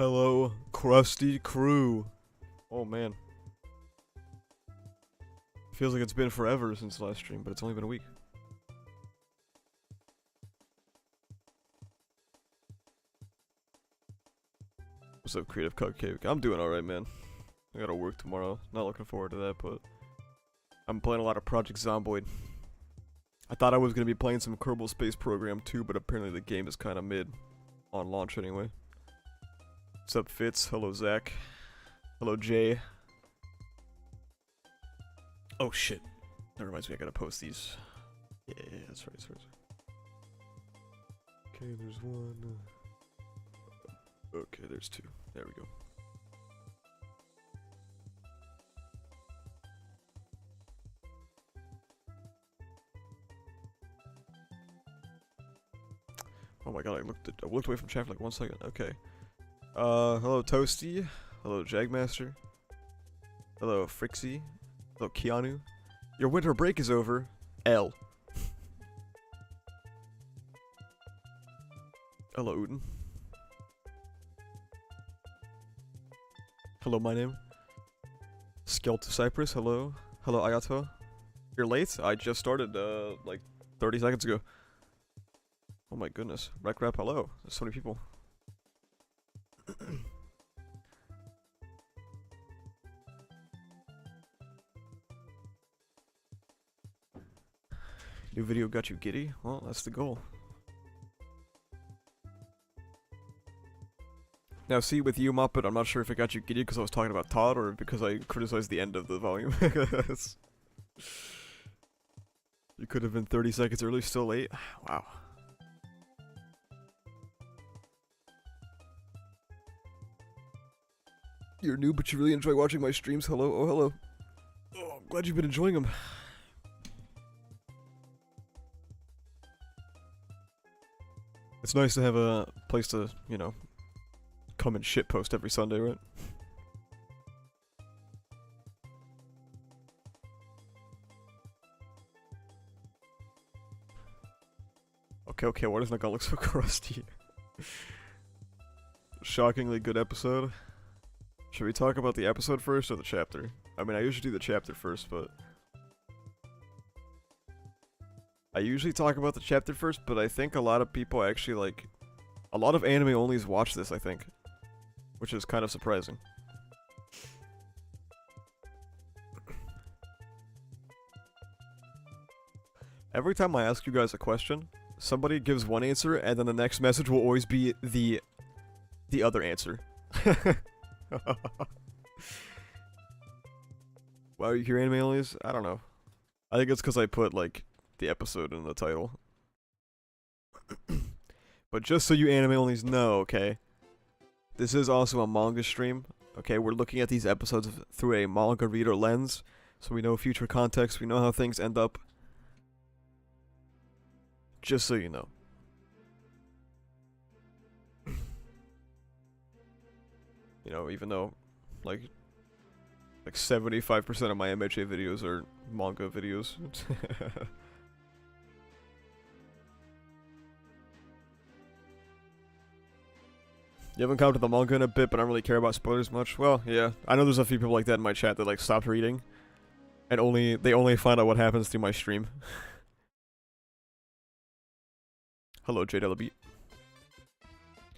Hello, crusty crew. Oh man. Feels like it's been forever since the last stream, but it's only been a week. What's up, Creative Cupcake? I'm doing alright, man. I gotta work tomorrow. Not looking forward to that, but I'm playing a lot of Project Zomboid. I thought I was gonna be playing some Kerbal Space Program too, but apparently the game is kinda mid. On launch anyway. What's up, Fitz? Hello, Zach. Hello, Jay. Oh shit. That reminds me, I gotta post these. Yeah, that's right, that's right. Okay, there's one. Okay, there's two. There we go. Oh my god, I looked away from chat for like 1 second. Okay. Hello Toasty. Hello Jagmaster. Hello Frixie. Hello Keanu. Your winter break is over. L. Hello Uden. Hello my name. Skelta Cypress. Hello. Hello Ayato. You're late? I just started like 30 seconds ago. Oh my goodness. Rec Rap, hello. There's so many people. New video got you giddy? Well, that's the goal. Now see, with you, Muppet, I'm not sure if it got you giddy because I was talking about Todd or because I criticized the end of the volume. You could have been 30 seconds early, still late. Wow. You're new, but you really enjoy watching my streams. Hello, oh hello. Oh, I'm glad you've been enjoying them. It's nice to have a place to, you know, come and shitpost every Sunday, right? Okay, why doesn't that guy look so crusty? Shockingly good episode. Should we talk about the episode first or the chapter? I mean, I usually do the chapter first, but... I usually talk about the chapter first, but I think a lot of people actually, like... A lot of anime-onlys watch this, I think. Which is kind of surprising. Every time I ask you guys a question, somebody gives one answer, and then the next message will always be the other answer. Why are you here, anime onlys? I don't know. I think it's because I put, like, the episode in the title. But just so you anime onlys know, okay? This is also a manga stream. Okay, we're looking at these episodes through a manga reader lens. So we know future context, we know how things end up. Just so you know. You know, even though, like 75% of my MHA videos are manga videos. You haven't come to the manga in a bit, but I don't really care about spoilers much. Well, yeah, I know there's a few people like that in my chat that like stopped reading, and they only find out what happens through my stream. Hello, J Beat.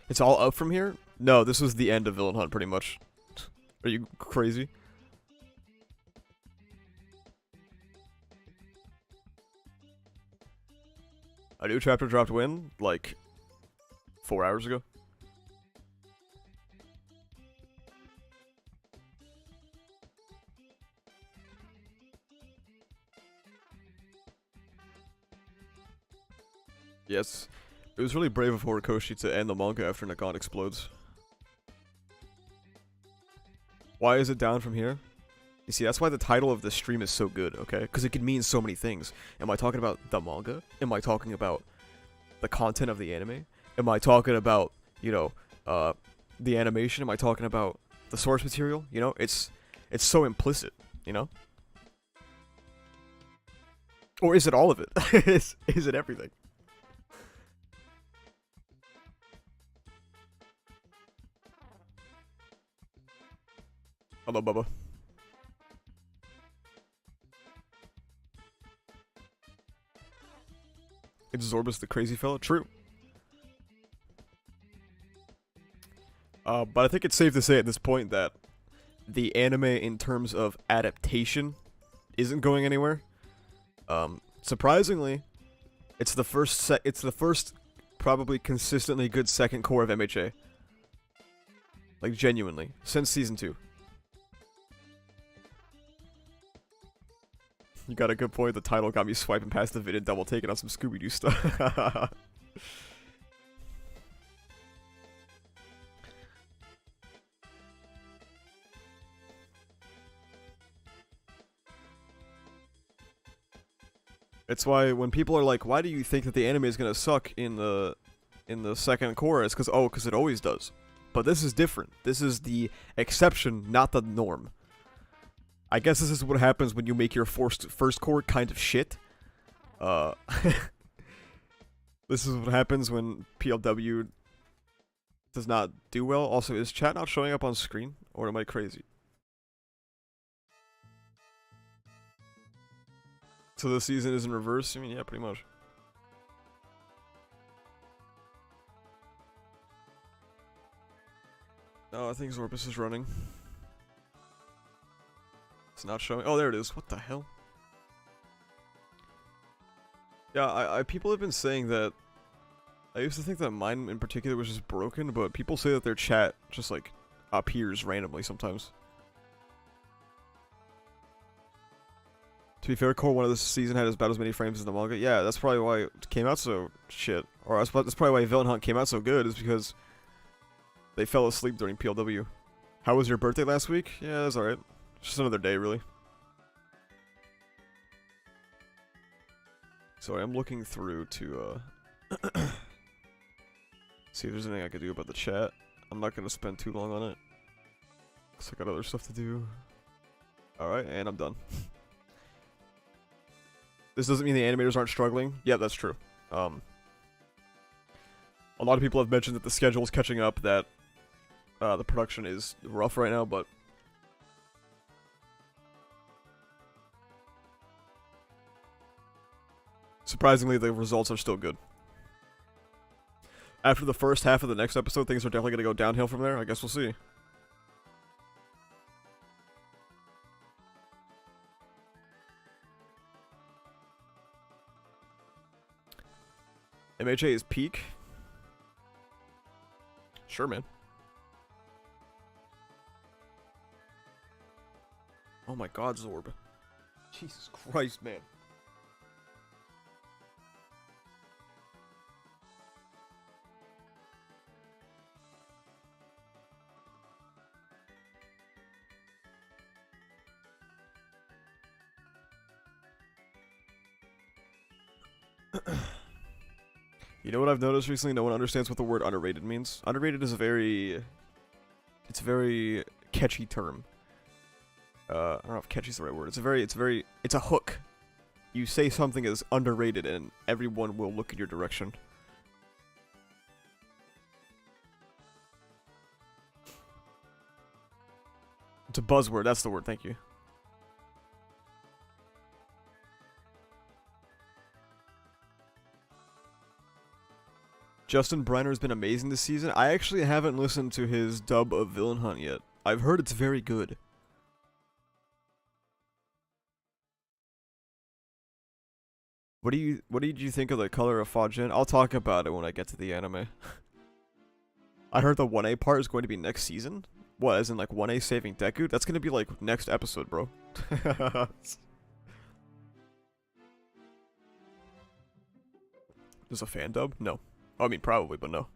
It's all up from here? No, this was the end of Villain Hunt, pretty much. Are you crazy? A new chapter dropped when? Like 4 hours ago. Yes. It was really brave of Horikoshi to end the manga after Nagan explodes. Why is it down from here? You see, that's why the title of this stream is so good, okay? Because it can mean so many things. Am I talking about the manga? Am I talking about the content of the anime? Am I talking about, you know, the animation? Am I talking about the source material? You know, it's so implicit, you know? Or is it all of it? is it everything? Hello, Bubba. It's Zorbus the crazy fella? True. But I think it's safe to say at this point that the anime, in terms of adaptation, isn't going anywhere. Surprisingly, it's the first probably consistently good second core of MHA. Like, genuinely. Since Season 2. You got a good point. The title got me swiping past the vid and double taking on some Scooby-Doo stuff. It's why when people are like, why do you think that the anime is gonna suck in the second core? It's because it always does. But this is different. This is the exception, not the norm. I guess this is what happens when you make your first core kind of shit. This is what happens when PLW does not do well. Also, is chat not showing up on screen? Or am I crazy? So the season is in reverse? I mean, yeah, pretty much. Oh, I think Zorbus is running. It's not showing. Oh, there it is. What the hell? Yeah, people have been saying that. I used to think that mine in particular was just broken, but people say that their chat just like appears randomly sometimes. To be fair, Core 1 of this season had about as many frames as the manga. Yeah, that's probably why it came out so shit. Or that's probably why Villain Hunt came out so good, is because they fell asleep during PLW. How was your birthday last week? Yeah, that's alright. Just another day, really. Sorry, I'm looking through to, see if there's anything I could do about the chat. I'm not gonna spend too long on it. Cause I got other stuff to do. Alright, and I'm done. This doesn't mean the animators aren't struggling. Yeah, that's true. A lot of people have mentioned that the schedule is catching up, that the production is rough right now, but surprisingly, the results are still good. After the first half of the next episode, things are definitely going to go downhill from there. I guess we'll see. MHA is peak? Sure, man. Oh my god, Zorb. Jesus Christ, man. You know what I've noticed recently? No one understands what the word underrated means. Underrated is a very catchy term. I don't know if catchy is the right word. It's a hook. You say something is underrated and everyone will look in your direction. It's a buzzword, that's the word, thank you. Justin Briner's been amazing this season. I actually haven't listened to his dub of Villain Hunt yet. I've heard it's very good. What did you think of the color of Fajin? I'll talk about it when I get to the anime. I heard the 1A part is going to be next season. What, as in like 1A saving Deku? That's gonna be like next episode, bro. Is a fan dub? No. I mean, probably, but no.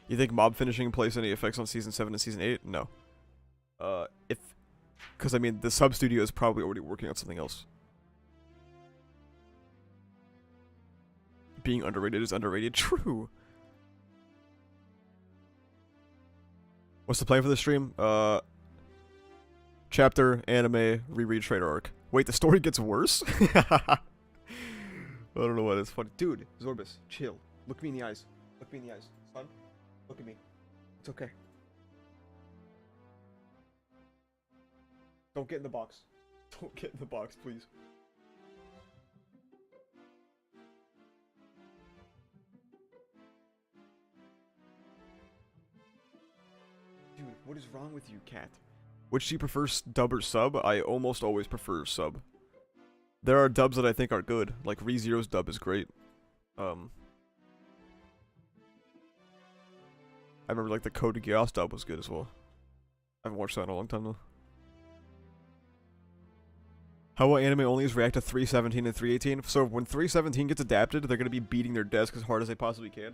You think mob finishing plays any effects on Season 7 and Season 8? No. Because, I mean, the sub-studio is probably already working on something else. Being underrated is underrated. True. What's the plan for the stream? Chapter, anime, reread Traitor Arc. Wait, the story gets worse? I don't know what is funny. Dude, Zorbus, chill. Look me in the eyes. Look me in the eyes. Son, look at me. It's okay. Don't get in the box. Don't get in the box, please. Dude, what is wrong with you, cat? Which do you prefer, dub or sub? I almost always prefer sub. There are dubs that I think are good. Like ReZero's dub is great. I remember like the Code Geass dub was good as well. I haven't watched that in a long time though. How will anime onlys react to 317 and 318? So when 317 gets adapted, they're gonna be beating their desk as hard as they possibly can.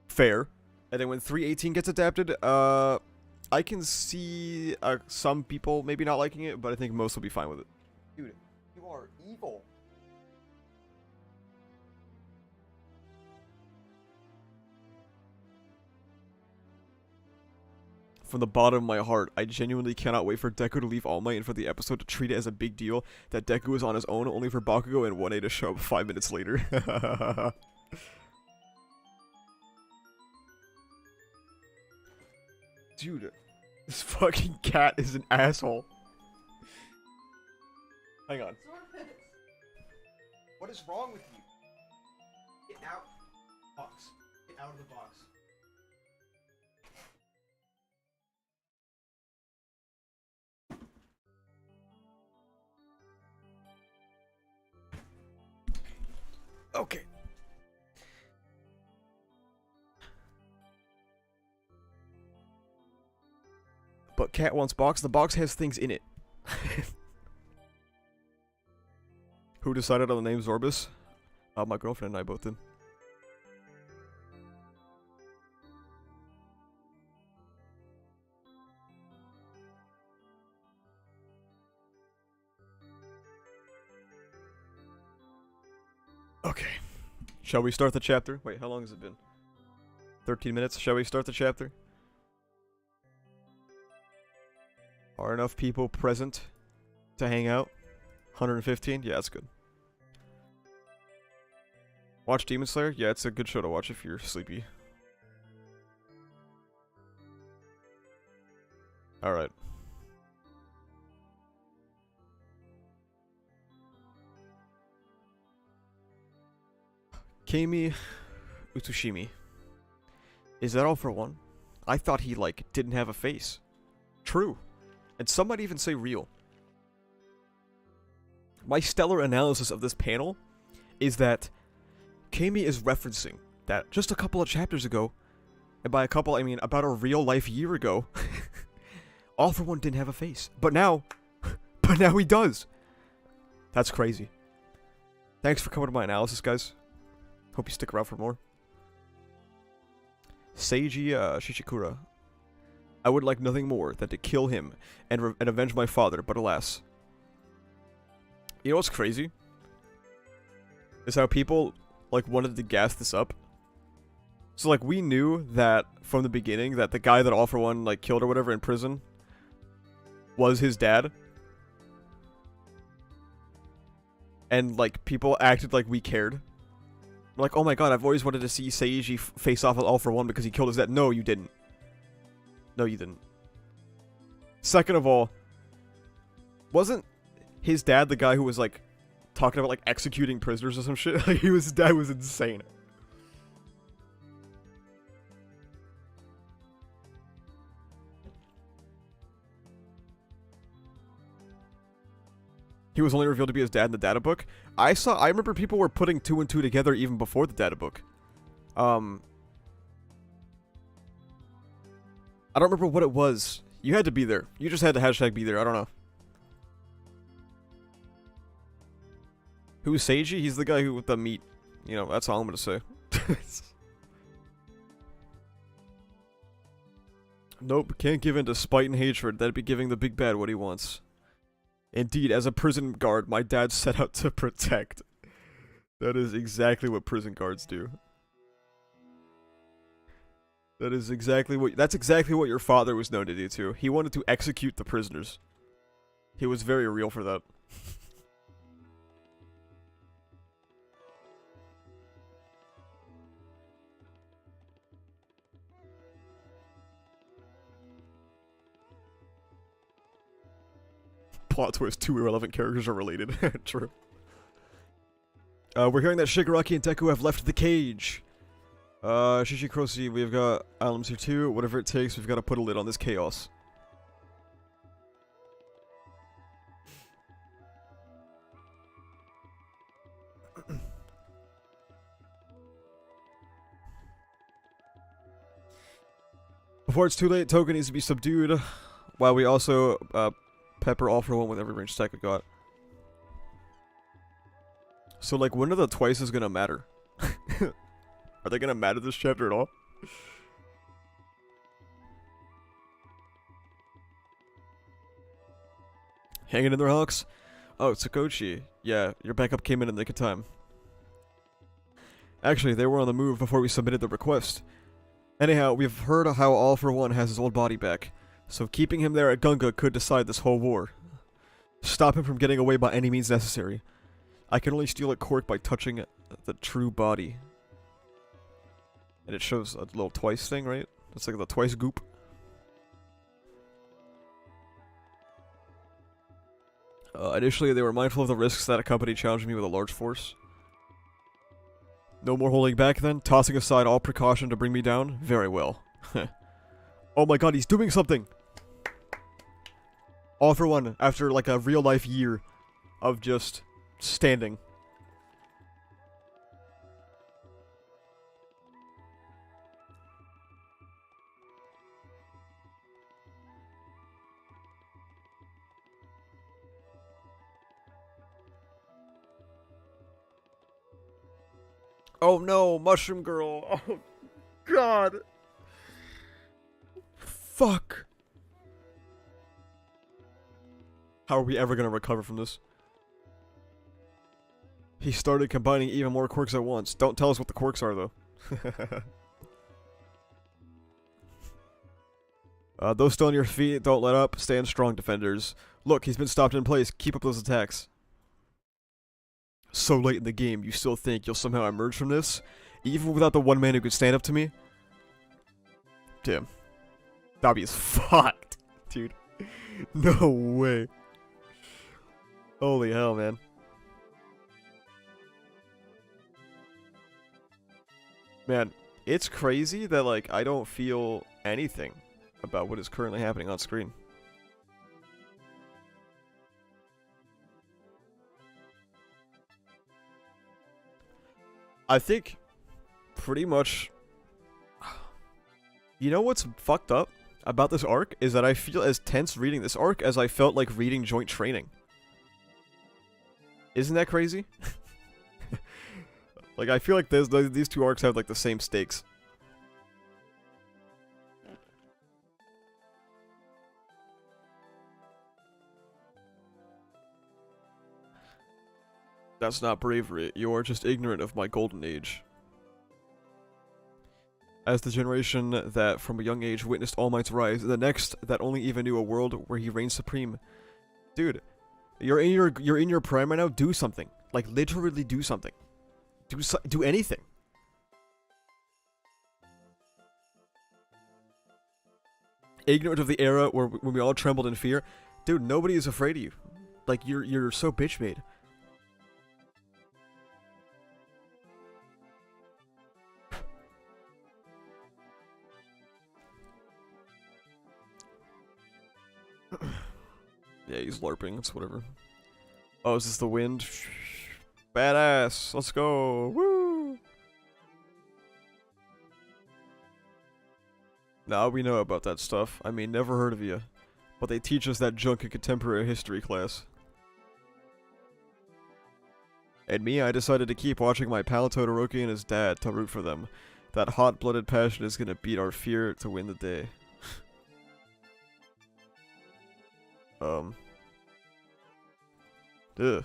Fair. And then when 318 gets adapted, I can see some people maybe not liking it, but I think most will be fine with it. Dude, you are evil. From the bottom of my heart, I genuinely cannot wait for Deku to leave All Might and for the episode to treat it as a big deal that Deku is on his own, only for Bakugo and 1A to show up 5 minutes later. Dude, this fucking cat is an asshole. Hang on. What is wrong with you? Get out. Box. Get out of the box. Okay. But cat wants box. The box has things in it. Who decided on the name Zorbus? My girlfriend and I both did. Okay. Shall we start the chapter? Wait, how long has it been? 13 minutes? Shall we start the chapter? Are enough people present to hang out? 115? Yeah, that's good. Watch Demon Slayer? Yeah, it's a good show to watch if you're sleepy. Alright. Keimi Utsushimi. Is that all for one? I thought he, like, didn't have a face. True. And some might even say real. My stellar analysis of this panel is that Keimi is referencing that just a couple of chapters ago, and by a couple I mean about a real life year ago, All For One didn't have a face. But now he does. That's crazy. Thanks for coming to my analysis, guys. Hope you stick around for more. Seiji Shishikura. I would like nothing more than to kill him and avenge my father, but alas. You know what's crazy? Is how people, like, wanted to gas this up. So, like, we knew that from the beginning that the guy that All For One, like, killed or whatever in prison was his dad. And, like, people acted like we cared. Like, oh my god, I've always wanted to see Seiji face off with All For One because he killed his dad. No, you didn't. No, you didn't. Second of all, wasn't his dad the guy who was, like, talking about, like, executing prisoners or some shit? Like, his dad was insane. He was only revealed to be his dad in the data book. I remember people were putting 2 and 2 together even before the data book. I don't remember what it was. You had to be there. You just had to hashtag be there. I don't know. Who's Seiji? He's the guy who with the meat. You know, that's all I'm gonna say. Nope, can't give in to spite and hatred. That'd be giving the big bad what he wants. Indeed, as a prison guard, my dad set out to protect. That is exactly what prison guards do. That's exactly what your father was known to do too. He wanted to execute the prisoners. He was very real for that. Plot twist, 2 irrelevant characters are related. True. We're hearing that Shigaraki and Deku have left the cage. Shishikrosi, we've got items here too. Whatever it takes, we've got to put a lid on this chaos. Before it's too late, Toga needs to be subdued. While we also, pepper all for one with every range attack we got. So, like, when are the twices gonna matter? Are they gonna matter this chapter at all? Hanging in there, Hawks? Oh, Tsukochi. Yeah, your backup came in the nick of time. Actually, they were on the move before we submitted the request. Anyhow, we've heard how All for One has his old body back, so keeping him there at Gunga could decide this whole war. Stop him from getting away by any means necessary. I can only steal a quirk by touching the true body. And it shows a little twice thing, right? It's like the twice goop. Initially, they were mindful of the risks that accompany challenging me with a large force. No more holding back then? Tossing aside all precaution to bring me down? Very well. Oh my god, he's doing something! All for One, after like a real life year of just standing. Oh no, Mushroom Girl. Oh god. Fuck. How are we ever gonna recover from this? He started combining even more quirks at once. Don't tell us what the quirks are, though. Those still on your feet, don't let up. Stand strong, defenders. Look, he's been stopped in place. Keep up those attacks. So late in the game, you still think you'll somehow emerge from this? Even without the one man who could stand up to me? Damn. Dabi is fucked, dude. No way. Holy hell, man. Man, it's crazy that, like, I don't feel anything about what is currently happening on screen. I think pretty much... You know what's fucked up about this arc? Is that I feel as tense reading this arc as I felt like reading Joint Training. Isn't that crazy? Like, I feel like these two arcs have, like, the same stakes. That's not bravery. You are just ignorant of my golden age. As the generation that, from a young age, witnessed All Might's rise, the next that only even knew a world where he reigned supreme. Dude, you're in your prime right now. Do something. Like, literally do something. Do anything. Ignorant of the era when we all trembled in fear. Dude, nobody is afraid of you. Like, you're so bitch made. Yeah, he's LARPing, it's whatever. Oh, is this the wind? Badass! Let's go! Woo! Now we know about that stuff. I mean, never heard of you. But they teach us that junk in contemporary history class. And me, I decided to keep watching my pal Todoroki and his dad to root for them. That hot-blooded passion is gonna beat our fear to win the day. Ugh.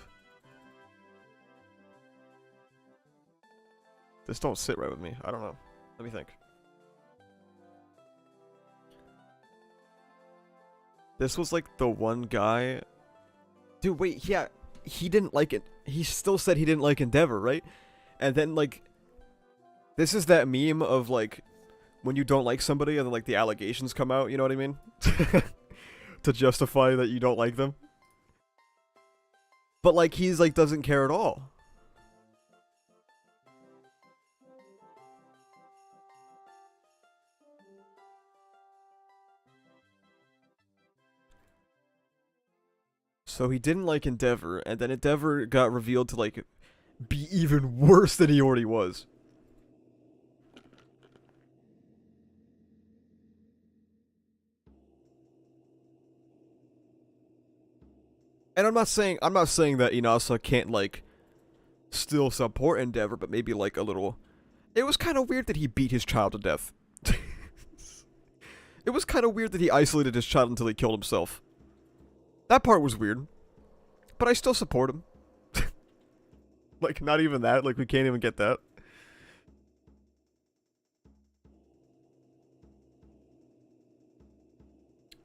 This don't sit right with me. I don't know. Let me think. This was like the one guy... Dude, wait, yeah, he didn't like it. He still said he didn't like Endeavor, right? And then, like... This is that meme of, like, when you don't like somebody and then, like, the allegations come out, you know what I mean? To justify that you don't like them. But like he's like doesn't care at all. So he didn't like Endeavor, and then Endeavor got revealed to like be even worse than he already was. And I'm not saying that Inasa can't like still support Endeavor, but maybe like a little. It was kind of weird that he beat his child to death. It was kind of weird that he isolated his child until he killed himself. That part was weird. But I still support him. Like, not even that. Like, we can't even get that.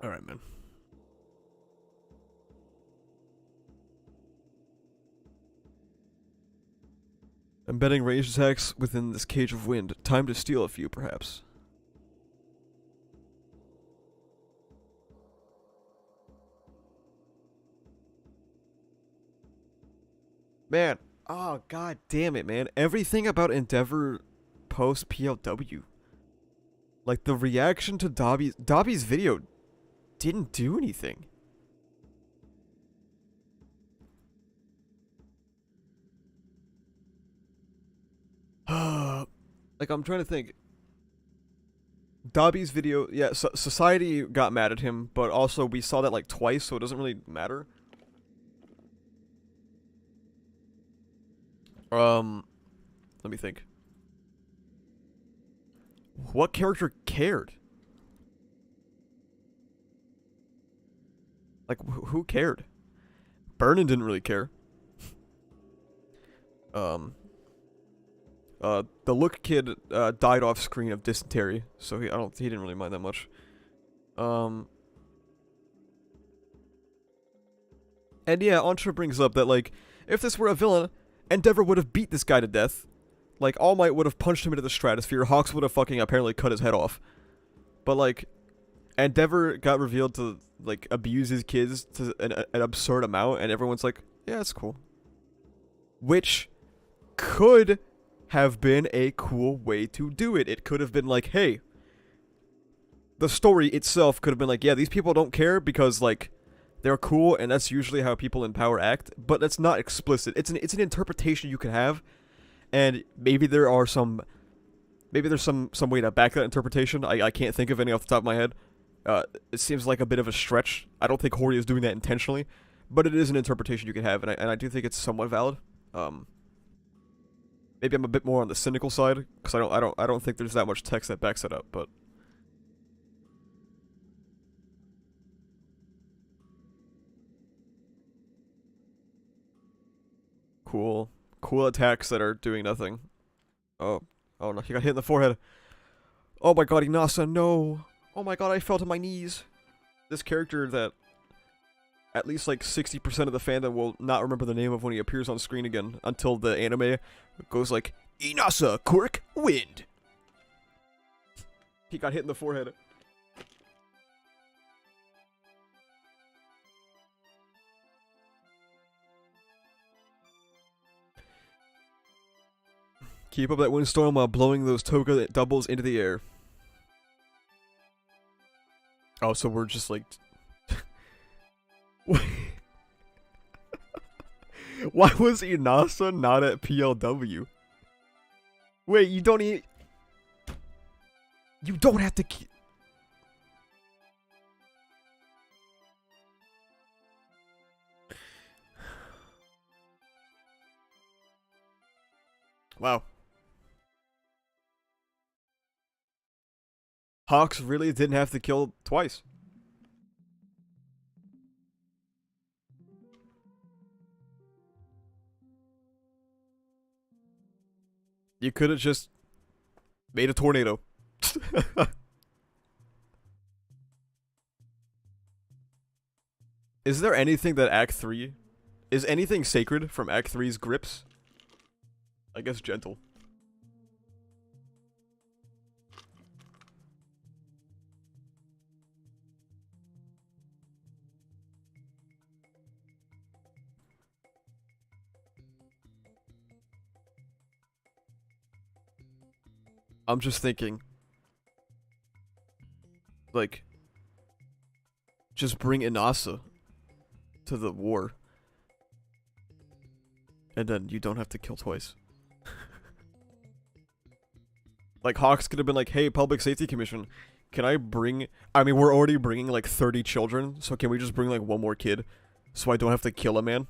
Alright, man. Embedding ranged attacks within this cage of wind. Time to steal a few, perhaps. Man, oh god damn it, man. Everything about Endeavor post PLW. Like the reaction to Dobby's video didn't do anything. Like I'm trying to think. Dobby's video, yeah, Society got mad at him, but also we saw that like twice, so it doesn't really matter. Let me think. What character cared? Like, who cared? Burnin didn't really care. The Look Kid, died off screen of dysentery, so he didn't really mind that much. And yeah, Entre brings up that, like, if this were a villain, Endeavor would have beat this guy to death. Like, All Might would have punched him into the stratosphere, Hawks would have fucking apparently cut his head off. But, like, Endeavor got revealed to, like, abuse his kids to an absurd amount, and everyone's like, yeah, it's cool. Which could have been a cool way to do it. It could have been like, hey, the story itself could have been like, yeah, these people don't care because, like, they're cool, and that's usually how people in power act, but that's not explicit. It's an interpretation you can have, and maybe there's some way to back that interpretation. I can't think of any off the top of my head. It seems like a bit of a stretch. I don't think Hori is doing that intentionally, but it is an interpretation you can have, and I do think it's somewhat valid. Maybe I'm a bit more on the cynical side because I don't think there's that much text that backs it up, but cool attacks that are doing nothing. Oh no, he got hit in the forehead. Oh my god, Inasa, no. Oh my god, I fell to my knees. This character that at least like 60% of the fandom will not remember the name of when he appears on screen again until the anime goes like, Inasa, Quirk, Wind. He got hit in the forehead. Keep up that windstorm while blowing those toga doubles into the air. Oh, so we're just like... Why was Inasa not at PLW? Wait, you don't have to Wow. Hawks really didn't have to kill twice. You could have just made a tornado. Is there anything that Act 3... Is anything sacred from Act 3's grips? I guess gentle. I'm just thinking, like, just bring Inasa to the war. And then you don't have to kill twice. Like, Hawks could have been like, hey, Public Safety Commission, can I bring... I mean, we're already bringing, like, 30 children, so can we just bring, like, one more kid? So I don't have to kill a man?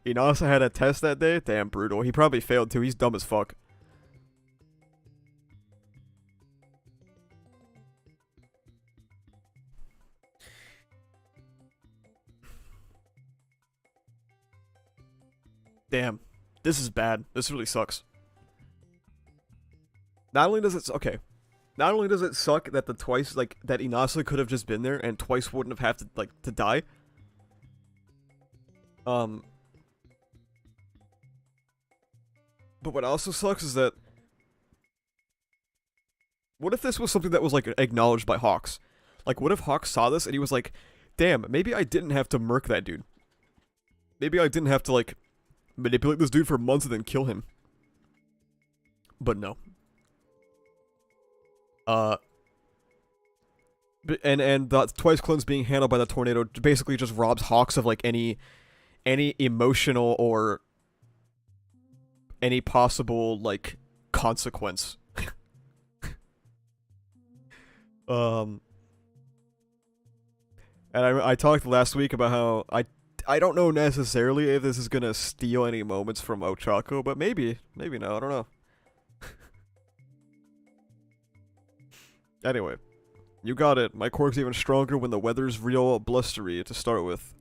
Inasa had a test that day? Damn, brutal. He probably failed, too. He's dumb as fuck. Damn. This is bad. This really sucks. Not only does it... Okay. Not only does it suck that the twice... Like, that Inasa could have just been there and twice wouldn't have to, like, to die. But what also sucks is that... What if this was something that was, like, acknowledged by Hawks? Like, what if Hawks saw this and he was like, damn, maybe I didn't have to murk that dude. Maybe I didn't have to, like... manipulate this dude for months and then kill him. But no. And the twice clones being handled by the tornado basically just robs Hawks of, like, any emotional or any possible, like, consequence. And I talked last week about how I don't know necessarily if this is gonna steal any moments from Ochako, but maybe no, I don't know. Anyway, you got it. My quirk's even stronger when the weather's real blustery to start with.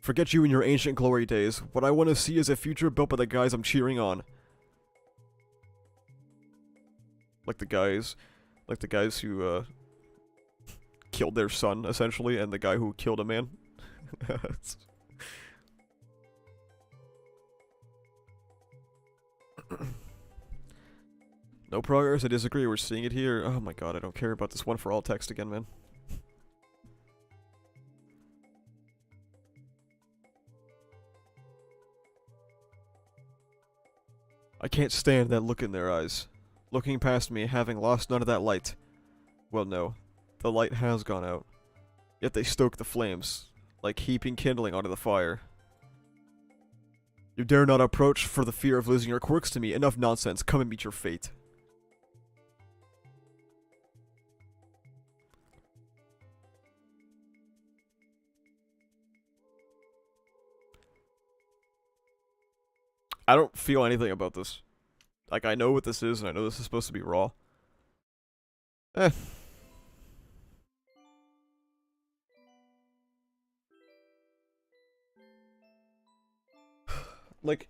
Forget you and your ancient glory days. What I want to see is a future built by the guys I'm cheering on. Like the guys who, killed their son, essentially, and the guy who killed a man. No progress, I disagree, we're seeing it here. Oh my god, I don't care about this one for all text again, man. I can't stand that look in their eyes. Looking past me, having lost none of that light. Well, no. The light has gone out. Yet they stoke the flames, like heaping kindling onto the fire. You dare not approach for the fear of losing your quirks to me. Enough nonsense. Come and meet your fate. I don't feel anything about this. Like, I know what this is, and I know this is supposed to be raw. Eh. Like,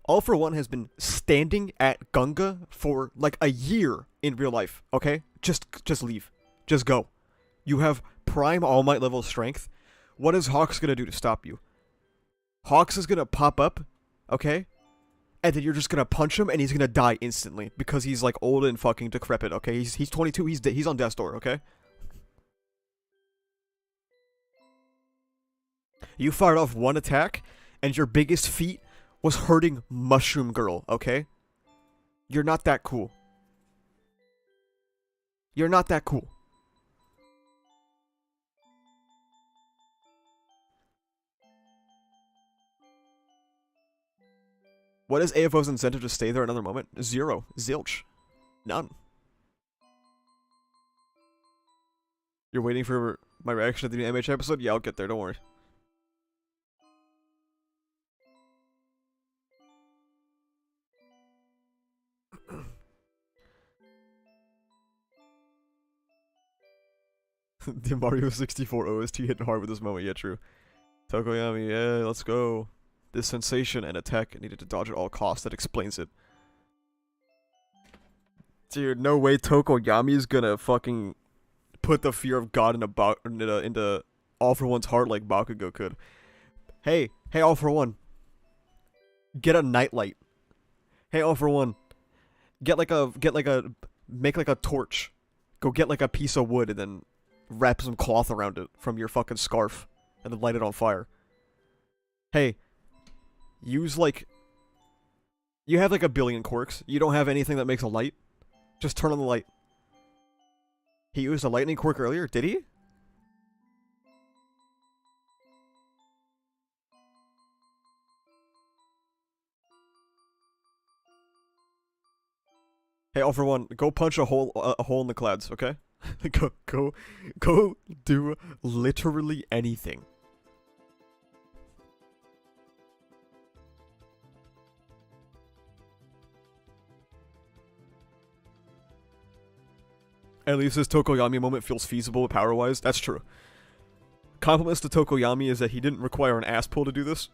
All For One has been standing at Gunga for, like, a year in real life, okay? Just leave. Just go. You have prime All Might level strength. What is Hawks gonna do to stop you? Hawks is gonna pop up, okay? And then you're just gonna punch him and he's gonna die instantly because he's, like, old and fucking decrepit, okay? He's 22, he's on death's door, okay? You fired off one attack and your biggest feat was hurting Mushroom Girl, okay? You're not that cool. You're not that cool. What is AFO's incentive to stay there another moment? Zero. Zilch. None. You're waiting for my reaction to the new MHA episode? Yeah, I'll get there, don't worry. The Mario 64 OST hitting hard with this moment, yeah, true. Tokoyami, yeah, let's go. This sensation and attack needed to dodge at all costs, that explains it. Dude, no way Tokoyami's gonna fucking put the fear of God into All For One's heart like Bakugo could. Hey, All For One. Get a nightlight. Hey, All For One. Make like a torch. Go get like a piece of wood and then wrap some cloth around it from your fucking scarf and then light it on fire. Hey, use You have like a billion quirks. You don't have anything that makes a light. Just turn on the light. He used a lightning quirk earlier, did he? Hey, all for one, go punch a hole in the clouds, okay? go do literally anything. At least this Tokoyami moment feels feasible power-wise. That's true. Compliments to Tokoyami is that he didn't require an ass pull to do this.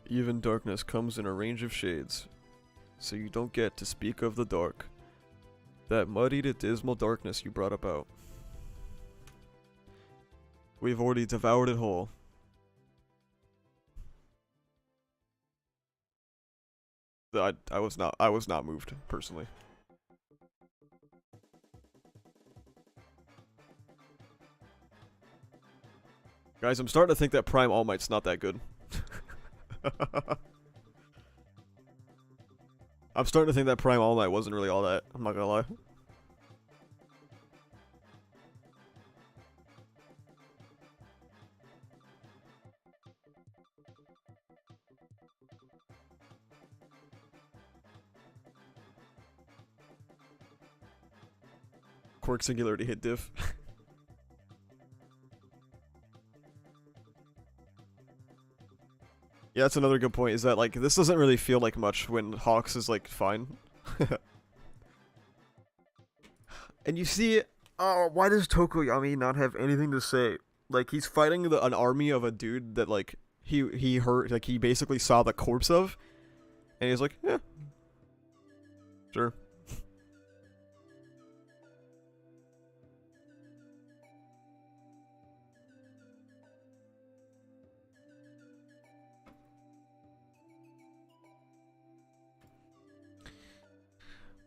Even darkness comes in a range of shades, so you don't get to speak of the dark. That muddied and dismal darkness you brought about. We've already devoured it whole. I was not moved, personally. Guys, I'm starting to think that Prime All Might's not that good. I'm starting to think that Prime All Might wasn't really all that. I'm not gonna lie. Quirk Singularity hit diff. Yeah, that's another good point, is that, like, this doesn't really feel like much when Hawks is, like, fine. And you see, why does Tokoyami not have anything to say? Like, he's fighting an army of a dude that, like, he hurt, like, he basically saw the corpse of, and he's like, yeah, sure.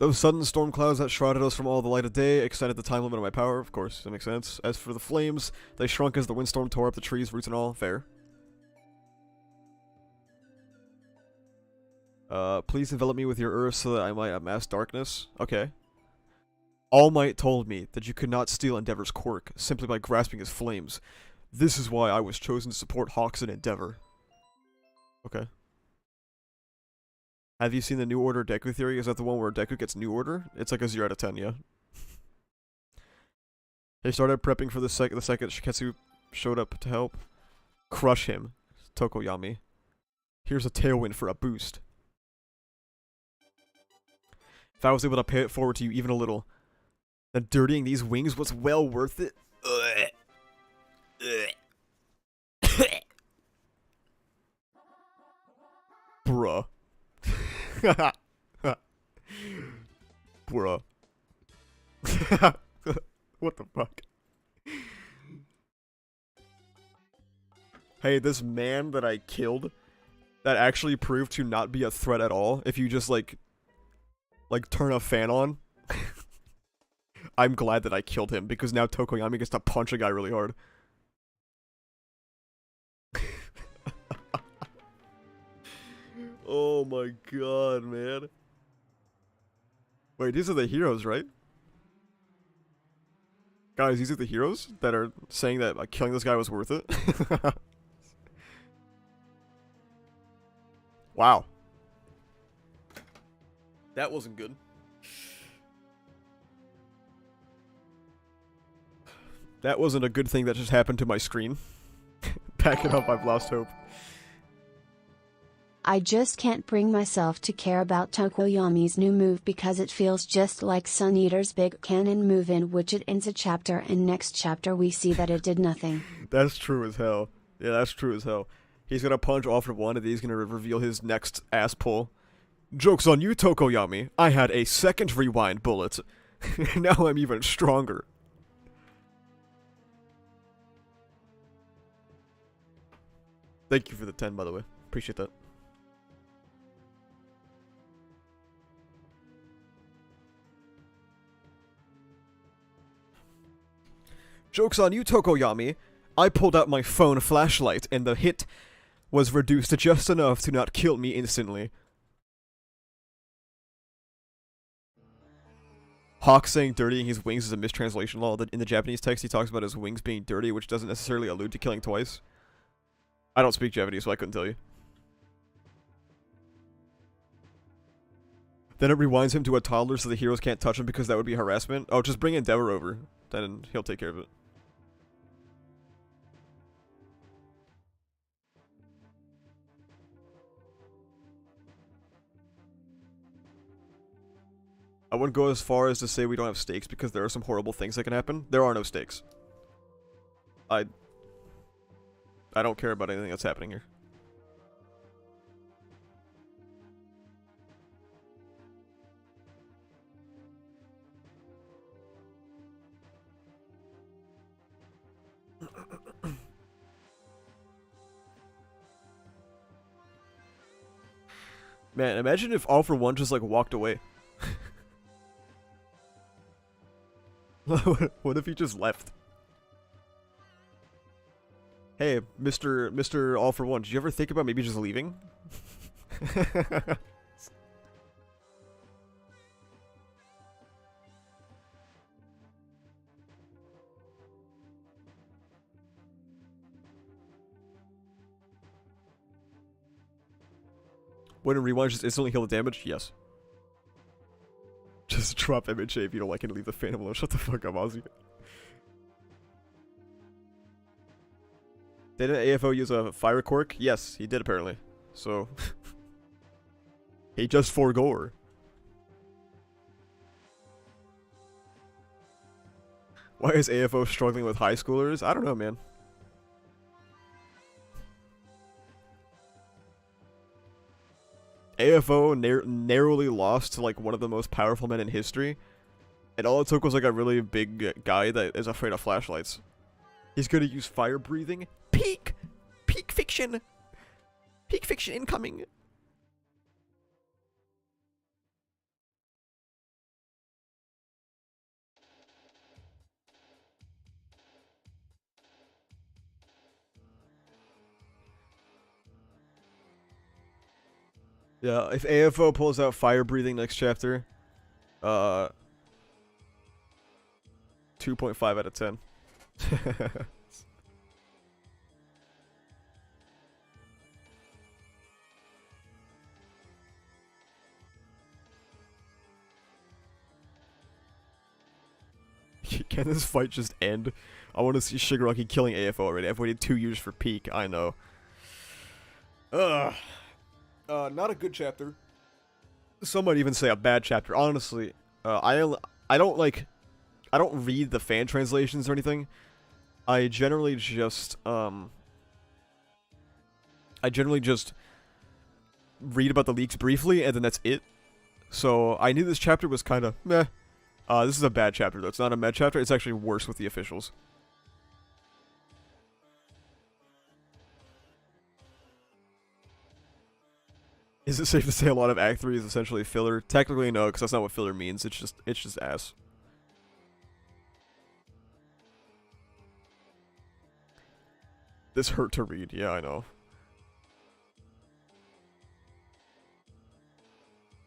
Those sudden storm clouds that shrouded us from all the light of day extended the time limit of my power, of course, that makes sense. As for the flames, they shrunk as the windstorm tore up the trees, roots and all, fair. Please envelop me with your earth so that I might amass darkness. Okay. All Might told me that you could not steal Endeavor's quirk simply by grasping his flames. This is why I was chosen to support Hawks and Endeavor. Okay. Have you seen the New Order Deku theory? Is that the one where Deku gets New Order? It's like a 0 out of 10, yeah. They started prepping for the second Shiketsu showed up to help. Crush him, Tokoyami. Here's a tailwind for a boost. If I was able to pay it forward to you even a little, then dirtying these wings was well worth it. Bruh. Bruh. What the fuck? Hey, this man that I killed, that actually proved to not be a threat at all, if you just, like turn a fan on. I'm glad that I killed him, because now Tokoyami gets to punch a guy really hard. Oh my god, man. Wait, these are the heroes, right? Guys, these are the heroes that are saying that killing this guy was worth it? Wow. That wasn't good. That wasn't a good thing that just happened to my screen. Back it up, I've lost hope. I just can't bring myself to care about Tokoyami's new move because it feels just like Sun Eater's big cannon move in which it ends a chapter and next chapter we see that it did nothing. That's true as hell. Yeah, that's true as hell. He's gonna punch off for one and he's gonna reveal his next ass pull. Joke's on you, Tokoyami. I had a second rewind bullet. Now I'm even stronger. Thank you for the 10, by the way. Appreciate that. Joke's on you, Tokoyami. I pulled out my phone flashlight and the hit was reduced to just enough to not kill me instantly. Hawk saying dirtying his wings is a mistranslation law. In the Japanese text, he talks about his wings being dirty, which doesn't necessarily allude to killing twice. I don't speak Japanese, so I couldn't tell you. Then it rewinds him to a toddler so the heroes can't touch him because that would be harassment. Oh, just bring Endeavor over. Then he'll take care of it. I wouldn't go as far as to say we don't have stakes because there are some horrible things that can happen. There are no stakes. I don't care about anything that's happening here. Man, imagine if All for One just like walked away. What if he just left? Hey, Mr. All for One, did you ever think about maybe just leaving? Wouldn't rewind just instantly heal the damage? Yes. Just drop MHA if you don't like it and leave the Phantom alone. Shut the fuck up, Ozzy. Didn't AFO use a fire quirk? Yes, he did apparently. So he just forgo her. Why is AFO struggling with high schoolers? I don't know, man. AFO narrowly lost to like one of the most powerful men in history, and all it took was like a really big guy that is afraid of flashlights. He's gonna use fire breathing. Peak fiction incoming. Yeah, if AFO pulls out fire breathing next chapter, 2.5 out of 10. Can this fight just end? I want to see Shigaraki killing AFO already. I've waited 2 years for peak. I know. Ugh. Not a good chapter. Some might even say a bad chapter. Honestly, I don't read the fan translations or anything. I generally just read about the leaks briefly, and then that's it. So I knew this chapter was kind of meh. This is a bad chapter though. It's not a meh chapter. It's actually worse with the officials. Is it safe to say a lot of Act 3 is essentially filler? Technically no, because that's not what filler means. It's just ass. This hurt to read. Yeah, I know.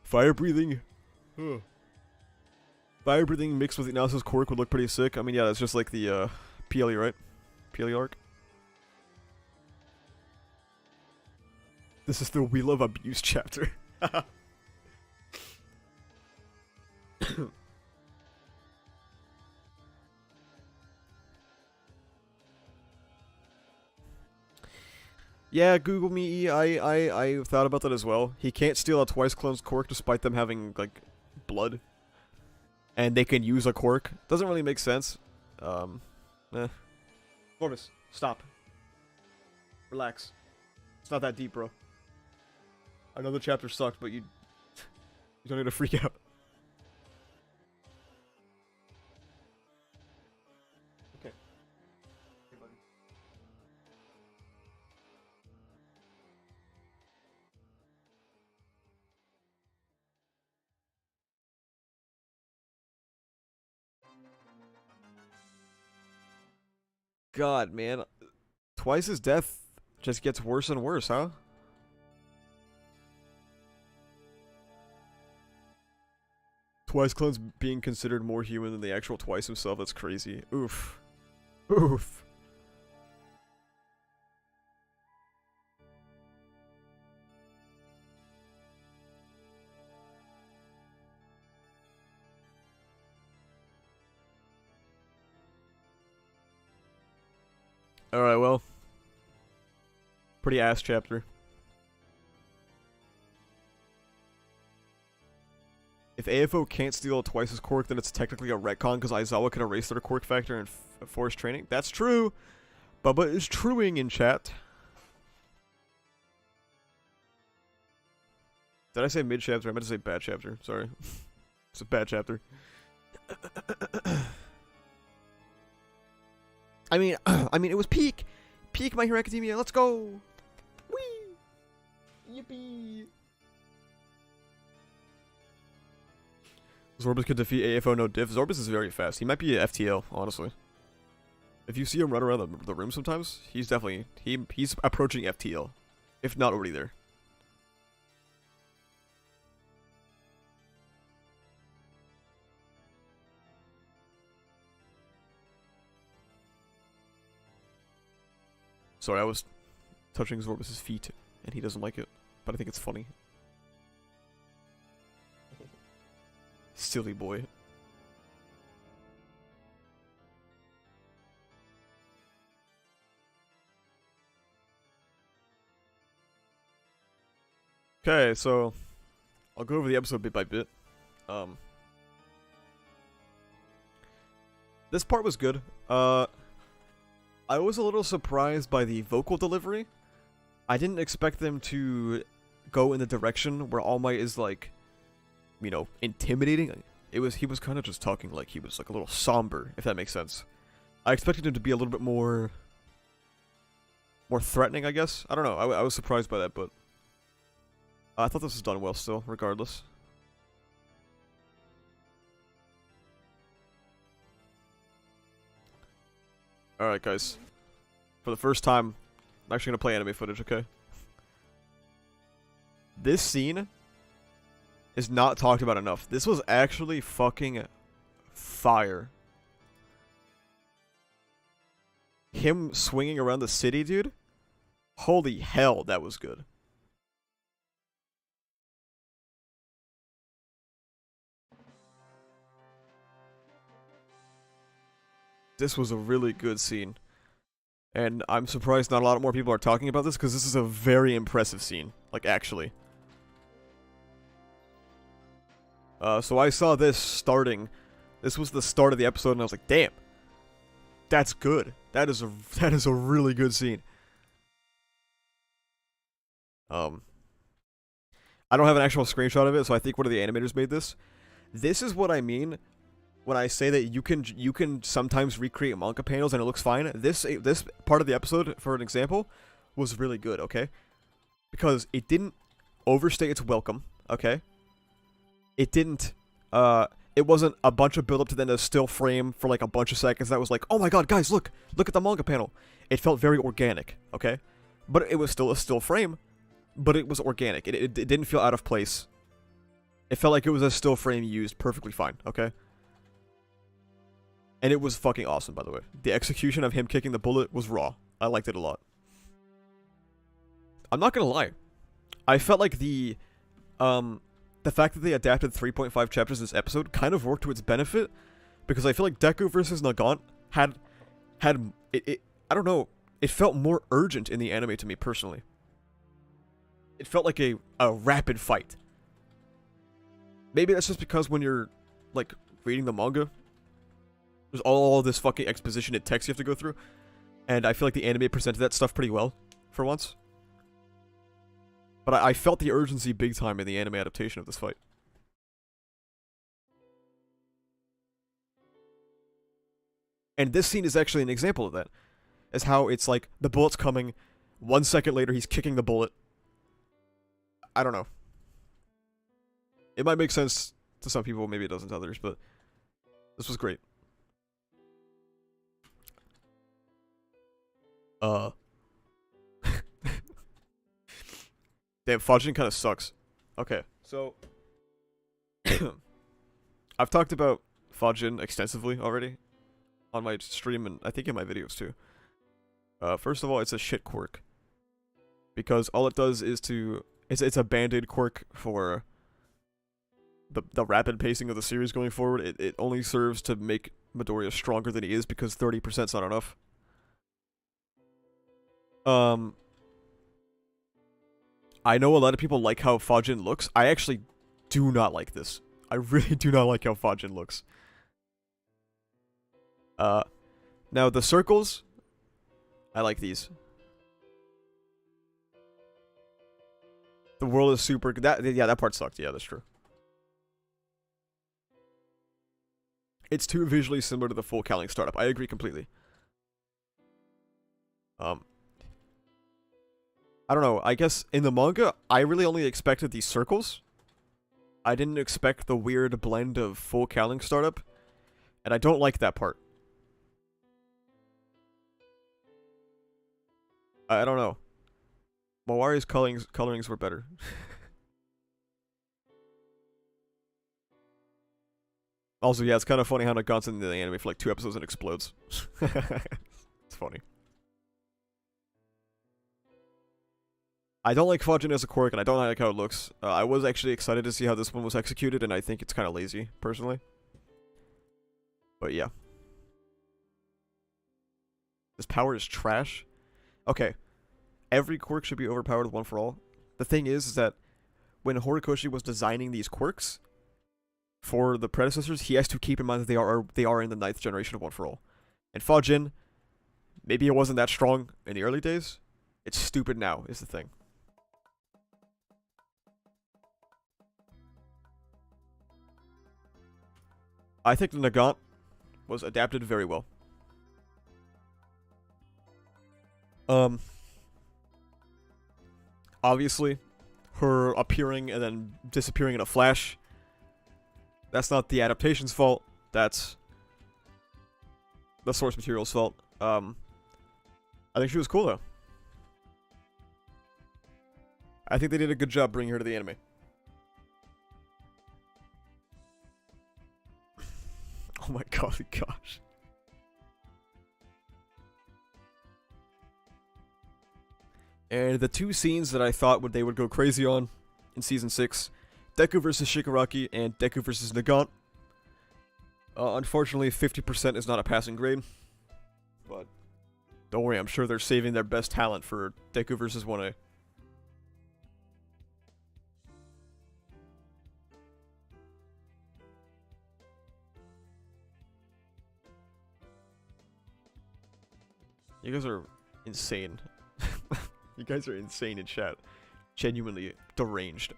Fire breathing. Ugh. Fire breathing mixed with Inazu's quirk would look pretty sick. I mean, yeah, that's just like the PLE, right? PLE arc. This is the We Love Abuse chapter. Yeah, Google me. I thought about that as well. He can't steal a twice clone's quirk despite them having like blood, and they can use a quirk. Doesn't really make sense. Mortis, stop. Relax. It's not that deep, bro. I know the chapter sucked, but you don't need to freak out. Okay. Hey, buddy. God, man. Twice's death just gets worse and worse, huh? Twice clones being considered more human than the actual Twice himself, that's crazy. Oof. Oof. Alright, well. Pretty ass chapter. If AFO can't steal Twice's quirk, then it's technically a retcon because Aizawa can erase their quirk factor and force training. That's true. Bubba is truing in chat. Did I say mid chapter? I meant to say bad chapter. Sorry. It's a bad chapter. I mean, it was peak. Peak My Hero Academia. Let's go. Whee! Yippee! Zorbus could defeat AFO no diff. Zorbus is very fast. He might be a FTL, honestly. If you see him run around the room sometimes, he's definitely he's approaching FTL, if not already there. Sorry, I was touching Zorbus' feet, and he doesn't like it, but I think it's funny. Silly boy. Okay, so I'll go over the episode bit by bit. This part was good. I was a little surprised by the vocal delivery. I didn't expect them to go in the direction where All Might is like, you know, intimidating. He was kind of just talking like he was like a little somber, if that makes sense. I expected him to be a little bit more threatening, I guess. I don't know. I was surprised by that, but I thought this was done well still, regardless. Alright, guys. For the first time, I'm actually going to play anime footage, okay? This scene is not talked about enough. This was actually fucking fire. Him swinging around the city, dude? Holy hell, that was good. This was a really good scene. And I'm surprised not a lot more people are talking about this, because this is a very impressive scene. Like, actually. So I saw this starting. This was the start of the episode, and I was like, damn. That's good. That is a really good scene. I don't have an actual screenshot of it, so I think one of the animators made this. This is what I mean when I say that you can sometimes recreate manga panels and it looks fine. This part of the episode, for an example, was really good, okay? Because it didn't overstay its welcome, okay? It didn't, it wasn't a bunch of build up to then a still frame for like a bunch of seconds that was like, oh my god, guys, look at the manga panel. It felt very organic, okay? But it was still a still frame, but it was organic. It didn't feel out of place. It felt like it was a still frame used perfectly fine, okay? And it was fucking awesome, by the way. The execution of him kicking the bullet was raw. I liked it a lot. I'm not gonna lie. I felt like the fact that they adapted 3.5 chapters this episode kind of worked to its benefit, because I feel like Deku versus Nagant had it I don't know, it felt more urgent in the anime to me personally. It felt like a rapid fight. Maybe that's just because when you're like reading the manga, there's all this fucking exposition and text you have to go through, and I feel like the anime presented that stuff pretty well for once. But I felt the urgency big time in the anime adaptation of this fight. And this scene is actually an example of that. As how it's like, the bullet's coming, 1 second later he's kicking the bullet. I don't know. It might make sense to some people, maybe it doesn't to others, but this was great. Uh. Damn, Fajin kind of sucks. Okay, so I've talked about Fajin extensively already on my stream and I think in my videos too. First of all, it's a shit quirk because all it does is it's a band-aid quirk for the rapid pacing of the series going forward. It only serves to make Midoriya stronger than he is because 30% is not enough. I know a lot of people like how Fajin looks. I actually do not like this. I really do not like how Fajin looks. Now the circles, I like these. The world is super. That part sucked. Yeah, that's true. It's too visually similar to the full Cowling startup. I agree completely. I don't know. I guess in the manga, I really only expected these circles. I didn't expect the weird blend of full Cowling startup, and I don't like that part. I don't know. Mawari's colorings were better. Also, yeah, it's kind of funny how Nagan's in the anime for like 2 episodes and explodes. It's funny. I don't like Fajin as a quirk, and I don't like how it looks. I was actually excited to see how this one was executed, and I think it's kind of lazy, personally. But yeah. This power is trash. Okay. Every quirk should be overpowered one for all. The thing is that when Horikoshi was designing these quirks for the predecessors, he has to keep in mind that they are in the 9th generation of one for all. And Fajin, maybe it wasn't that strong in the early days. It's stupid now, is the thing. I think the Nagant was adapted very well. Obviously, her appearing and then disappearing in a flash, that's not the adaptation's fault, that's the source material's fault. I think she was cool, though. I think they did a good job bringing her to the anime. Oh my god, gosh. And the 2 scenes that I thought they would go crazy on in Season 6, Deku versus Shigaraki and Deku versus Nagant. Unfortunately, 50% is not a passing grade. But don't worry, I'm sure they're saving their best talent for Deku versus 1A. You guys are insane. You guys are insane in chat. Genuinely deranged.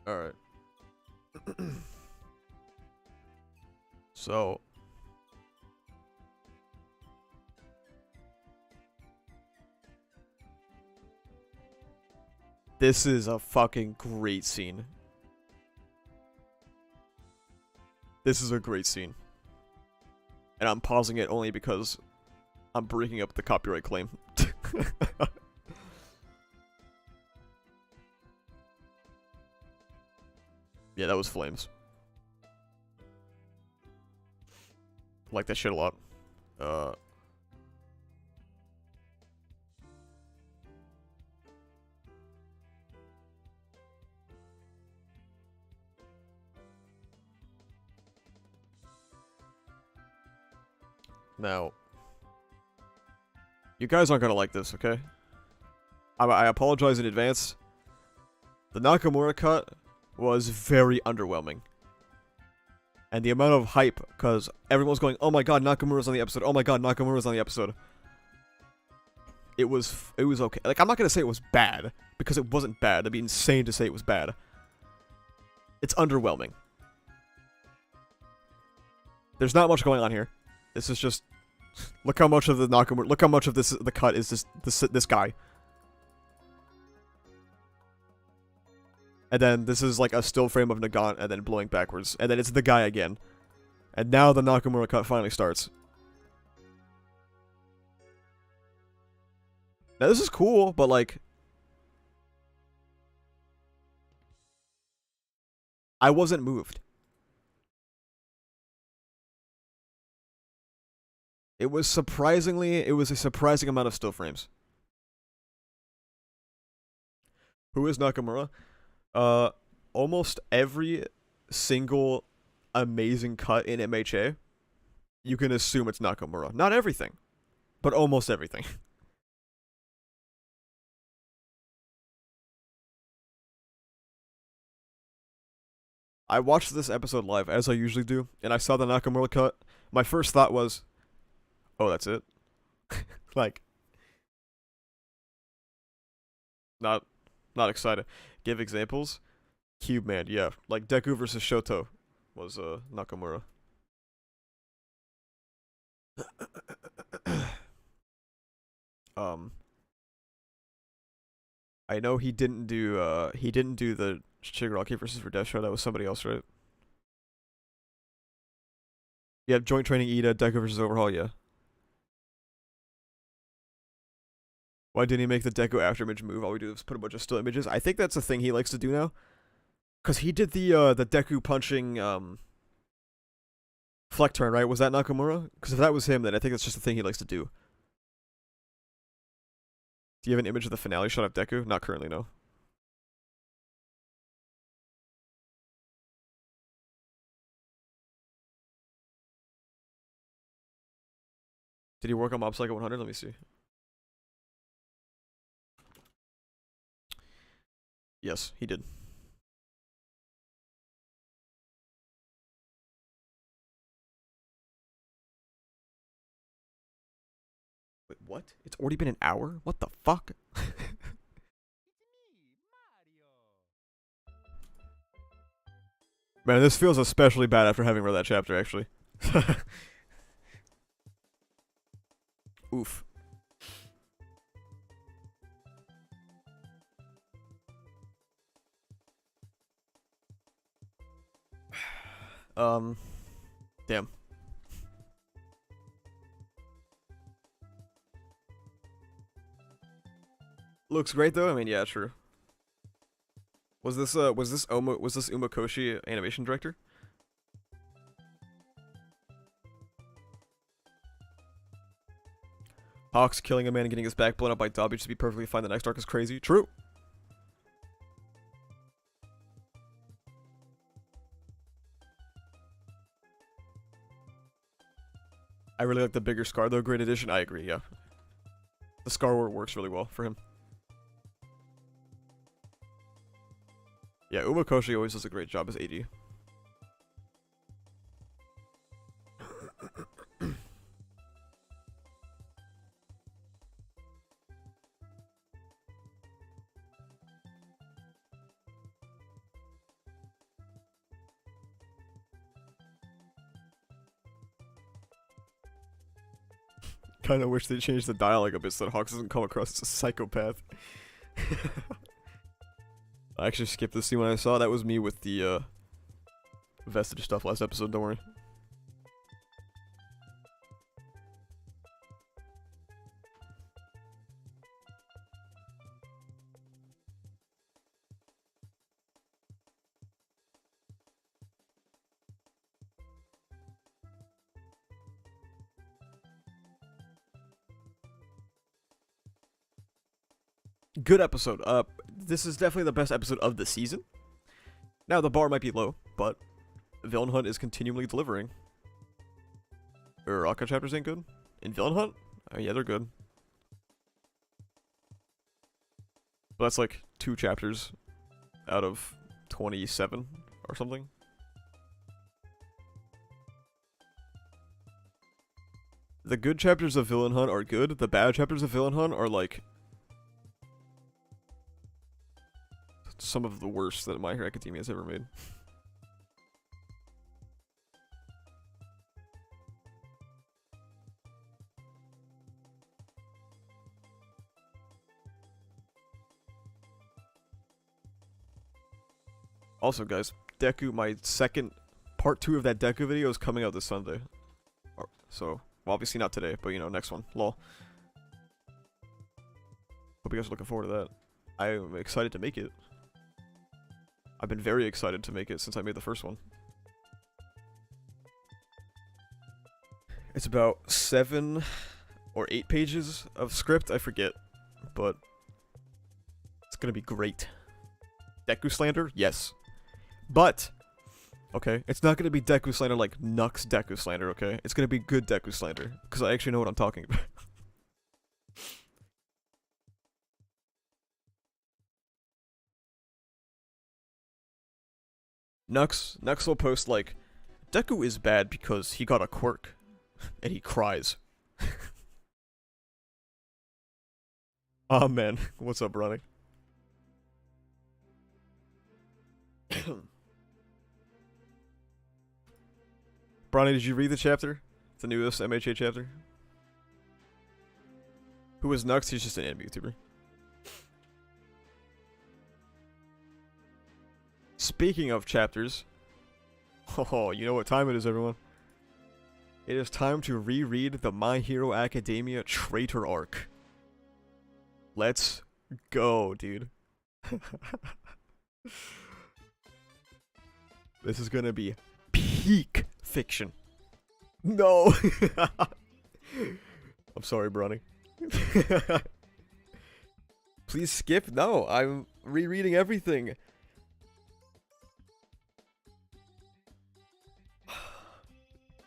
Alright. So... this is a fucking great scene. This is a great scene. And I'm pausing it only because I'm breaking up the copyright claim. Yeah, that was flames. I like that shit a lot. Now, you guys aren't gonna like this, okay? I apologize in advance. The Nakamura cut was very underwhelming. And the amount of hype, because everyone's going, oh my god, Nakamura's on the episode, oh my god, Nakamura's on the episode. It was okay. Like, I'm not gonna say it was bad, because it wasn't bad. It'd be insane to say it was bad. It's underwhelming. There's not much going on here. This is just Look how much of the Nakamura. Look how much of the cut is this guy. And then this is like a still frame of Nagant, and then blowing backwards, and then it's the guy again. And now the Nakamura cut finally starts. Now this is cool, but like, I wasn't moved. It was a surprising amount of still frames. Who is Nakamura? Almost every single amazing cut in MHA, you can assume it's Nakamura. Not everything, but almost everything. I watched this episode live, as I usually do, and I saw the Nakamura cut. My first thought was, oh, that's it? Like, not excited. Give examples? Cube Man, yeah. Like, Deku versus Shoto was, Nakamura. I know he didn't do the Shigaraki versus Verdesha. That was somebody else, right? Yeah, joint training Ida, Deku versus Overhaul, yeah. Why didn't he make the Deku after image move? All we do is put a bunch of still images. I think that's a thing he likes to do now. Cause he did the Deku punching fleck turn, right? Was that Nakamura? Cause if that was him, then I think that's just a thing he likes to do. Do you have an image of the finale shot of Deku? Not currently, no. Did he work on Mob Psycho 100? Let me see. Yes, he did. Wait, what? It's already been an hour? What the fuck? Man, this feels especially bad after having read that chapter, actually. Oof. Damn. Looks great though. I mean, yeah, true. Was this Umakoshi animation director? Hawks killing a man and getting his back blown up by Dobby just to be perfectly fine. The next arc is crazy. True. I really like the bigger scar though. Great addition. I agree. Yeah, the scar works really well for him. Yeah, Umakoshi always does a great job as AD. Kind of wish they changed the dialogue a bit so that Hawks doesn't come across as a psychopath. I actually skipped this scene when I saw it. That was me with the vestige stuff last episode, don't worry. Good episode. This is definitely the best episode of the season. Now, the bar might be low, but Villain Hunt is continually delivering. Uraka chapters ain't good? In Villain Hunt? Oh, yeah, they're good. But that's like 2 chapters out of 27 or something. The good chapters of Villain Hunt are good. The bad chapters of Villain Hunt are like some of the worst that My Hero Academia has ever made. Also, guys, Deku, my second part 2 of that Deku video is coming out this Sunday. So, well, obviously not today, but you know, next one. Lol. Hope you guys are looking forward to that. I'm excited to make it. I've been very excited to make it since I made the first one. It's about 7 or 8 pages of script, I forget. But it's gonna be great. Deku slander? Yes. But, okay, it's not gonna be Deku slander like Nux Deku slander, okay? It's gonna be good Deku slander. Because I actually know what I'm talking about. Nux will post like, Deku is bad because he got a quirk. And he cries. Oh man, what's up, Ronnie? Bronny, did you read the chapter? The newest MHA chapter? Who is Nux? He's just an anime YouTuber. Speaking of chapters, oh, you know what time it is, everyone. It is time to reread the My Hero Academia Traitor Arc. Let's go, dude. This is gonna be peak fiction. No! I'm sorry, Bronny. Please skip? No, I'm rereading everything.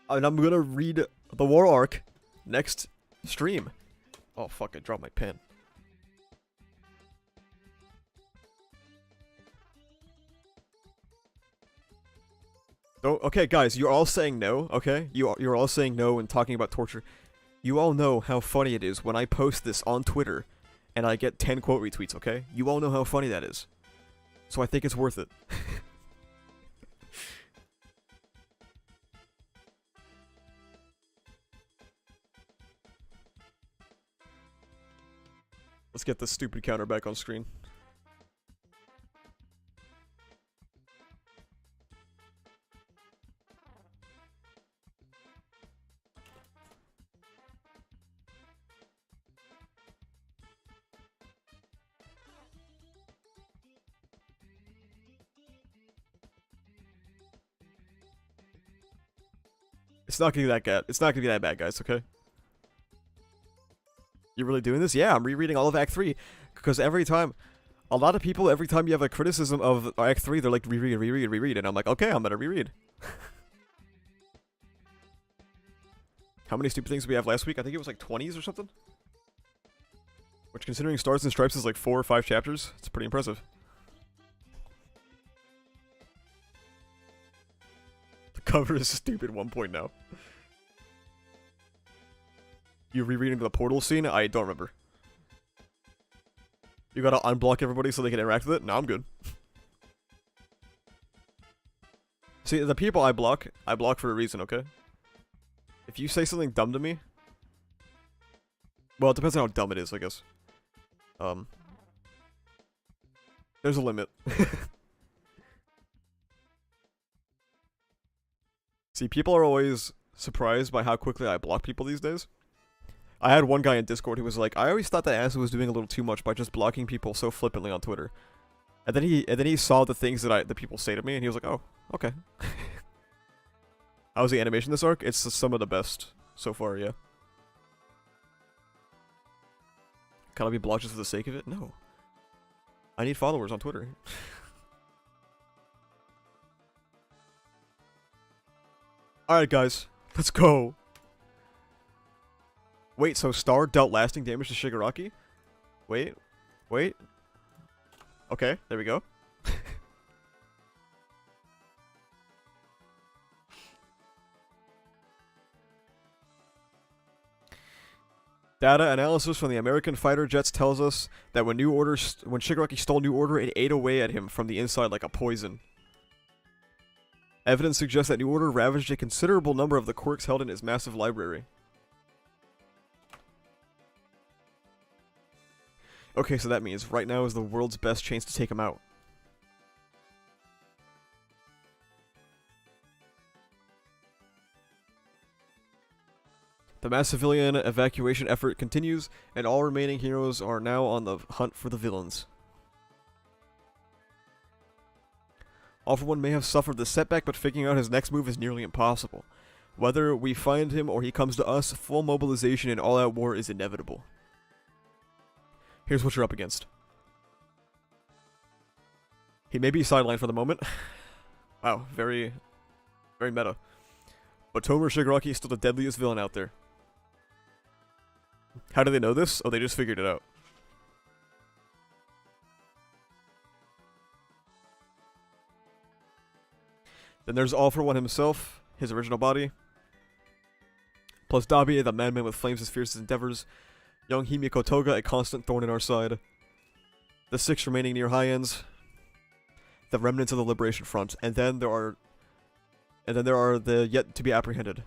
And I'm gonna read the War Arc next stream. Oh fuck, I dropped my pen. Oh, okay, guys, you're all saying no, okay? You're all saying no and talking about torture. You all know how funny it is when I post this on Twitter and I get 10 quote retweets, okay? You all know how funny that is. So I think it's worth it. Let's get this stupid counter back on screen. It's not gonna be that bad. It's not gonna be that bad, guys, okay? You're really doing this? Yeah, I'm rereading all of Act 3. Because every time, a lot of people, every time you have a criticism of Act 3, they're like, reread. And I'm like, okay, I'm gonna reread. How many stupid things did we have last week? I think it was like 20s or something? Which, considering Stars and Stripes is like 4 or 5 chapters, it's pretty impressive. The cover is stupid 1 point now. You rereading the portal scene? I don't remember. You gotta unblock everybody so they can interact with it? No, I'm good. See, the people I block for a reason, okay? If you say something dumb to me... Well, it depends on how dumb it is, I guess. There's a limit. See, people are always surprised by how quickly I block people these days. I had one guy in Discord who was like, I always thought that Asa was doing a little too much by just blocking people so flippantly on Twitter. And then he saw the things that the people say to me, and he was like, oh, okay. How's the animation this arc? It's some of the best so far, yeah. Can I be blocked just for the sake of it? No. I need followers on Twitter. Alright, guys. Let's go. Wait, so Star dealt lasting damage to Shigaraki? Wait. Okay, there we go. Data analysis from the American fighter jets tells us that when Shigaraki stole New Order, it ate away at him from the inside like a poison. Evidence suggests that New Order ravaged a considerable number of the quirks held in his massive library. Okay, so that means right now is the world's best chance to take him out. The mass civilian evacuation effort continues, and all remaining heroes are now on the hunt for the villains. All for One may have suffered the setback, but figuring out his next move is nearly impossible. Whether we find him or he comes to us, full mobilization and all-out war is inevitable. Here's what you're up against. He may be sidelined for the moment. Wow, very meta. But Tomer Shigaraki is still the deadliest villain out there. How do they know this? Oh, they just figured it out. Then there's All For One himself, his original body. Plus Dabi, the madman with flames as fierce as endeavors. Young Himiko Toga, a constant thorn in our side. The 6 remaining near high ends. The remnants of the Liberation Front. And then there are the yet to be apprehended.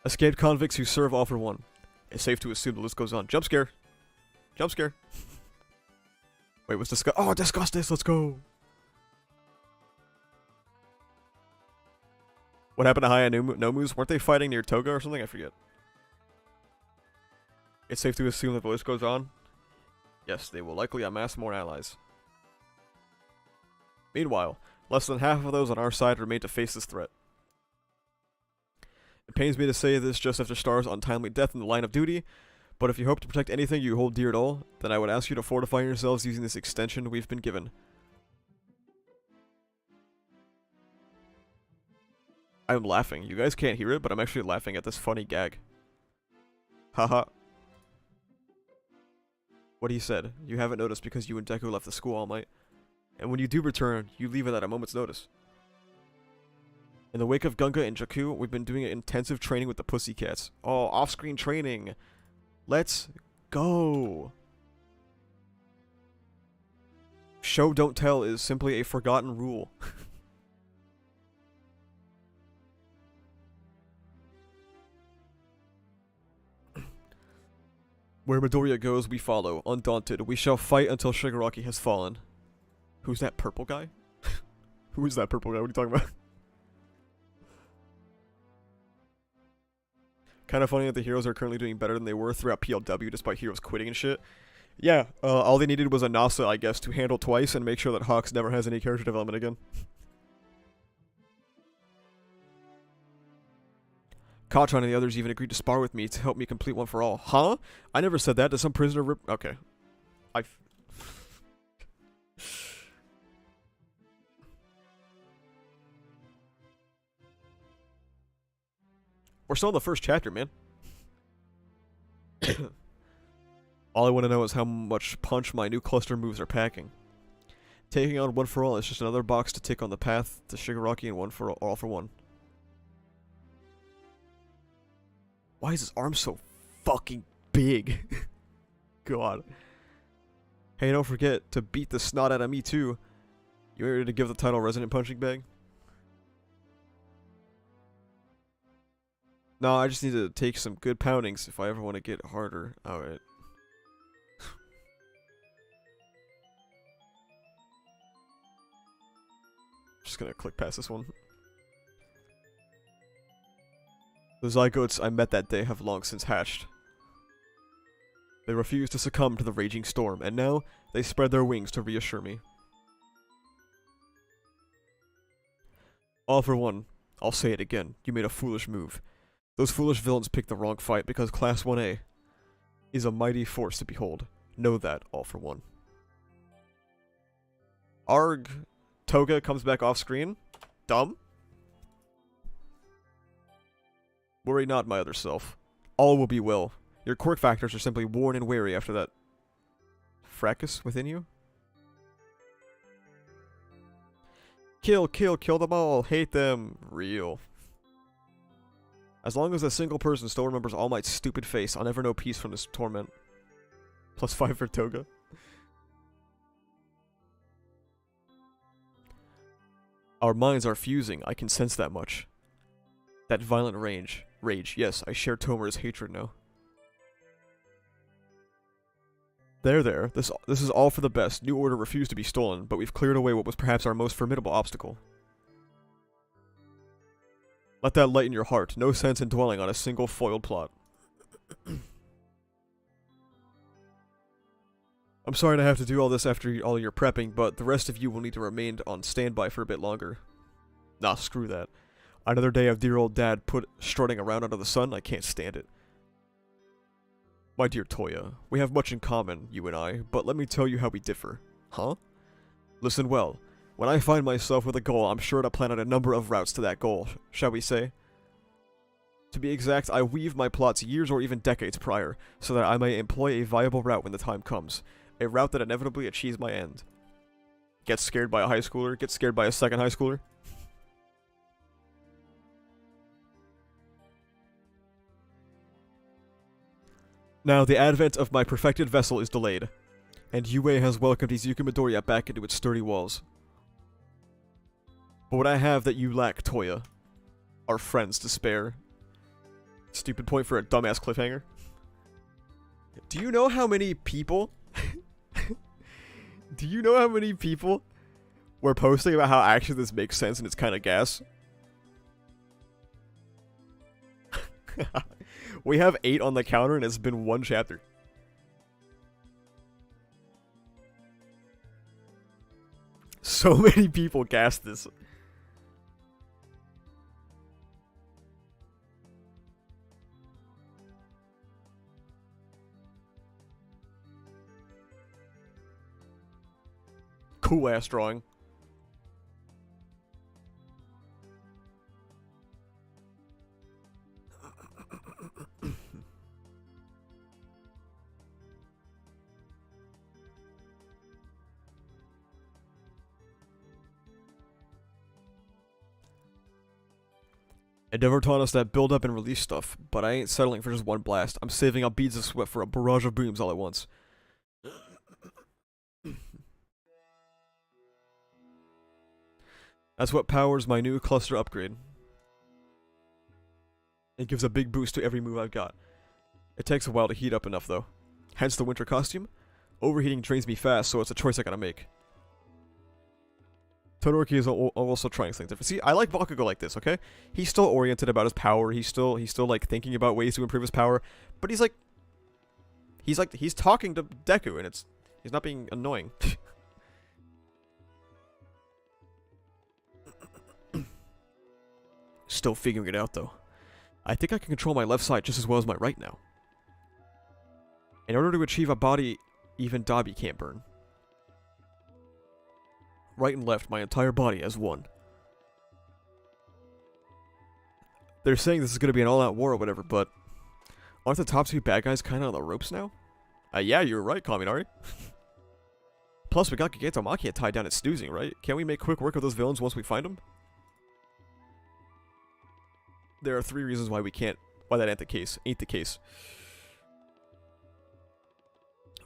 Escaped convicts who serve All For One. It's safe to assume the list goes on. Jump scare. Jump scare. Wait, what's discuss? Oh, discuss this. Let's go. What happened to Haya Nomus? Weren't they fighting near Toga or something? I forget. It's safe to assume that the list goes on. Yes, they will likely amass more allies. Meanwhile, less than half of those on our side remain to face this threat. It pains me to say this just after Star's untimely death in the line of duty, but if you hope to protect anything you hold dear at all, then I would ask you to fortify yourselves using this extension we've been given. I'm laughing. You guys can't hear it, but I'm actually laughing at this funny gag. Haha. What he said, you haven't noticed because you and Deku left the school all night. And when you do return, you leave it at a moment's notice. In the wake of Gunga and Jakku, we've been doing intensive training with the Pussycats. Oh, off-screen training. Let's go. Show don't tell is simply a forgotten rule. Where Midoriya goes, we follow, undaunted. We shall fight until Shigaraki has fallen. Who's that purple guy? Who is that purple guy? What are you talking about? Kind of funny that the heroes are currently doing better than they were throughout PLW despite heroes quitting and shit. Yeah, all they needed was a Nasa, I guess, to handle twice and make sure that Hawks never has any character development again. Katron and the others even agreed to spar with me to help me complete One For All. Huh? I never said that. Did some prisoner rip... Okay. We're still in the first chapter, man. All I want to know is how much punch my new cluster moves are packing. Taking on One For All is just another box to tick on the path to Shigaraki and All For One. Why is his arm so fucking big? God. Hey, don't forget to beat the snot out of me too. You ready to give the title Resonant Punching Bag? No, I just need to take some good poundings if I ever want to get harder. Alright. Just gonna click past this one. The Zygotes I met that day have long since hatched. They refused to succumb to the raging storm, and now they spread their wings to reassure me. All For One, I'll say it again, you made a foolish move. Those foolish villains picked the wrong fight because Class 1A is a mighty force to behold. Know that, All For One. Arg, Toga comes back off screen. Dumb. Worry not, my other self. All will be well. Your quirk factors are simply worn and weary after that fracas within you. Kill, kill, kill them all. Hate them. Real. As long as a single person still remembers All Might's stupid face, I'll never know peace from this torment. +5 for Toga. Our minds are fusing, I can sense that much. That violent rage, yes, I share Tomer's hatred now. There, this is all for the best. New Order refused to be stolen, but we've cleared away what was perhaps our most formidable obstacle. Let that lighten your heart. No sense in dwelling on a single foiled plot. I'm sorry to have to do all this after all your prepping, but the rest of you will need to remain on standby for a bit longer. Nah, screw that. Another day of dear old dad strutting around under the sun, I can't stand it. My dear Toya, we have much in common, you and I, but let me tell you how we differ. Huh? Listen well. When I find myself with a goal, I'm sure to plan out a number of routes to that goal, shall we say? To be exact, I weave my plots years or even decades prior, so that I may employ a viable route when the time comes. A route that inevitably achieves my end. Get scared by a high schooler? Get scared by a second high schooler? Now, the advent of my perfected vessel is delayed, and Yue has welcomed Izuku Midoriya back into its sturdy walls. But what I have that you lack, Toya, are friends to spare. Stupid point for a dumbass cliffhanger. Do you know how many people... Do you know how many people were posting about how actually this makes sense and it's kind of gas? We have 8 on the counter and it's been 1 chapter. So many people gassed this. Cool ass drawing. Endeavor taught us that build up and release stuff, but I ain't settling for just one blast. I'm saving up beads of sweat for a barrage of booms all at once. That's what powers my new cluster upgrade. It gives a big boost to every move I've got. It takes a while to heat up enough though. Hence the winter costume. Overheating drains me fast, so it's a choice I gotta make. Todoroki is also trying things different. See, I like Bakugo like this, okay? He's still oriented about his power. He's still like thinking about ways to improve his power, but he's talking to Deku, and he's not being annoying. Still figuring it out though. I think I can control my left side just as well as my right now. In order to achieve a body even Dabi can't burn. Right and left, my entire body as one. They're saying this is going to be an all-out war or whatever, but aren't the top 2 bad guys kind of on the ropes now? Yeah, you're right, Kaminari. Plus, we got Giganto Machia tied down at snoozing, right? Can't we make quick work of those villains once we find them? There are 3 reasons why that ain't the case.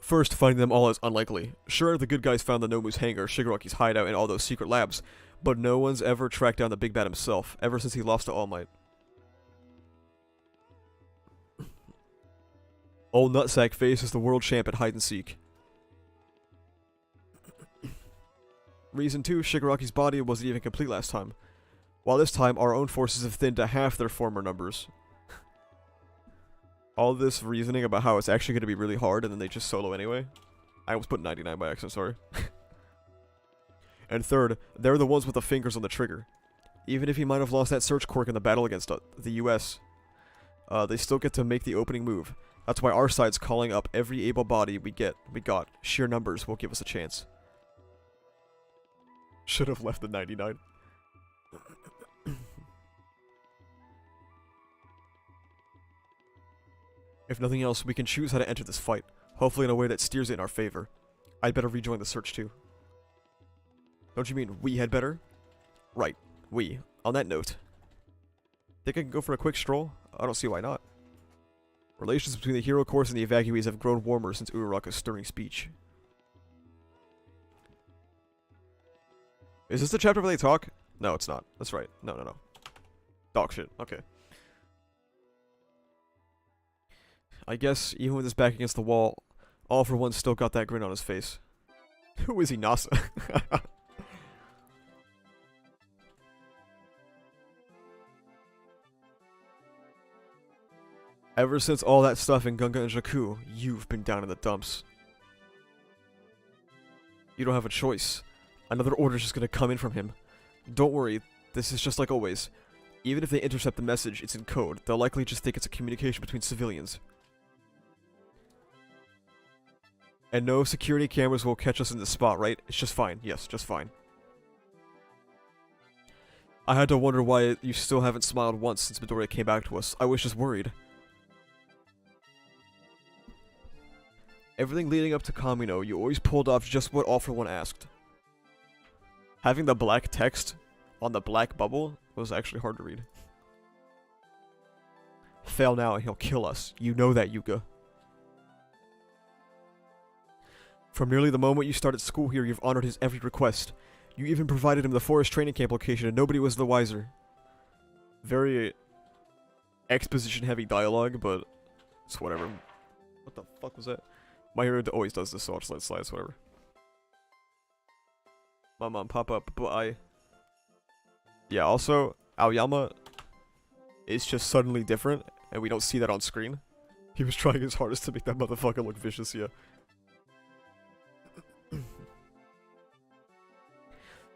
First, finding them all is unlikely. Sure, the good guys found the Nomu's hangar, Shigaraki's hideout, and all those secret labs, but no one's ever tracked down the Big Bad himself, ever since he lost to All Might. Old Nutsack Face is the world champ at hide and seek. Reason 2, Shigaraki's body wasn't even complete last time. While this time, our own forces have thinned to half their former numbers. All this reasoning about how it's actually going to be really hard and then they just solo anyway. I almost put 99 by accident, sorry. And third, they're the ones with the fingers on the trigger. Even if he might have lost that search quirk in the battle against the US, they still get to make the opening move. That's why our side's calling up every able body we got. Sheer numbers will give us a chance. Should have left the 99. If nothing else, we can choose how to enter this fight, hopefully in a way that steers it in our favor. I'd better rejoin the search too. Don't you mean we had better? Right, we. On that note, think I can go for a quick stroll? I don't see why not. Relations between the hero course and the evacuees have grown warmer since Uraraka's stirring speech. Is this the chapter where they talk? No, it's not. That's right. No. Dog shit. Okay. I guess, even with his back against the wall, All for One still got that grin on his face. Who is he, Nasa? Ever since all that stuff in Gunga and Jakku, you've been down in the dumps. You don't have a choice. Another order's just gonna come in from him. Don't worry, this is just like always. Even if they intercept the message, it's in code. They'll likely just think it's a communication between civilians. And no security cameras will catch us in this spot, right? It's just fine. Yes, just fine. I had to wonder why you still haven't smiled once since Midoriya came back to us. I was just worried. Everything leading up to Kamino, you always pulled off just what All For One asked. Having the black text on the black bubble was actually hard to read. Fail now and he'll kill us. You know that, Yuga. From nearly the moment you started school here, you've honored his every request. You even provided him the forest training camp location and nobody was the wiser. Very exposition-heavy dialogue, but it's whatever. What the fuck was that? My hero always does this, so I'll just let it slide, it's whatever. My mom pop up, but I... Yeah, also, Aoyama is just suddenly different, and we don't see that on screen. He was trying his hardest to make that motherfucker look vicious, yeah.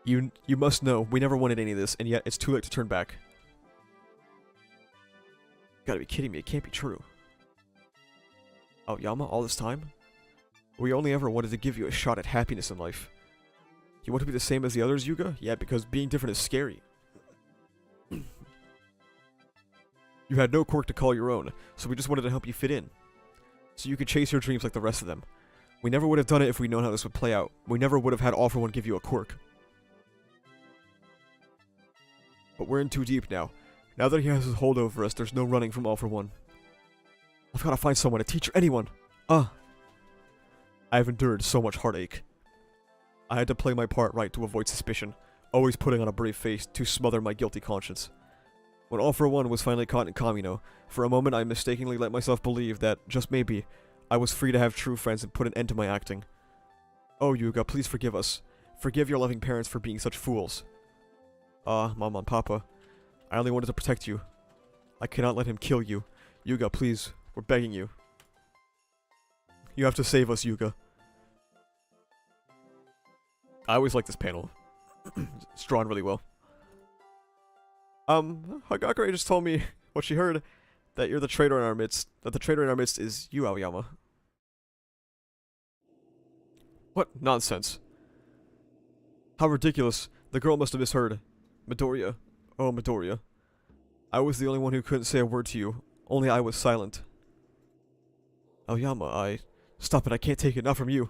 You must know, we never wanted any of this, and yet it's too late to turn back. You gotta be kidding me, it can't be true. Aoyama, all this time? We only ever wanted to give you a shot at happiness in life. You want to be the same as the others, Yuga? Yeah, because being different is scary. You had no quirk to call your own, so we just wanted to help you fit in. So you could chase your dreams like the rest of them. We never would have done it if we'd known how this would play out. We never would have had All For One give you a quirk. But we're in too deep now. Now that he has his hold over us, there's no running from All For One. I've gotta find someone, a teacher, anyone. I've endured so much heartache. I had to play my part right to avoid suspicion, always putting on a brave face to smother my guilty conscience. When All For One was finally caught in Kamino, for a moment I mistakenly let myself believe that, just maybe, I was free to have true friends and put an end to my acting. Oh, Yuga, please forgive us. Forgive your loving parents for being such fools. Mama and Papa, I only wanted to protect you. I cannot let him kill you. Yuga, please, we're begging you. You have to save us, Yuga. I always like this panel. It's drawn really well. Hagakure just told me what she heard, that you're the traitor in our midst. That the traitor in our midst is you, Aoyama. What nonsense. How ridiculous. The girl must have misheard. Midoriya. Oh, Midoriya. I was the only one who couldn't say a word to you. Only I was silent. Aoyama, Stop it, I can't take it, not from you.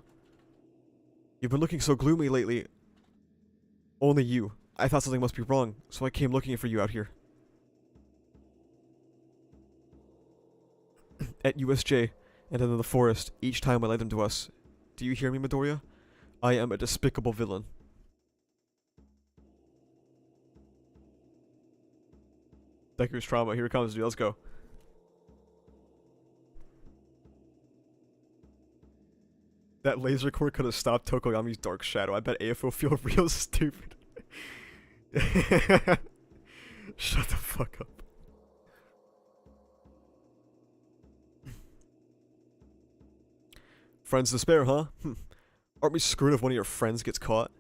You've been looking so gloomy lately. Only you. I thought something must be wrong, so I came looking for you out here. At USJ, and in the forest, each time I led them to us. Do you hear me, Midoriya? I am a despicable villain. Deku's trauma, here it comes, dude, let's go. That laser core could have stopped Tokoyami's dark shadow. I bet AFO feel real stupid. Shut the fuck up. Friends to spare, huh? Aren't we screwed if one of your friends gets caught?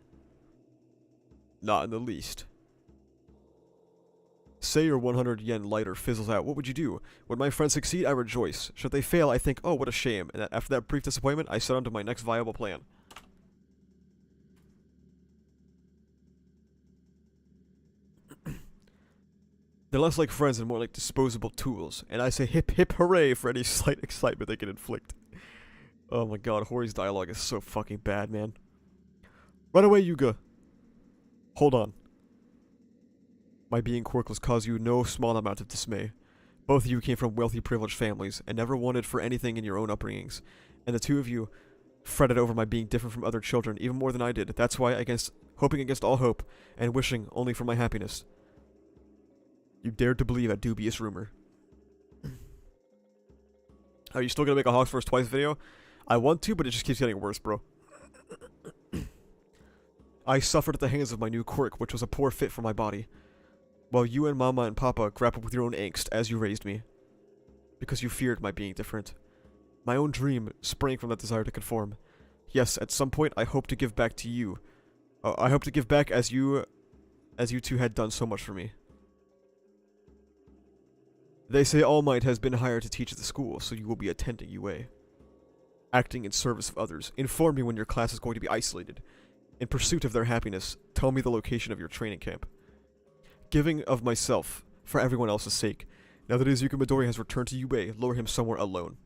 Not in the least. Say your 100 yen lighter fizzles out, what would you do? When my friends succeed, I rejoice. Should they fail, I think, oh, what a shame. And after that brief disappointment, I set on to my next viable plan. They're less like friends and more like disposable tools. And I say hip hip hooray for any slight excitement they can inflict. Oh my god, Hori's dialogue is so fucking bad, man. Run away, Yuga. Hold on. My being quirkless caused you no small amount of dismay. Both of you came from wealthy, privileged families, and never wanted for anything in your own upbringings. And the two of you fretted over my being different from other children, even more than I did. That's why, hoping against all hope, and wishing only for my happiness, you dared to believe a dubious rumor. Are you still gonna make a Hawks vs. Twice video? I want to, but it just keeps getting worse, bro. I suffered at the hands of my new quirk, which was a poor fit for my body. While you and Mama and Papa grappled with your own angst as you raised me. because you feared my being different. My own dream sprang from that desire to conform. Yes, at some point I hope to give back to you. I hope to give back as you two had done so much for me. They say All Might has been hired to teach at the school, so you will be attending UA. Acting in service of others. Inform me when your class is going to be isolated. In pursuit of their happiness, tell me the location of your training camp. Giving of myself, for everyone else's sake. Now that Izuku Midoriya has returned to UA, lure him somewhere alone.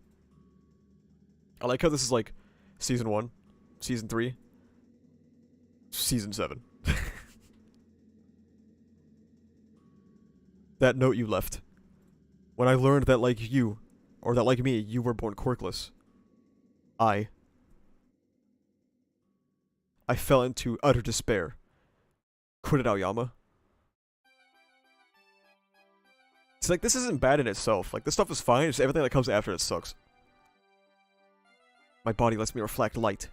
I like how this is like Season 1, Season 3, Season 7. That note you left. When I learned that like you, or that like me, you were born quirkless. I fell into utter despair. Quit it, Aoyama. It's like, this isn't bad in itself. Like, this stuff is fine, just everything that comes after it sucks. My body lets me reflect light.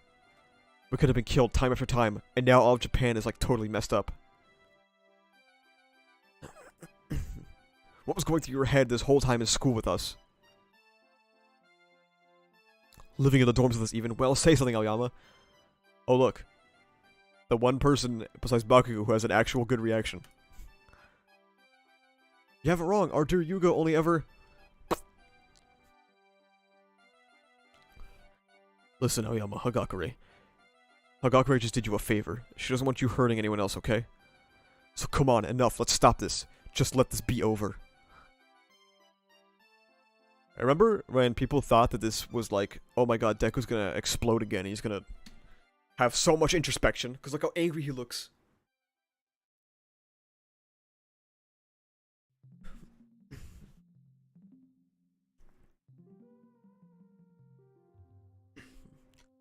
We could have been killed time after time, and now all of Japan is like totally messed up. What was going through your head this whole time in school with us? Living in the dorms with us even? Well, say something, Aoyama. Oh look. The one person besides Bakugo who has an actual good reaction. You have it wrong. Our dear Yugo only ever... Listen, Aoyama, Hagakure. Hagakure just did you a favor. She doesn't want you hurting anyone else, okay? So come on, enough. Let's stop this. Just let this be over. I remember when people thought that this was like, oh my god, Deku's gonna explode again. He's gonna have so much introspection. Because look how angry he looks.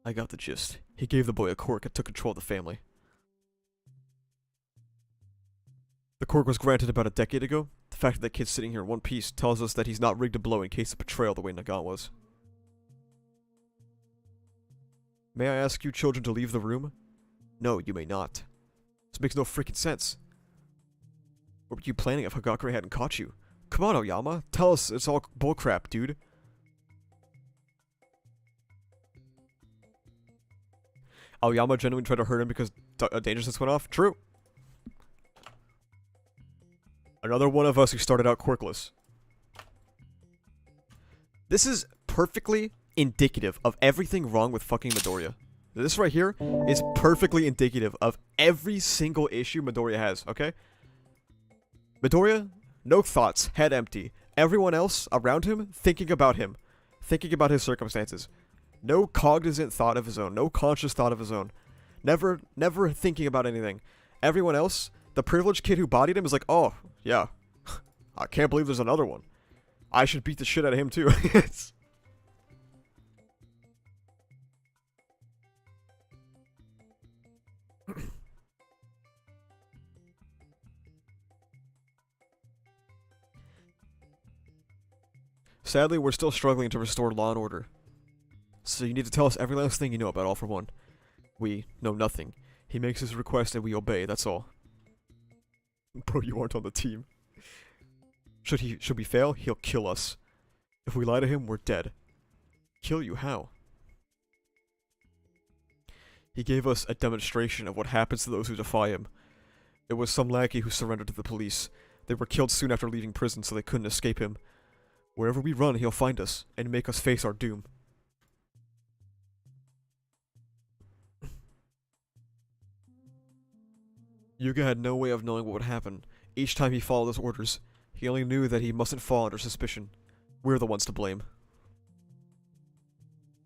I got the gist. He gave the boy a quirk and took control of the family. The quirk was granted about a decade ago. The fact that that kid's sitting here in one piece tells us that he's not rigged to blow in case of betrayal the way Nagant was. May I ask you children to leave the room? No, you may not. This makes no freaking sense. What were you planning if Hagakure hadn't caught you? Come on, Aoyama. Tell us it's all bullcrap, dude. Aoyama genuinely tried to hurt him because danger sense went off? True. Another one of us who started out quirkless. This is perfectly indicative of everything wrong with fucking Midoriya. This right here is perfectly indicative of every single issue Midoriya has, okay? Midoriya, no thoughts, head empty. Everyone else around him, thinking about his circumstances. No cognizant thought of his own, no conscious thought of his own. Never thinking about anything. Everyone else, the privileged kid who bodied him is like, oh, yeah. I can't believe there's another one. I should beat the shit out of him too. Sadly, we're still struggling to restore law and order. So you need to tell us every last thing you know about All for One. We know nothing. He makes his request and we obey, that's all. Bro, you aren't on the team. Should we fail, he'll kill us. If we lie to him, we're dead. Kill you, how? He gave us a demonstration of what happens to those who defy him. It was some lackey who surrendered to the police. They were killed soon after leaving prison, so they couldn't escape him. Wherever we run, he'll find us, and make us face our doom. Yuga had no way of knowing what would happen. Each time he followed his orders, he only knew that he mustn't fall under suspicion. We're the ones to blame.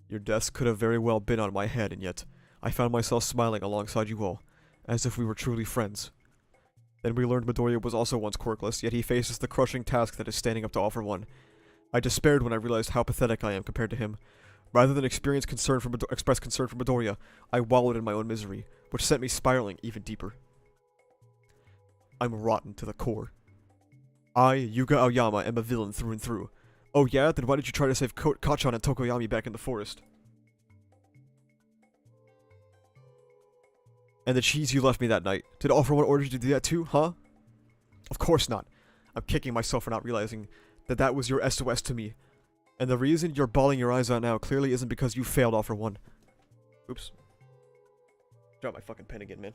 Your deaths could have very well been on my head, and yet I found myself smiling alongside you all, as if we were truly friends. Then we learned Midoriya was also once quirkless, yet he faces the crushing task that is standing up to All for One. I despaired when I realized how pathetic I am compared to him. Rather than express concern for Midoriya, I wallowed in my own misery, which sent me spiraling even deeper. I'm rotten to the core. I, Yuga Aoyama, am a villain through and through. Oh yeah? Then why did you try to save Kachan and Tokoyami back in the forest? And the cheese you left me that night. Did All for One order you to do that too, huh? Of course not. I'm kicking myself for not realizing that that was your SOS to me. And the reason you're bawling your eyes out now clearly isn't because you failed all for one. Oops. Drop my fucking pen again, man.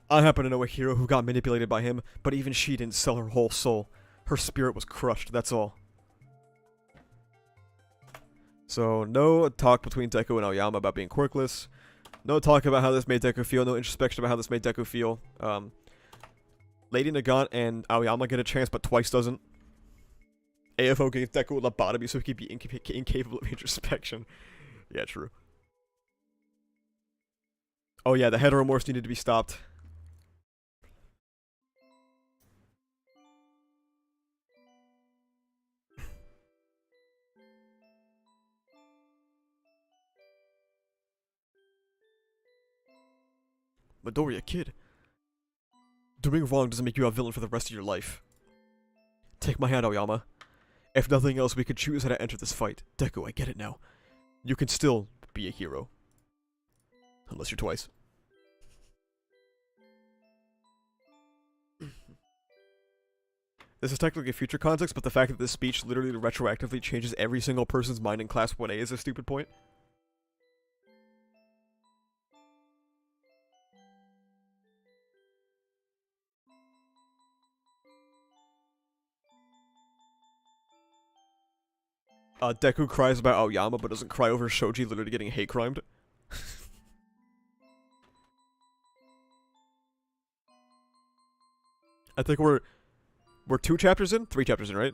I happen to know a hero who got manipulated by him, but even she didn't sell her whole soul. Her spirit was crushed, that's all. So, no talk between Deku and Aoyama about being quirkless. No talk about how this made Deku feel, no introspection about how this made Deku feel. Lady Nagant and Aoyama get a chance, but twice doesn't. AFO gave Deku a lobotomy so he could be incapable of introspection. Yeah, true. Oh yeah, the heteromorphs needed to be stopped. Midoriya, kid. Doing wrong doesn't make you a villain for the rest of your life. Take my hand, Aoyama. If nothing else, we could choose how to enter this fight. Deku, I get it now. You can still be a hero. Unless you're twice. This is technically future context, but the fact that this speech literally retroactively changes every single person's mind in Class 1A is a stupid point. Deku cries about Aoyama, but doesn't cry over Shoji literally getting hate crimed. I think we're 2 chapters in? 3 chapters in, right?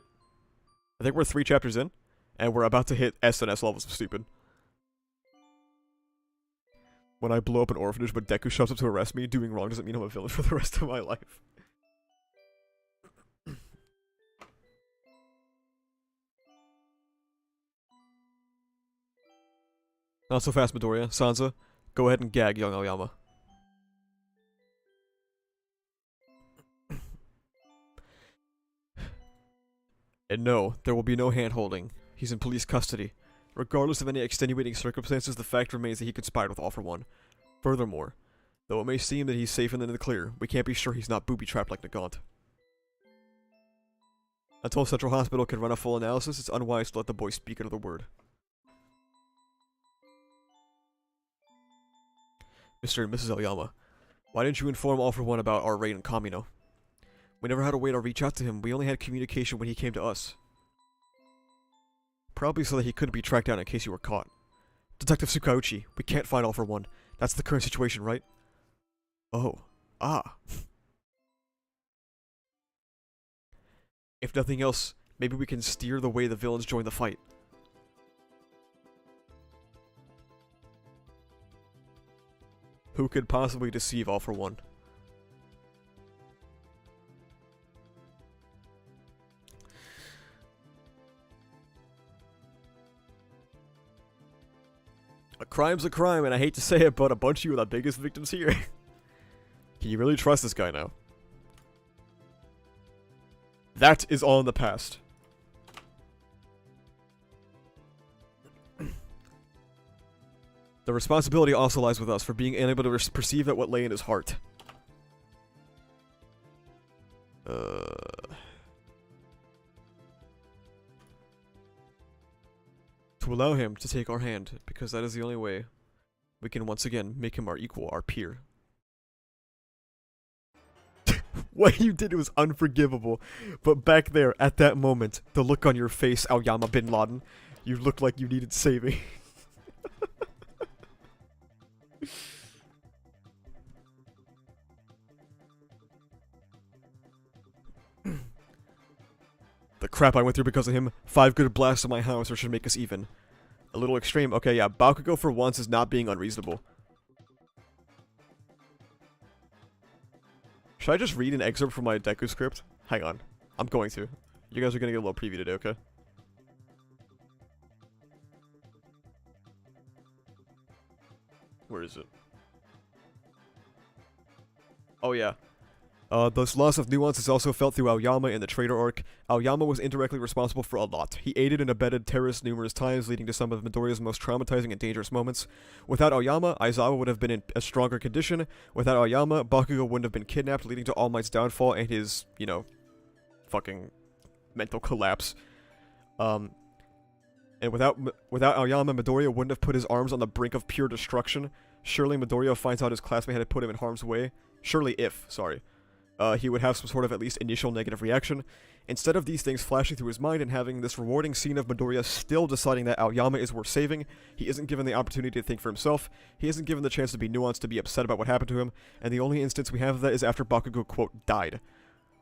I think we're 3 chapters in, and we're about to hit SNS levels of stupid. When I blow up an orphanage, but Deku shows up to arrest me, doing wrong doesn't mean I'm a villain for the rest of my life. Not so fast, Midoriya. Sansa, go ahead and gag young Aoyama. And no, there will be no hand-holding. He's in police custody. Regardless of any extenuating circumstances, the fact remains that he conspired with All for One. Furthermore, though it may seem that he's safe and in the clear, we can't be sure he's not booby-trapped like Nagant. Until Central Hospital can run a full analysis, it's unwise to let the boy speak another word. Mr. and Mrs. Aoyama, why didn't you inform All for One about our raid in Kamino? We never had a way to reach out to him, we only had communication when he came to us. Probably so that he couldn't be tracked down in case you were caught. Detective Tsukauchi, we can't find All for One. That's the current situation, right? Oh. Ah. If nothing else, maybe we can steer the way the villains join the fight. Who could possibly deceive All for One? A crime's a crime, and I hate to say it, but a bunch of you are the biggest victims here. Can you really trust this guy now? That is all in the past. The responsibility also lies with us for being unable to perceive at what lay in his heart. To allow him to take our hand, because that is the only way we can once again make him our equal, our peer. What you did was unforgivable, but back there, at that moment, the look on your face, Aoyama bin Laden, you looked like you needed saving. The crap I went through because of him, 5 good blasts of my howitzer should make us even. A little extreme. Okay, yeah, Bakugo for once is not being unreasonable. Should I just read an excerpt from my Deku script? Hang on. I'm going to. You guys are gonna get a little preview today, okay? Where is it? Oh, yeah. This loss of nuance is also felt through Aoyama in the Traitor Arc. Aoyama was indirectly responsible for a lot. He aided and abetted terrorists numerous times, leading to some of Midoriya's most traumatizing and dangerous moments. Without Aoyama, Aizawa would have been in a stronger condition. Without Aoyama, Bakugo wouldn't have been kidnapped, leading to All Might's downfall and his, you know, fucking mental collapse. And without Aoyama, Midoriya wouldn't have put his arms on the brink of pure destruction. Surely Midoriya finds out his classmate had put him in harm's way. Surely if, he would have some sort of at least initial negative reaction. Instead of these things flashing through his mind and having this rewarding scene of Midoriya still deciding that Aoyama is worth saving, he isn't given the opportunity to think for himself, he isn't given the chance to be nuanced, to be upset about what happened to him, and the only instance we have of that is after Bakugo, quote, died,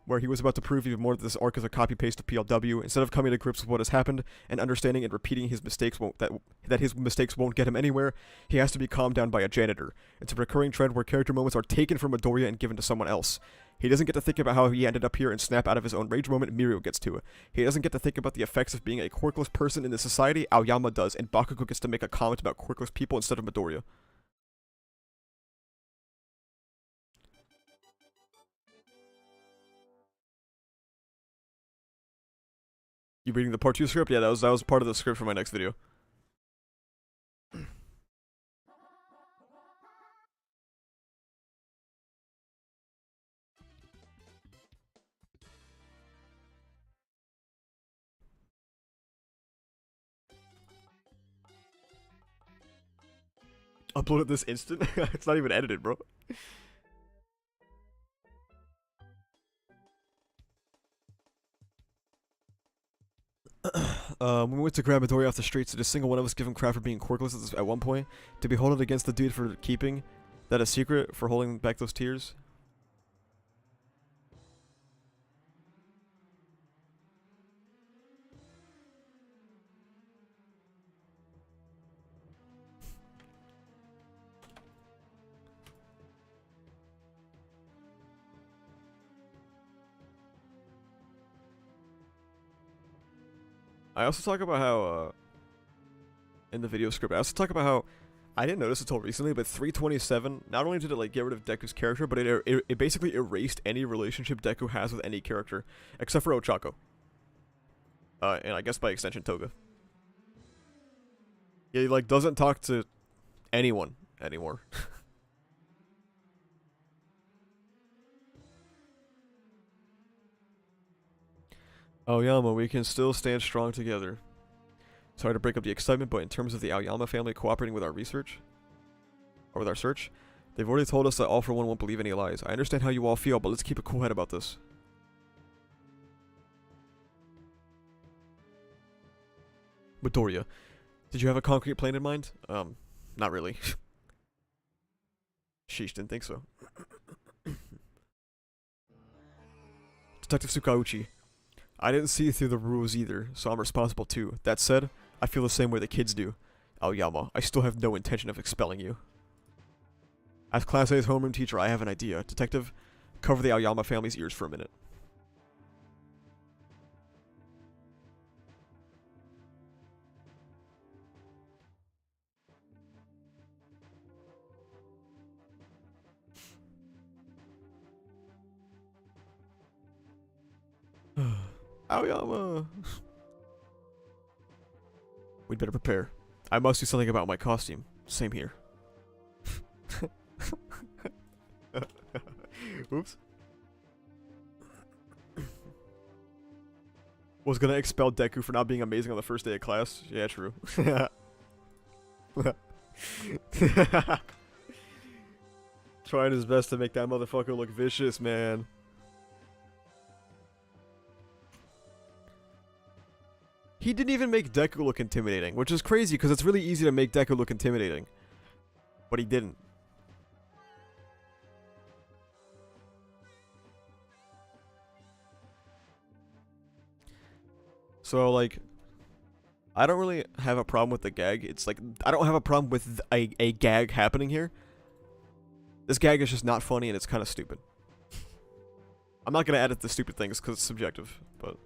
where he was about to prove even more that this arc is a copy-paste of PLW. Instead of coming to grips with what has happened and understanding and repeating his mistakes that his mistakes won't get him anywhere, he has to be calmed down by a janitor. It's a recurring trend where character moments are taken from Midoriya and given to someone else. He doesn't get to think about how he ended up here and snap out of his own rage moment. Mirio gets to. He doesn't get to think about the effects of being a quirkless person in this society. Aoyama does, and Bakugo gets to make a comment about quirkless people instead of Midoriya. You reading the part 2 script? Yeah, that was part of the script for my next video. Upload it this instant? It's not even edited, bro. When we went to grab Midoriya off the streets, did a single one of us give him crap for being quirkless at one point? Did we hold it against the dude for keeping that a secret, for holding back those tears? I also talk about how, in the video script, I also talk about how, I didn't notice until recently, but 327, not only did it, like, get rid of Deku's character, but it basically erased any relationship Deku has with any character, except for Ochako. And I guess by extension, Toga. He, like, doesn't talk to anyone anymore. Aoyama, we can still stand strong together. Sorry to break up the excitement, but in terms of the Aoyama family cooperating with our research, or with our search, they've already told us that All For One won't believe any lies. I understand how you all feel, but let's keep a cool head about this. Midoriya, did you have a concrete plan in mind? Not really. Sheesh, didn't think so. Detective Tsukauchi. I didn't see through the rules either, so I'm responsible too. That said, I feel the same way the kids do. Aoyama, I still have no intention of expelling you. As Class A's homeroom teacher, I have an idea. Detective, cover the Aoyama family's ears for a minute. Aoyama! We'd better prepare. I must do something about my costume. Same here. Oops. Was gonna expel Deku for not being amazing on the first day of class. Yeah, true. Trying his best to make that motherfucker look vicious, man. He didn't even make Deku look intimidating, which is crazy because it's really easy to make Deku look intimidating. But he didn't. So, like, I don't really have a problem with the gag. It's like, I don't have a problem with a gag happening here. This gag is just not funny and it's kind of stupid. I'm not going to edit the stupid things because it's subjective, but...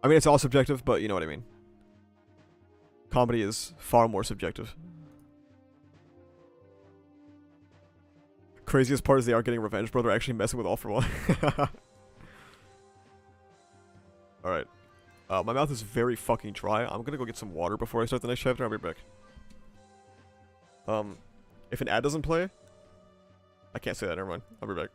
I mean, it's all subjective, but you know what I mean. Comedy is far more subjective. Craziest part is they are getting revenge, bro. They're actually messing with All For One. Alright. My mouth is very fucking dry. I'm gonna go get some water before I start the next chapter. I'll be back. If an ad doesn't play... I can't say that, never mind. I'll be back.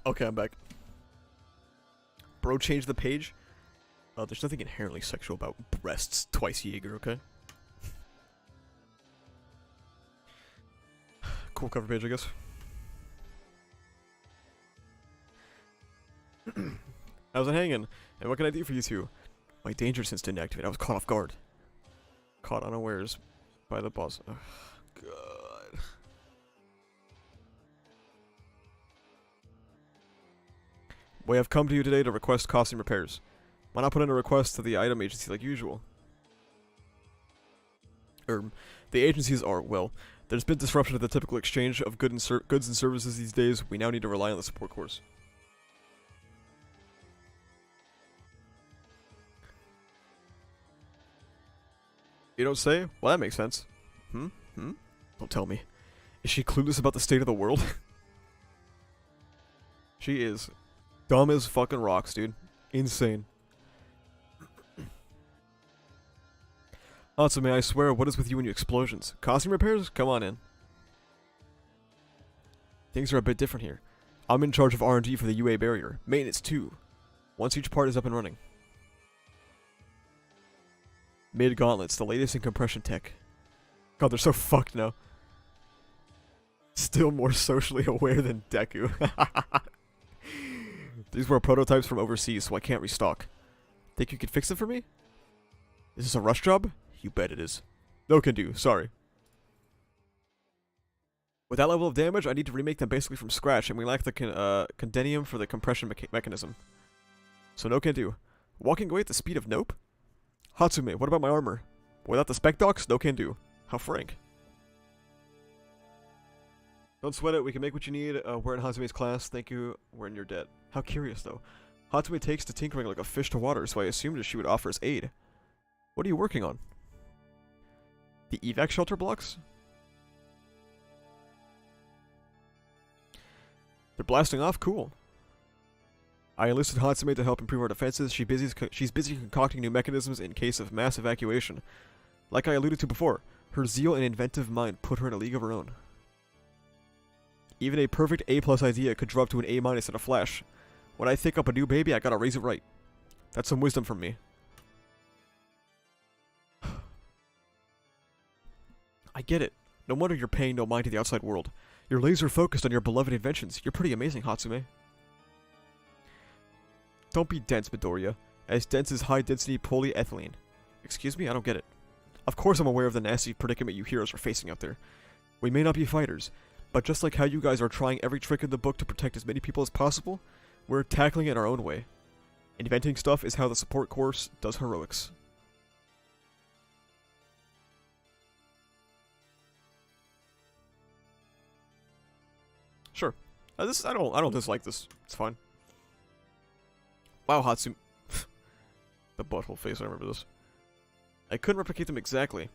Okay, I'm back. Bro, change the page. There's nothing inherently sexual about breasts. Twice Jaeger, okay? Cool cover page, I guess. How's it hanging? And what can I do for you two? My danger sense didn't activate. I was caught off guard. Caught unawares by the boss. Ugh, God. We have come to you today to request costume repairs. Why not put in a request to the item agency like usual? The agencies are, well, there's been disruption to the typical exchange of goods and services these days. We now need to rely on the support course. You don't say? Well, that makes sense. Don't tell me. Is she clueless about the state of the world? She is dumb as fucking rocks, dude. Insane. Hatsume, I swear, what is with you and your explosions? Costume repairs? Come on in. Things are a bit different here. I'm in charge of R&D for the UA barrier. Maintenance too. Once each part is up and running. Mid gauntlets, the latest in compression tech. God, they're so fucked now. Still more socially aware than Deku. These were prototypes from overseas, so I can't restock. Think you could fix them for me? Is this a rush job? You bet it is. No can do, sorry. With that level of damage, I need to remake them basically from scratch, and we lack the condenium for the compression mechanism. So no can do. Walking away at the speed of nope? Hatsume, what about my armor? Without the spec docs, no can do. How frank. Don't sweat it, we can make what you need. We're in Hatsume's class, thank you, we're in your debt. How curious though. Hatsume takes to tinkering like a fish to water, so I assumed that she would offer us aid. What are you working on? The evac shelter blocks? They're blasting off? Cool. I enlisted Hatsume to help improve our defenses. She's busy concocting new mechanisms in case of mass evacuation. Like I alluded to before, her zeal and inventive mind put her in a league of her own. Even a perfect A+ idea could drop to an A- in a flash. When I think up a new baby, I gotta raise it right. That's some wisdom from me. I get it. No wonder you're paying no mind to the outside world. You're laser focused on your beloved inventions. You're pretty amazing, Hatsume. Don't be dense, Midoriya. As dense as high-density polyethylene. Excuse me? I don't get it. Of course I'm aware of the nasty predicament you heroes are facing out there. We may not be fighters, but just like how you guys are trying every trick in the book to protect as many people as possible, we're tackling it in our own way. Inventing stuff is how the support course does heroics. Sure. I don't dislike this. It's fine. Wow, Hatsume. The butthole face, I remember this. I couldn't replicate them exactly.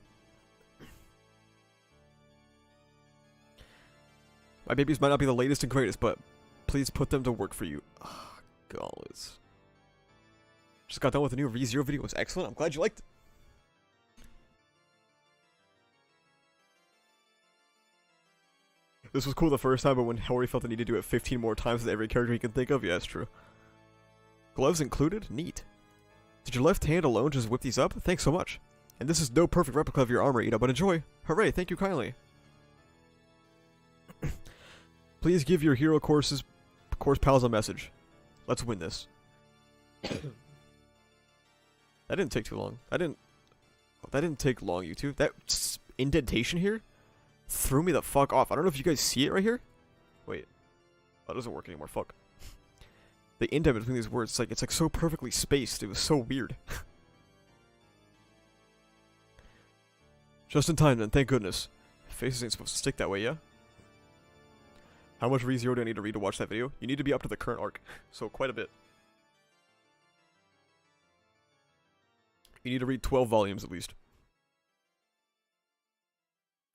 My babies might not be the latest and greatest, but please put them to work for you. Ah, gauntlets. Just got done with a new ReZero video. It was excellent. I'm glad you liked it. This was cool the first time, but when Hori felt the need to do it 15 more times with every character he can think of, yeah, it's true. Gloves included? Neat. Did your left hand alone just whip these up? Thanks so much. And this is no perfect replica of your armor, Ida, but enjoy. Hooray, thank you kindly. Please give your hero course pals a message. Let's win this. That didn't take too long. That didn't take long, you two. That indentation here threw me the fuck off. I don't know if you guys see it right here. Wait. Oh, it doesn't work anymore. Fuck. The indent between these words, it's like so perfectly spaced. It was so weird. Just in time then, thank goodness. Faces ain't supposed to stick that way, yeah? How much ReZero do I need to read to watch that video? You need to be up to the current arc, so quite a bit. You need to read 12 volumes at least.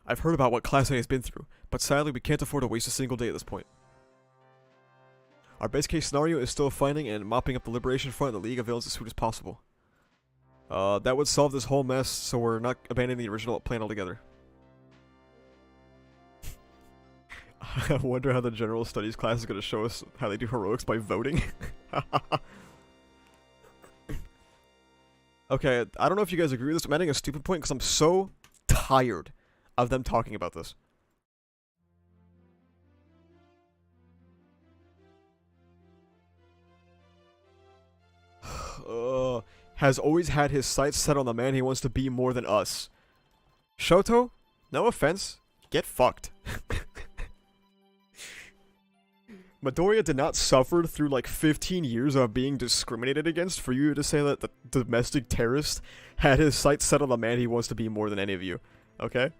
I've heard about what Class A has been through, but sadly we can't afford to waste a single day at this point. Our best case scenario is still finding and mopping up the Liberation Front and the League of Villains as soon as possible. That would solve this whole mess, so we're not abandoning the original plan altogether. I wonder how the general studies class is going to show us how they do heroics by voting. Okay, I don't know if you guys agree with this. I'm adding a stupid point because I'm so tired of them talking about this. Has always had his sights set on the man he wants to be more than us. Shoto, no offense, get fucked. Midoriya did not suffer through like 15 years of being discriminated against for you to say that the domestic terrorist had his sights set on the man he wants to be more than any of you. Okay?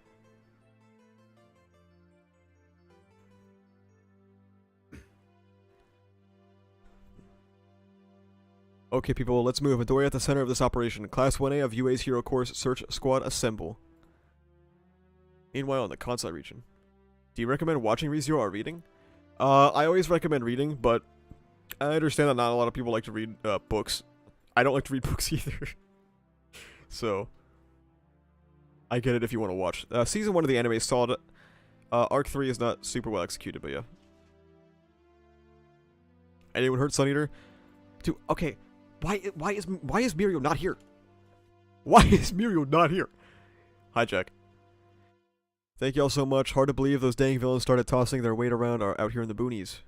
Okay, people, let's move. Midoriya at the center of this operation. Class 1A of UA's Hero Course Search Squad assemble. Meanwhile, in the Kansai region. Do you recommend watching ReZero or reading? I always recommend reading, but I understand that not a lot of people like to read books. I don't like to read books either. So, I get it if you want to watch. Season 1 of the anime is solid. Arc 3 is not super well executed, but yeah. Anyone heard Sun Eater? Dude, okay. Why is Mirio not here? Why is Mirio not here? Hi, Jack. Thank y'all so much. Hard to believe those dang villains started tossing their weight around out here in the boonies.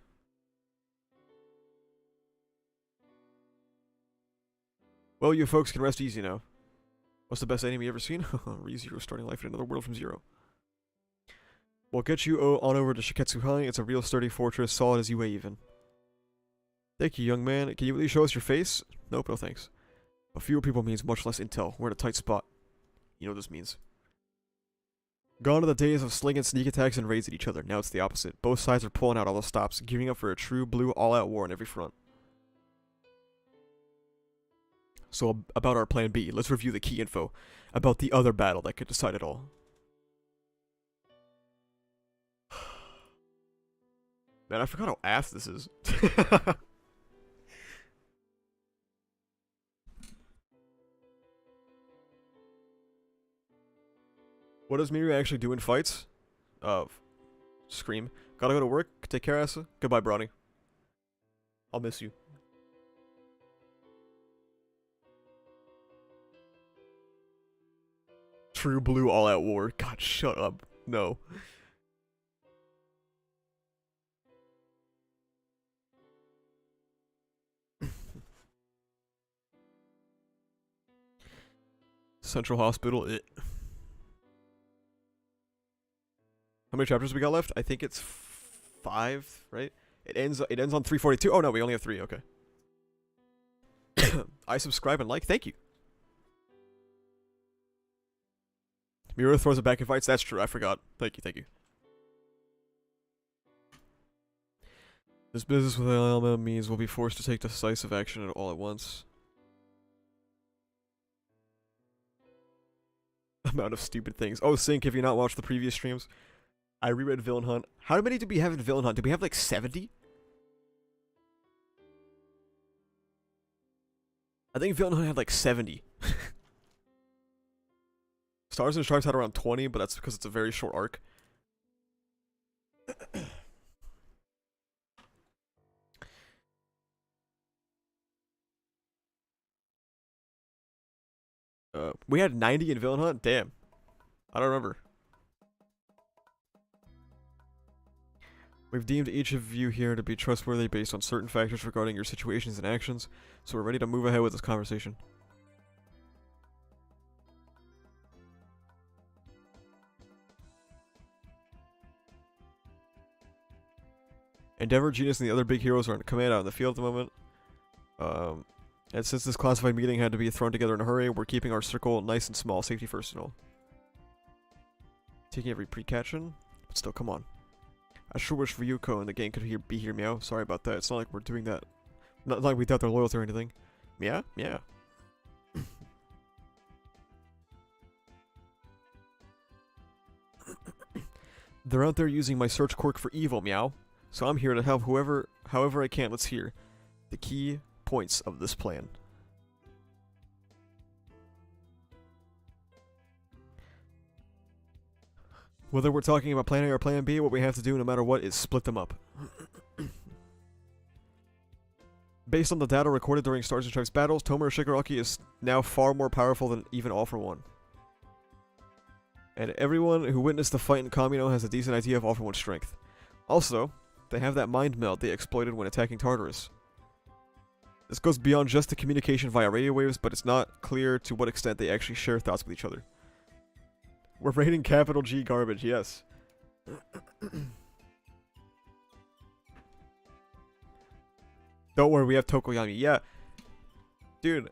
Well, you folks can rest easy now. What's the best anime you ever seen? ReZero starting life in another world from zero. We'll get you on over to Shiketsu High. It's a real sturdy fortress, solid as UA even. Thank you, young man. Can you really show us your face? Nope, no thanks. But fewer people means much less intel. We're in a tight spot. You know what this means. Gone are the days of slinging sneak attacks and raids at each other. Now it's the opposite. Both sides are pulling out all the stops, gearing up for a true blue all-out war on every front. So, about our plan B, let's review the key info about the other battle that could decide it all. Man, I forgot how ass this is. What does Mirio actually do in fights? Scream. Gotta go to work. Take care, Asa. Goodbye, Bronny. I'll miss you. True blue all-out war. God, shut up. No. Central Hospital. How many chapters we got left? I think it's 5, right? It ends on 342. Oh no, we only have 3. Okay. I subscribe and like. Thank you. Mirio throws it back in fights. That's true. I forgot. Thank you. Thank you. This business with Alma means we'll be forced to take decisive action all at once. Amount of stupid things. Oh, Sync, have you not watched the previous streams? I reread Villain Hunt. How many did we have in Villain Hunt? Did we have like 70? I think Villain Hunt had like 70. Stars and Sharks had around 20, but that's because it's a very short arc. We had 90 in Villain Hunt? Damn. I don't remember. We've deemed each of you here to be trustworthy based on certain factors regarding your situations and actions, so we're ready to move ahead with this conversation. Endeavor, Genius, and the other big heroes are in command out in the field at the moment. And since this classified meeting had to be thrown together in a hurry, we're keeping our circle nice and small, safety first and all. Taking every precaution, but still, come on. I sure wish Ryuko and the gang could be here, meow. Sorry about that. It's not like we're doing that. Not like we doubt their loyalty or anything. Yeah? Yeah. They're out there using my search quirk for evil, meow. So I'm here to help however I can. Let's hear the key points of this plan. Whether we're talking about plan A or plan B, what we have to do no matter what is split them up. Based on the data recorded during Stars and Stripes battles, Tomura Shigaraki is now far more powerful than even All For One. And everyone who witnessed the fight in Kamino has a decent idea of All For One's strength. Also, they have that mind meld they exploited when attacking Tartarus. This goes beyond just the communication via radio waves, but it's not clear to what extent they actually share thoughts with each other. We're rating capital G garbage, yes. Don't worry, we have Tokoyami. Yeah. Dude.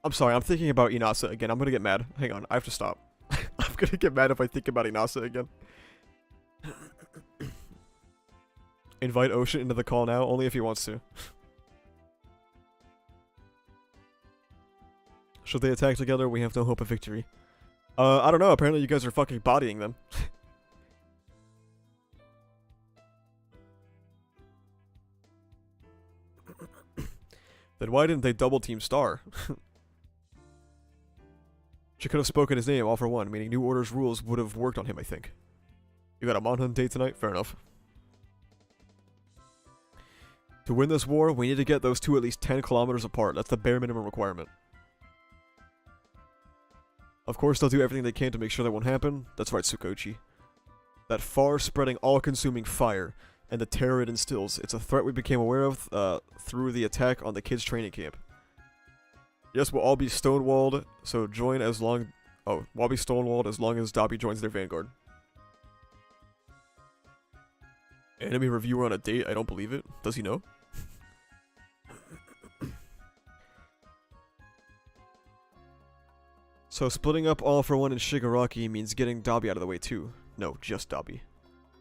I'm sorry, I'm thinking about Inasa again. I'm gonna get mad. Hang on, I have to stop. I'm gonna get mad if I think about Inasa again. Invite Ocean into the call now, only if he wants to. Should they attack together, we have no hope of victory. I don't know, apparently you guys are fucking bodying them. Then why didn't they double team Star? She could have spoken his name, All For One, meaning New Order's rules would have worked on him, I think. You got a Manhunt date tonight? Fair enough. To win this war, we need to get those two at least 10 kilometers apart. That's the bare minimum requirement. Of course, they'll do everything they can to make sure that won't happen. That's right, Tsukochi. That far-spreading, all-consuming fire and the terror it instills. It's a threat we became aware of through the attack on the kids' training camp. Yes, we'll all be stonewalled, so join as long... Oh, we'll all be stonewalled as long as Dabi joins their vanguard. Enemy reviewer on a date? I don't believe it. Does he know? So splitting up All For One and Shigaraki means getting Dabi out of the way too. No, just Dabi.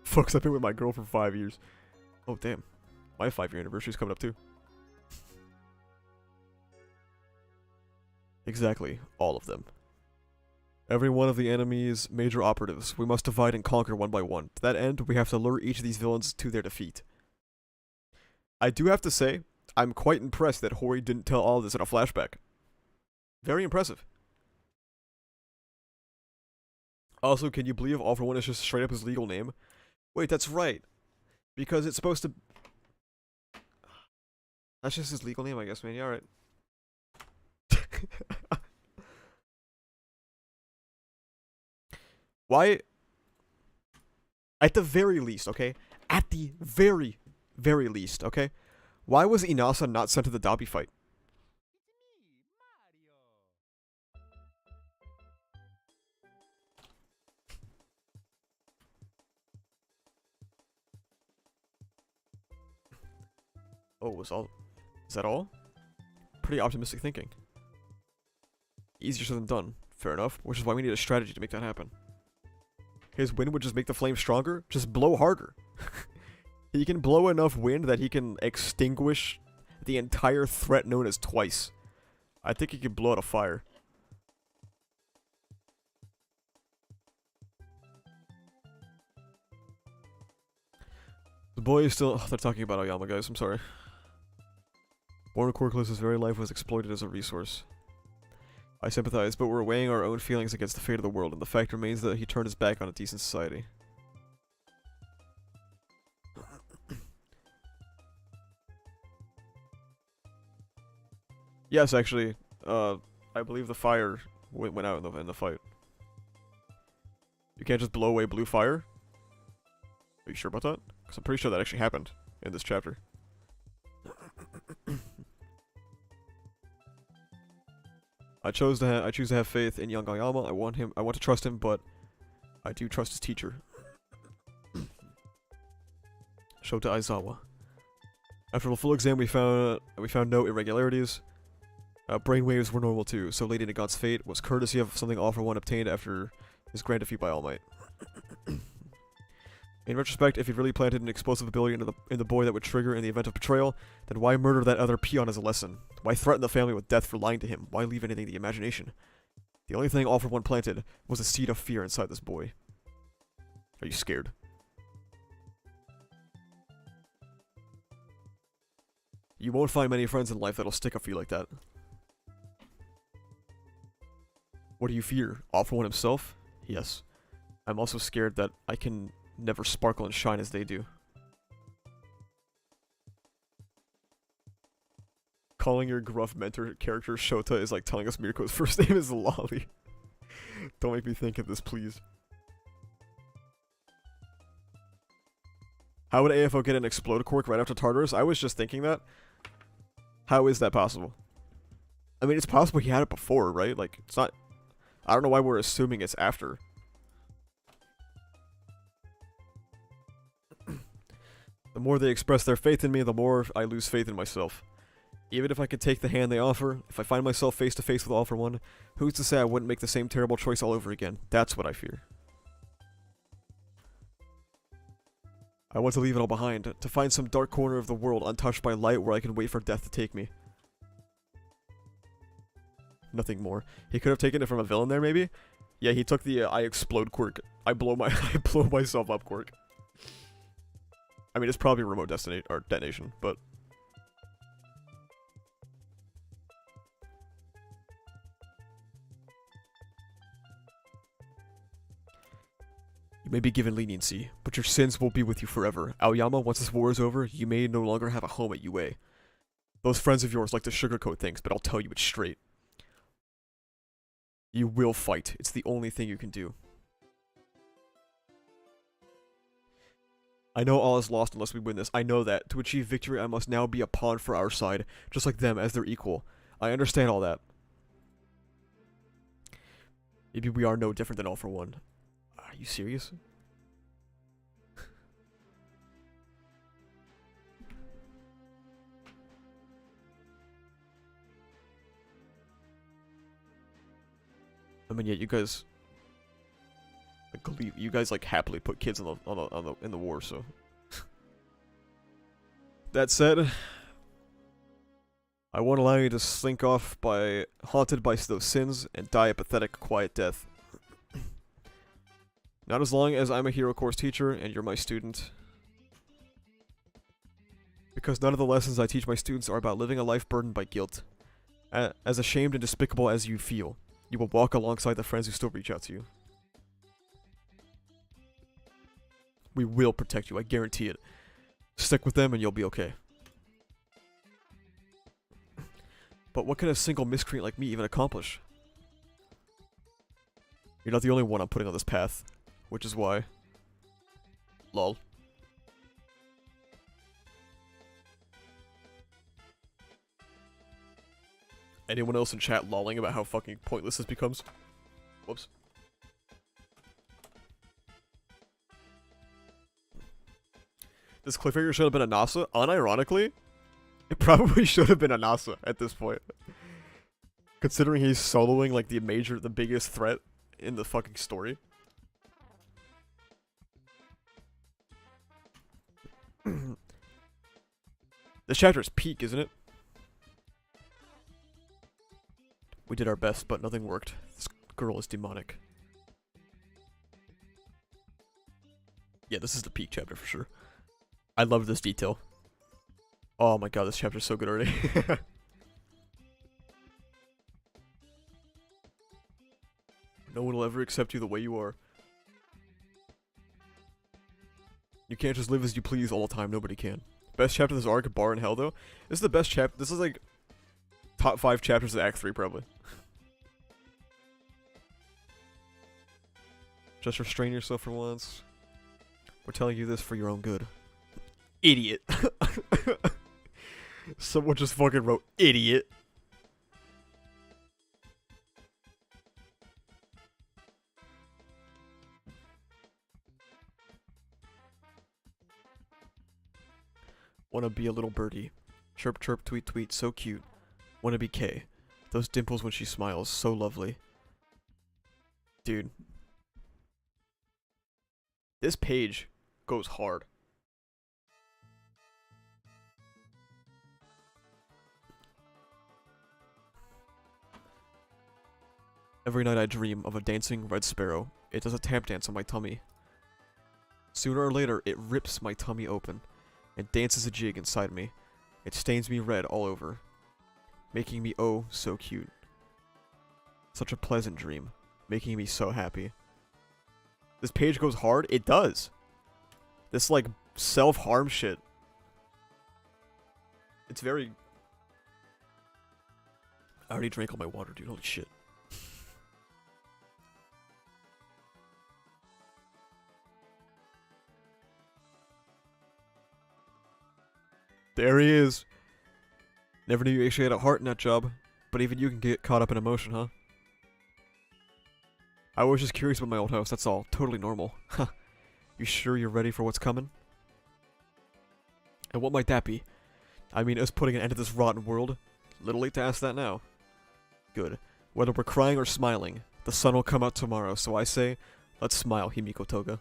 Folks, I've been with my girl for 5 years. Oh, damn. My 5-year anniversary's coming up too. Exactly. All of them. Every one of the enemy's major operatives. We must divide and conquer one by one. To that end, we have to lure each of these villains to their defeat. I do have to say, I'm quite impressed that Hori didn't tell all of this in a flashback. Very impressive. Also, can you believe All For One is just straight up his legal name? Wait, that's right. Because it's supposed to... That's just his legal name, I guess, man. Yeah, alright. Why? At the very least, okay? At the very, very least, okay? Why was Inasa not sent to the Dabi fight? Oh, is that all? Pretty optimistic thinking. Easier said than done. Fair enough. Which is why we need a strategy to make that happen. His wind would just make the flame stronger? Just blow harder. He can blow enough wind that he can extinguish the entire threat known as Twice. I think he can blow out a fire. The boy is still... Oh, they're talking about Aoyama, guys. I'm sorry. Born Corclus' very life was exploited as a resource. I sympathize, but we're weighing our own feelings against the fate of the world, and the fact remains that he turned his back on a decent society. Yes, actually, I believe the fire went out in the fight. You can't just blow away blue fire? Are you sure about that? Because I'm pretty sure that actually happened in this chapter. I choose to have faith in young Aoyama. I want to trust him, but I do trust his teacher. Shota Aizawa. After a full exam, we found no irregularities. Brainwaves were normal too, so Lady Nagat's fate was courtesy of something All For One obtained after his grand defeat by All Might. In retrospect, if he really planted an explosive ability in the boy that would trigger in the event of betrayal, then why murder that other peon as a lesson? Why threaten the family with death for lying to him? Why leave anything to the imagination? The only thing All For One planted was a seed of fear inside this boy. Are you scared? You won't find many friends in life that'll stick up for you like that. What do you fear? All for One himself? Yes. I'm also scared that I can never sparkle and shine as they do. Calling your gruff mentor character Shota is like telling us Mirko's first name is Lolly. Don't make me think of this, please. How would AFO get an explode quirk right after Tartarus? I was just thinking that. How is that possible? I mean, it's possible he had it before, right? Like, it's not... I don't know why we're assuming it's after. The more they express their faith in me, the more I lose faith in myself. Even if I could take the hand they offer, if I find myself face to face with All for One, who's to say I wouldn't make the same terrible choice all over again? That's what I fear. I want to leave it all behind, to find some dark corner of the world untouched by light where I can wait for death to take me. Nothing more. He could have taken it from a villain there, maybe? Yeah, he took the I explode quirk. I blow myself up quirk. I mean, it's probably remote detonation, but... You may be given leniency, but your sins will be with you forever. Aoyama, once this war is over, you may no longer have a home at UA. Those friends of yours like to sugarcoat things, but I'll tell you it straight. You will fight. It's the only thing you can do. I know all is lost unless we win this. I know that. To achieve victory, I must now be a pawn for our side, just like them as their equal. I understand all that. Maybe we are no different than All for One. Are you serious? I mean, yeah, you guys, like happily put kids in the war. So that said, I won't allow you to slink off haunted by those sins and die a pathetic, quiet death. Not as long as I'm a hero course teacher and you're my student. Because none of the lessons I teach my students are about living a life burdened by guilt. As ashamed and despicable as you feel, you will walk alongside the friends who still reach out to you. We will protect you, I guarantee it. Stick with them and you'll be okay. But what can a single miscreant like me even accomplish? You're not the only one I'm putting on this path. Which is why. Lol. Anyone else in chat lolling about how fucking pointless this becomes? Whoops. This cliffhanger should have been a NASA. Unironically, it probably should have been a NASA at this point. Considering he's soloing like the biggest threat in the fucking story. This chapter is peak, isn't it? We did our best, but nothing worked. This girl is demonic. Yeah, this is the peak chapter for sure. I love this detail. Oh my god, this chapter is so good already. No one will ever accept you the way you are. You can't just live as you please all the time. Nobody can. Best chapter of this arc, Bar in Hell, though. This is the best chapter. This is like top 5 chapters of Act 3, probably. Just restrain yourself for once. We're telling you this for your own good. Idiot. Someone just fucking wrote idiot. Wanna be a little birdie. Chirp chirp tweet tweet, so cute. Wanna be K. Those dimples when she smiles, so lovely. Dude. This page goes hard. Every night I dream of a dancing red sparrow. It does a tap dance on my tummy. Sooner or later, it rips my tummy open and dances a jig inside me. It stains me red all over, making me oh so cute. Such a pleasant dream, making me so happy. This page goes hard? It does. This, like, self-harm shit. It's very... I already drank all my water, dude. Holy shit. There he is. Never knew you actually had a heart in that job. But even you can get caught up in emotion, huh? I was just curious about my old house, that's all. Totally normal. Huh. You sure you're ready for what's coming? And what might that be? I mean, us putting an end to this rotten world? Little late to ask that now. Good. Whether we're crying or smiling, the sun will come out tomorrow, so I say, let's smile, Himiko Toga.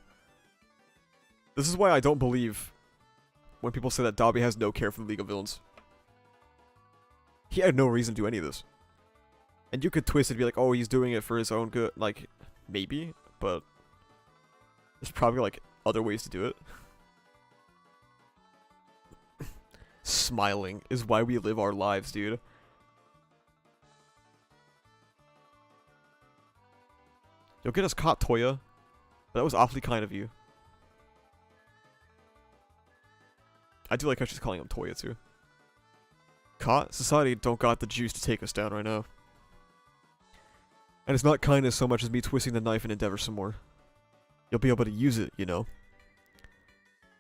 This is why I don't believe when people say that Dabi has no care for the League of Villains. He had no reason to do any of this. And you could twist it and be like, oh, he's doing it for his own good. Like, maybe, but there's probably, like, other ways to do it. Smiling is why we live our lives, dude. You'll get us caught, Toya. But that was awfully kind of you. I do like how she's calling him Toya, too. Caught? Society don't got the juice to take us down right now. And it's not kindness so much as me twisting the knife and endeavor some more. You'll be able to use it, you know.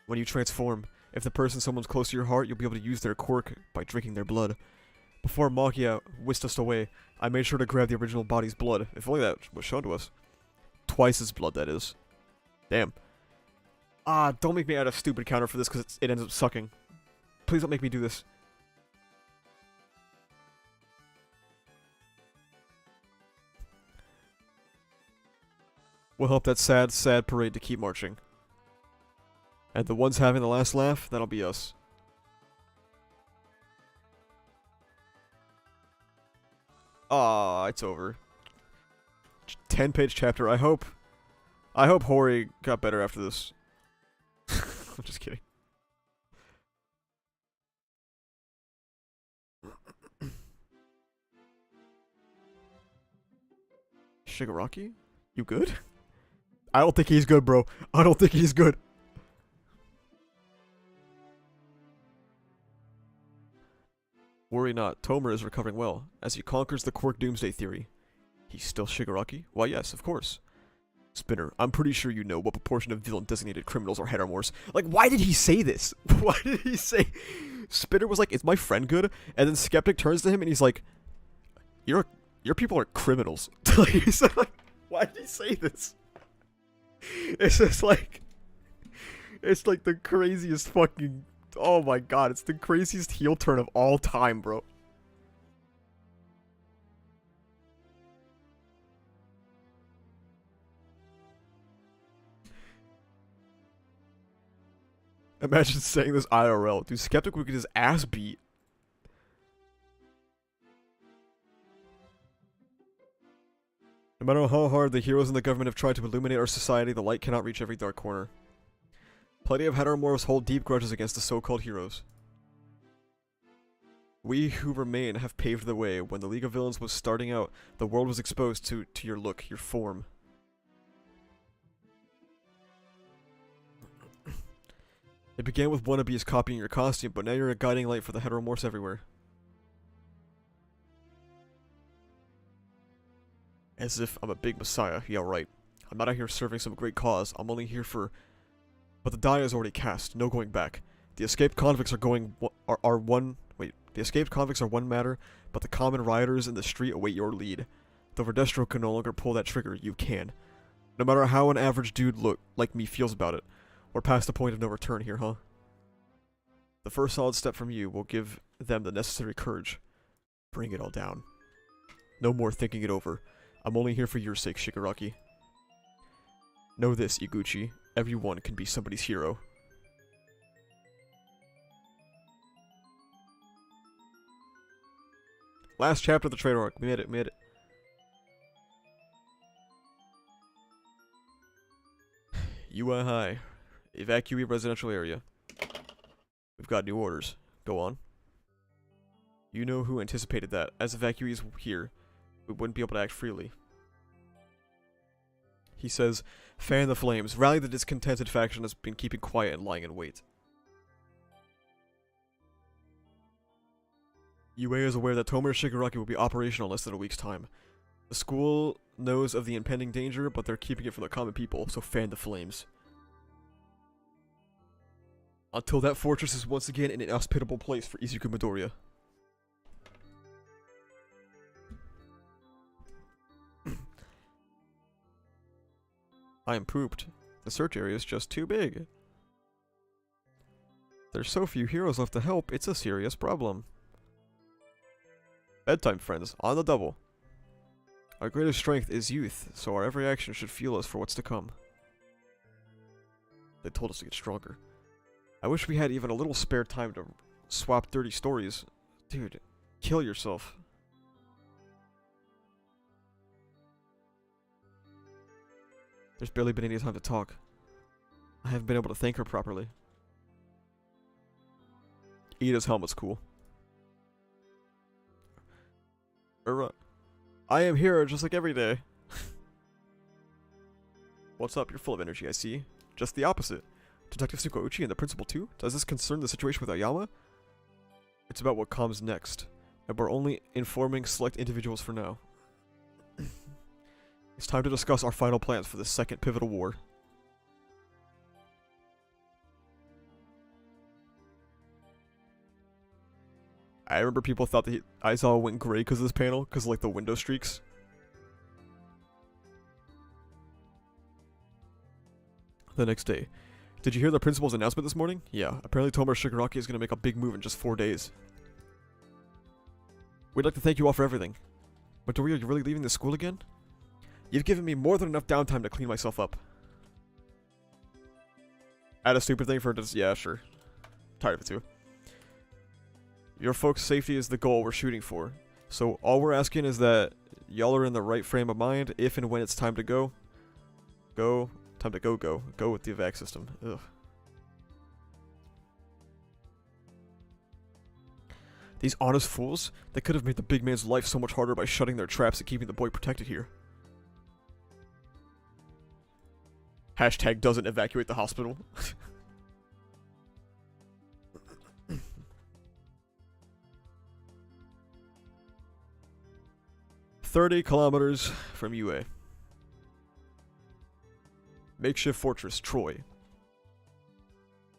When you transform, if the person someone's close to your heart, you'll be able to use their quirk by drinking their blood. Before Magia whisked us away, I made sure to grab the original body's blood. If only that was shown to us. Twice as blood, that is. Damn. Ah, don't make me add a stupid counter for this because it ends up sucking. Please don't make me do this. We'll help that sad, sad parade to keep marching. And the ones having the last laugh, that'll be us. Ah, it's over. 10-page chapter. I hope Hori got better after this. I'm just kidding. Shigaraki? You good? I don't think he's good, bro. I don't think he's good. Worry not, Tomer is recovering well, as he conquers the Quirk Doomsday Theory. He's still Shigaraki? Why yes, of course. Spinner, I'm pretty sure you know what proportion of villain-designated criminals are heteromorphs. Like, why did he say this? Why did he say... Spinner was like, is my friend good? And then Skeptic turns to him and he's like, your people are criminals. He's like, why did he say this? It's just like... It's like the craziest fucking... Oh my god, it's the craziest heel turn of all time, bro. Imagine saying this IRL. Dude, Skeptic would get his ass beat. No matter how hard the heroes and the government have tried to illuminate our society, the light cannot reach every dark corner. Plenty of heteromorphs hold deep grudges against the so-called heroes. We who remain have paved the way. When the League of Villains was starting out, the world was exposed to your look, your form. It began with wannabes copying your costume, but now you're a guiding light for the heteromorphs everywhere. As if I'm a big messiah. Yeah, right. I'm not out here serving some great cause. I'm only here for... But the die is already cast. No going back. The escaped convicts are one... Wait. The escaped convicts are one matter, but the common rioters in the street await your lead. Though Verdestro can no longer pull that trigger, you can. No matter how an average dude like me feels about it. We're past the point of no return here, huh? The first solid step from you will give them the necessary courage. Bring it all down. No more thinking it over. I'm only here for your sake, Shigaraki. Know this, Iguchi. Everyone can be somebody's hero. Last chapter of the Traitor Arc. We made it, we made it. UI High. Evacuate residential area. We've got new orders. Go on. You know who anticipated that. As evacuees here, we wouldn't be able to act freely. He says, fan the flames. Rally the discontented faction that's been keeping quiet and lying in wait. UA is aware that Tomer Shigaraki will be operational in less than a week's time. The school knows of the impending danger, but they're keeping it from the common people, so fan the flames. Until that fortress is once again an inhospitable place for Izuku Midoriya. I am pooped. The search area is just too big. There's so few heroes left to help, it's a serious problem. Bedtime, friends, on the double. Our greatest strength is youth, so our every action should fuel us for what's to come. They told us to get stronger. I wish we had even a little spare time to swap dirty stories. Dude, kill yourself. There's barely been any time to talk. I haven't been able to thank her properly. Ida's helmet's cool. I am here just like every day. What's up? You're full of energy, I see. Just the opposite. Detective Tsukauchi and the principal too? Does this concern the situation with Aoyama? It's about what comes next, and we're only informing select individuals for now. It's time to discuss our final plans for the second pivotal war. I remember people thought that Aizawa went gray because of this panel, because of like the window streaks. The next day. Did you hear the principal's announcement this morning? Yeah, apparently Tomer Shigaraki is going to make a big move in just 4 days. We'd like to thank you all for everything. Midoriya, you're really leaving the school again? You've given me more than enough downtime to clean myself up. Add a stupid thing for just, yeah, sure. Tired of it too. Your folks' safety is the goal we're shooting for. So all we're asking is that y'all are in the right frame of mind if and when it's time to go. Time to go with the evac system. Ugh. These honest fools, they could have made the big man's life so much harder by shutting their traps and keeping the boy protected here. Hashtag doesn't evacuate the hospital. 30 kilometers from UA. Makeshift fortress, Troy.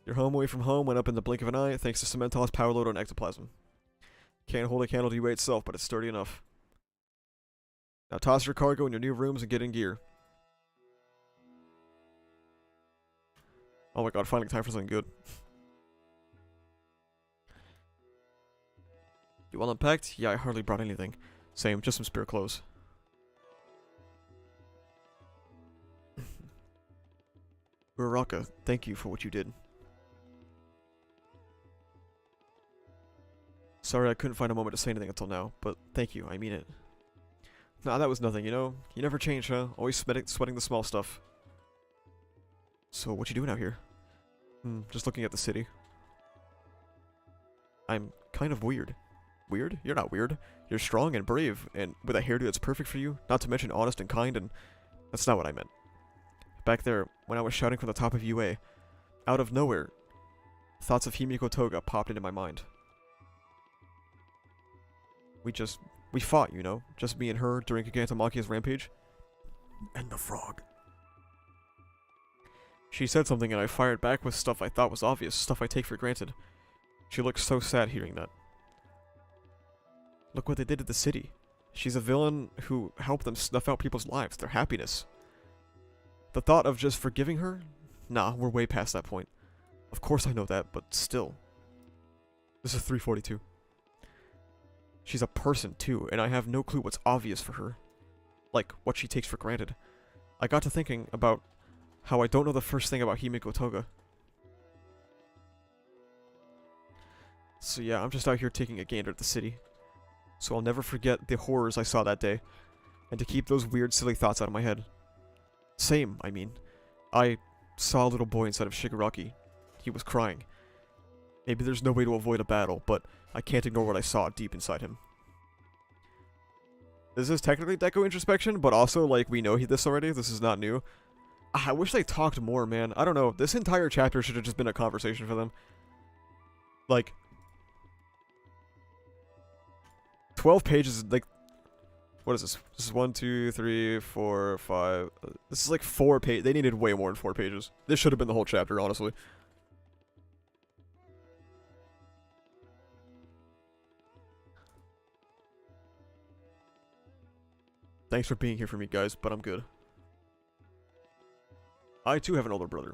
Your home away from home went up in the blink of an eye thanks to Cemental's power load on ectoplasm. Can't hold a candle to UA itself, but it's sturdy enough. Now toss your cargo in your new rooms and get in gear. Oh my god, finally time for something good. You all unpacked? Yeah, I hardly brought anything. Same, just some spare clothes. Uraraka, thank you for what you did. Sorry I couldn't find a moment to say anything until now, but thank you, I mean it. Nah, that was nothing, you know? You never change, huh? Always sweating the small stuff. So, what you doing out here? Just looking at the city. I'm kind of weird. Weird? You're not weird. You're strong and brave, and with a hairdo that's perfect for you, not to mention honest and kind, and that's not what I meant. Back there, when I was shouting from the top of UA, out of nowhere, thoughts of Himiko Toga popped into my mind. We fought, you know, just me and her during Gigantamakia's rampage. And the frog. She said something and I fired back with stuff I thought was obvious, stuff I take for granted. She looked so sad hearing that. Look what they did to the city. She's a villain who helped them snuff out people's lives, their happiness. The thought of just forgiving her? Nah, we're way past that point. Of course I know that, but still. This is 342. She's a person, too, and I have no clue what's obvious for her. Like, what she takes for granted. I got to thinking about how I don't know the first thing about Himiko Toga. So yeah, I'm just out here taking a gander at the city. So I'll never forget the horrors I saw that day, and to keep those weird, silly thoughts out of my head. Same, I mean. I saw a little boy inside of Shigaraki. He was crying. Maybe there's no way to avoid a battle, but I can't ignore what I saw deep inside him. This is technically Deco introspection, but also, like, we know this already. This is not new. I wish they talked more, man. I don't know. This entire chapter should have just been a conversation for them. Like, 12 pages, like, what is this? This is 1, 2, 3, 4, 5. This is like 4 pages. They needed way more than 4 pages. This should have been the whole chapter, honestly. Thanks for being here for me, guys, but I'm good. I too have an older brother.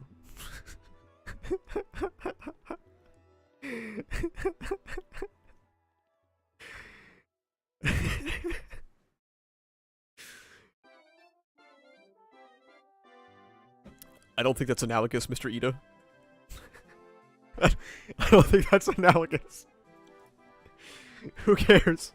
I don't think that's analogous, Mr. Ida. I don't think that's analogous. Who cares?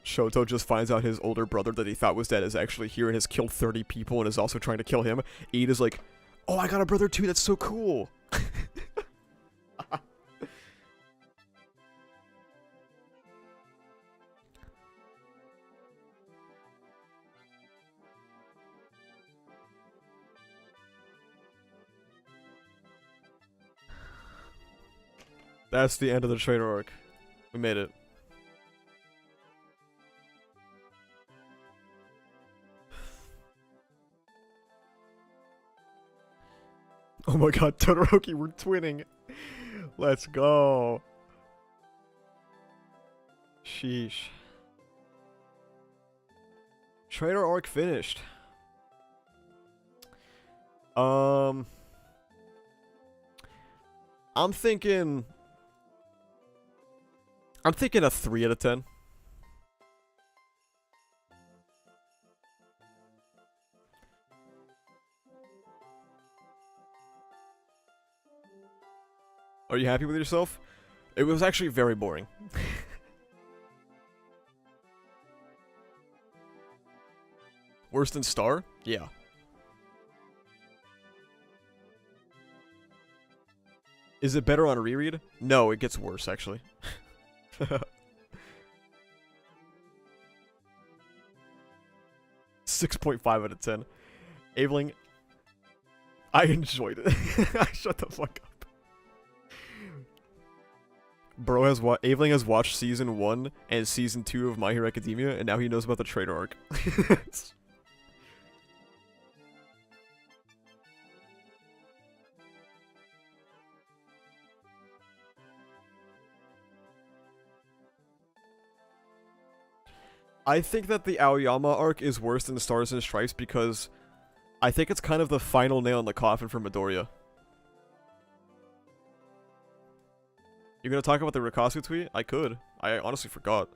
Shoto just finds out his older brother that he thought was dead is actually here and has killed 30 people and is also trying to kill him. Ida's like, oh, I got a brother too, that's so cool. That's the end of the Traitor Arc. We made it. Oh my god, Todoroki, we're twinning. Let's go. Sheesh. Traitor Arc finished. I'm thinking a 3 out of 10. Are you happy with yourself? It was actually very boring. Worse than Star? Yeah. Is it better on a reread? No, it gets worse, actually. 6.5 out of 10. Aveling, I enjoyed it. Shut the fuck up. Bro has Aveling has watched season 1 and season 2 of My Hero Academia, and now he knows about the Traitor Arc. I think that the Aoyama arc is worse than Stars and Stripes because I think it's kind of the final nail in the coffin for Midoriya. You gonna talk about the Rikasu tweet? I could. I honestly forgot.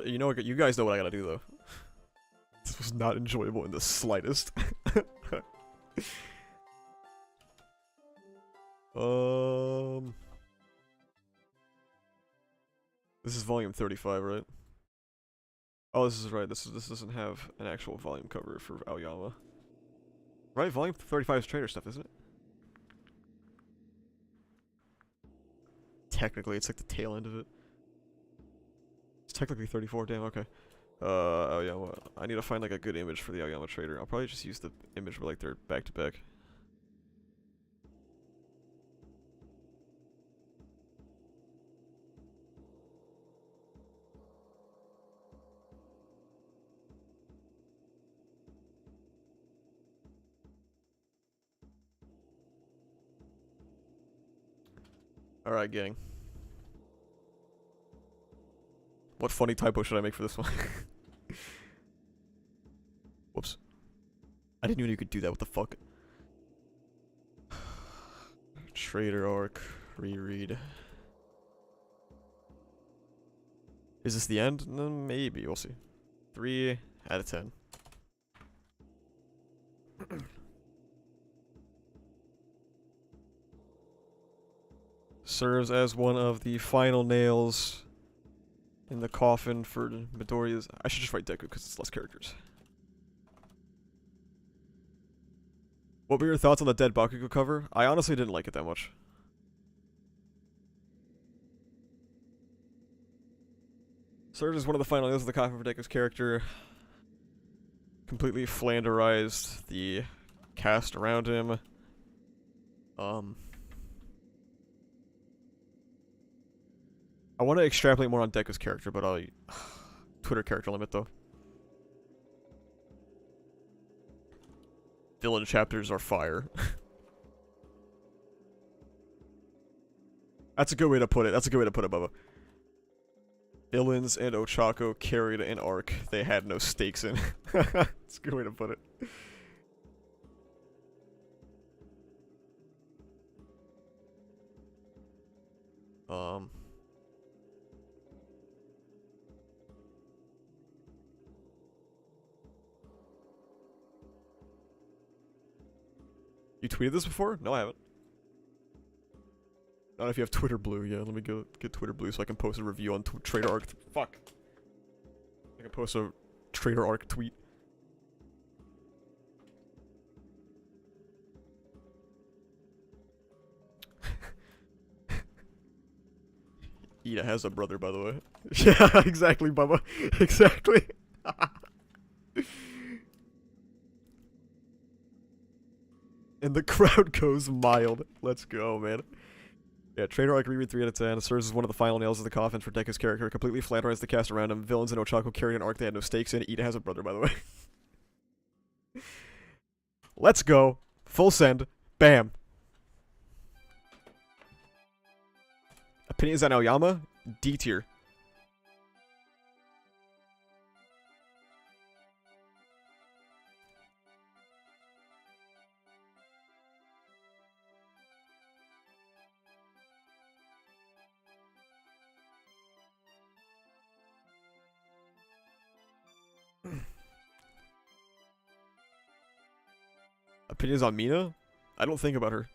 You know, you guys know what I gotta do though. This was not enjoyable in the slightest. This is volume 35, right? Oh, this is right. This doesn't have an actual volume cover for Aoyama. Right, volume 35 is Traitor stuff, isn't it? Technically, it's like the tail end of it. It's technically 34, damn, okay. Aoyama. I need to find like a good image for the Aoyama Traitor. I'll probably just use the image where like they're back to back. Alright, gang. What funny typo should I make for this one? Whoops. I didn't know you could do that, what the fuck? Traitor Arc, reread. Is this the end? No, maybe, we'll see. 3 out of 10. Serves as one of the final nails In the coffin for Midoriya's... I should just write Deku because it's less characters. What were your thoughts on the Dead Bakugo cover? I honestly didn't like it that much. Surge is one of the final nails of the coffin for Deku's character. Completely flanderized the cast around him. I want to extrapolate more on Deku's character, but I'll... Twitter character limit, though. Villain chapters are fire. That's a good way to put it. That's a good way to put it, Bubba. Villains and Ochako carried an arc they had no stakes in. That's a good way to put it. You tweeted this before? No, I haven't. Not if you have Twitter Blue. Yeah, let me go get Twitter Blue so I can post a review on Traitor Arc. Fuck. I can post a Traitor Arc tweet. Ida has a brother, by the way. Yeah, exactly, Bubba. Exactly. And the crowd goes mild. Let's go, man. Yeah, Traitor Arc reread 3 out of 10. Serves as one of the final nails of the coffin for Deku's character. Completely flatterized the cast around him. Villains and Ochako carried an arc they had no stakes in. Ida has a brother, by the way. Let's go. Full send. Bam. Opinions on Aoyama? D tier. Opinions on Mina? I don't think about her.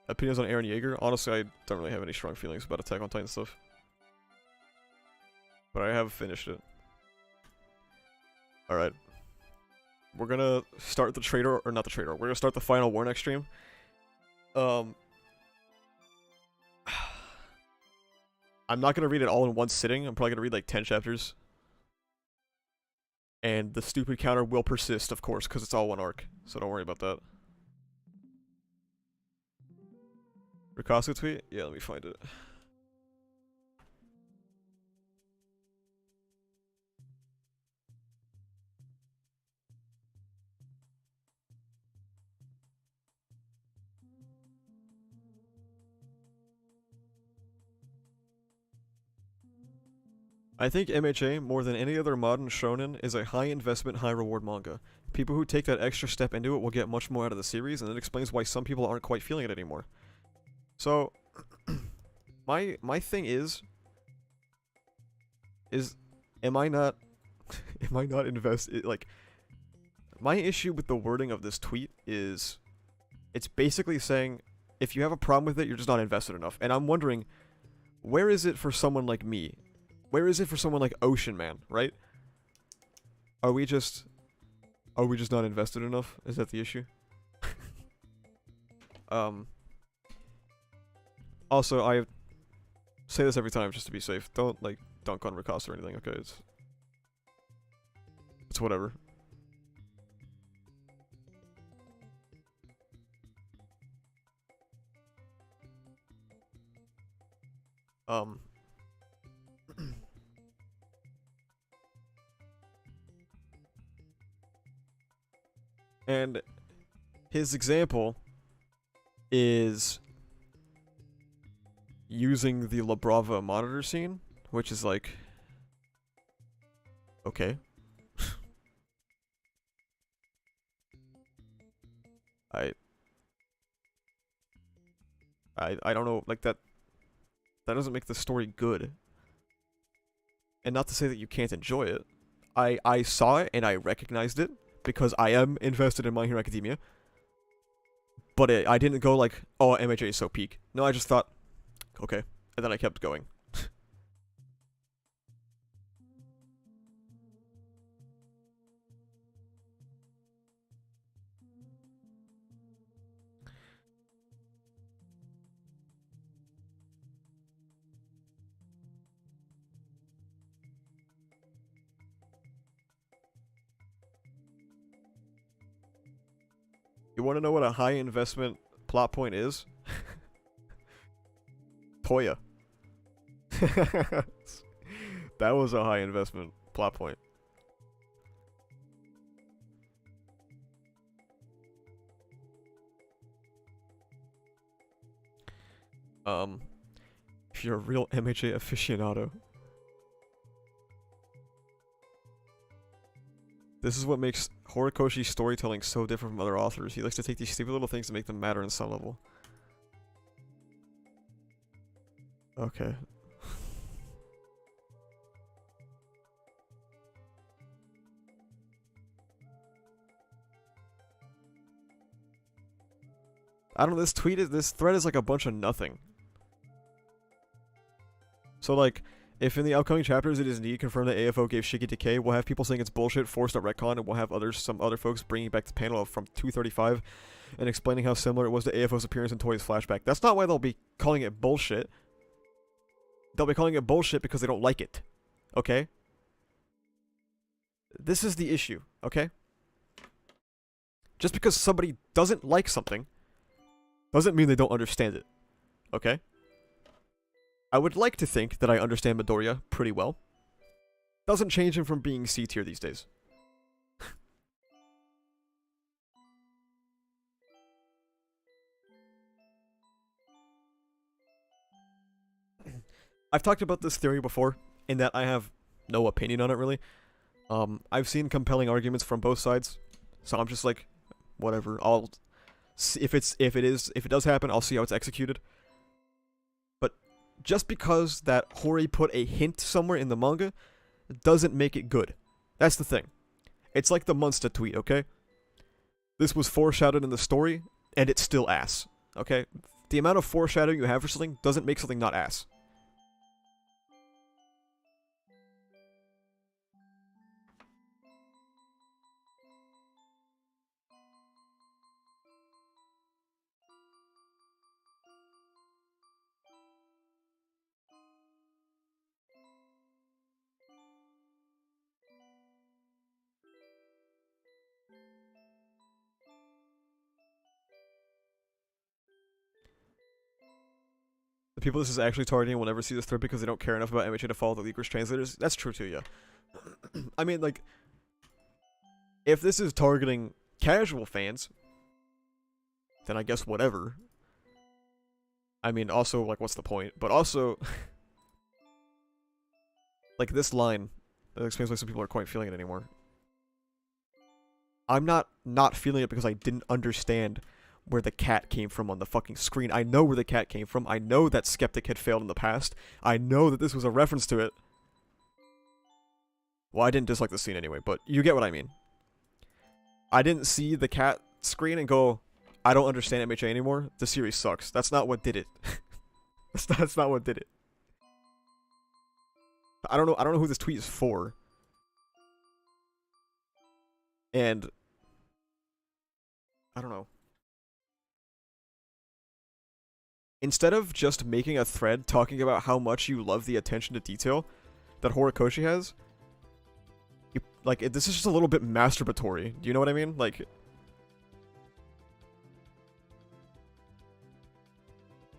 Opinions on Eren Yeager? Honestly, I don't really have any strong feelings about Attack on Titan stuff. But I have finished it. Alright. We're gonna start the Traitor, or not the Traitor, we're gonna start the final War next stream. I'm not gonna read it all in one sitting. I'm probably gonna read like 10 chapters. And the stupid counter will persist, of course, because it's all one arc. So don't worry about that. Rikasu tweet? Yeah, let me find it. I think MHA, more than any other modern shonen, is a high investment, high reward manga. People who take that extra step into it will get much more out of the series, and it explains why some people aren't quite feeling it anymore. So, my thing is, am I not invested? Like, my issue with the wording of this tweet is, it's basically saying, if you have a problem with it, you're just not invested enough. And I'm wondering, where is it for someone like me? Where is it for someone like Ocean Man, right? Are we just not invested enough? Is that the issue? Also, I say this every time just to be safe. Don't, like, dunk on Rikasa or anything, okay? It's whatever. And his example is using the La Brava monitor scene, which is like, okay. I don't know, like that doesn't make the story good. And not to say that you can't enjoy it. I saw it and I recognized it because I am invested in My Hero Academia. But I didn't go like, oh, MHA is so peak. No, I just thought, okay. And then I kept going. You want to know what a high investment plot point is? Toya. That was a high investment plot point. If you're a real MHA aficionado. This is what makes Horikoshi's storytelling so different from other authors. He likes to take these stupid little things and make them matter in some level. Okay. I don't know, this thread is like a bunch of nothing. So like, if in the upcoming chapters it is indeed confirmed that AFO gave Shiki decay, we'll have people saying it's bullshit, forced at retcon, and we'll have some other folks bringing back the panel from 235 and explaining how similar it was to AFO's appearance in Toy's flashback. That's not why they'll be calling it bullshit. They'll be calling it bullshit because they don't like it. Okay? This is the issue, okay? Just because somebody doesn't like something doesn't mean they don't understand it. Okay? I would like to think that I understand Midoriya pretty well. Doesn't change him from being C tier these days. I've talked about this theory before, in that I have no opinion on it really. I've seen compelling arguments from both sides, so I'm just like, whatever. I'll see if it does happen, I'll see how it's executed. But just because that Hori put a hint somewhere in the manga doesn't make it good. That's the thing. It's like the Munster tweet, okay? This was foreshadowed in the story, and it's still ass, okay? The amount of foreshadowing you have for something doesn't make something not ass. The people this is actually targeting will never see this thread because they don't care enough about MHA to follow the leakers translators. That's true too, yeah. I mean, like, if this is targeting casual fans, then I guess whatever. I mean, also, like, what's the point? But also, like, this line, that explains why some people are quite feeling it anymore. I'm not feeling it because I didn't understand where the cat came from on the fucking screen. I know where the cat came from. I know that Skeptic had failed in the past. I know that this was a reference to it. Well, I didn't dislike the scene anyway, but you get what I mean. I didn't see the cat screen and go, I don't understand MHA anymore. The series sucks. That's not what did it. That's not what did it. I don't know who this tweet is for. And I don't know. Instead of just making a thread talking about how much you love the attention to detail that Horikoshi has, this is just a little bit masturbatory. Do you know what I mean? Like,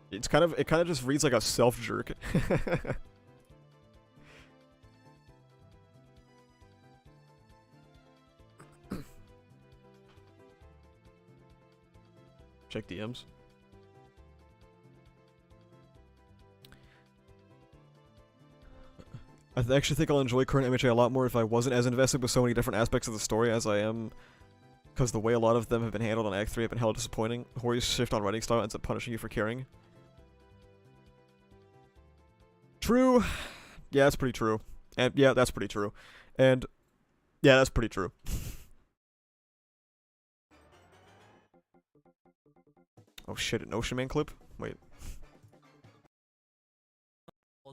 it kind of just reads like a self-jerk. Check DMs. I actually think I'll enjoy current MHA a lot more if I wasn't as invested with so many different aspects of the story as I am, because the way a lot of them have been handled on Act 3 have been hella disappointing. Hori's shift on writing style ends up punishing you for caring. True. Yeah, that's pretty true. And yeah, that's pretty true. And yeah, that's pretty true. Oh shit, an Ocean Man clip? Wait.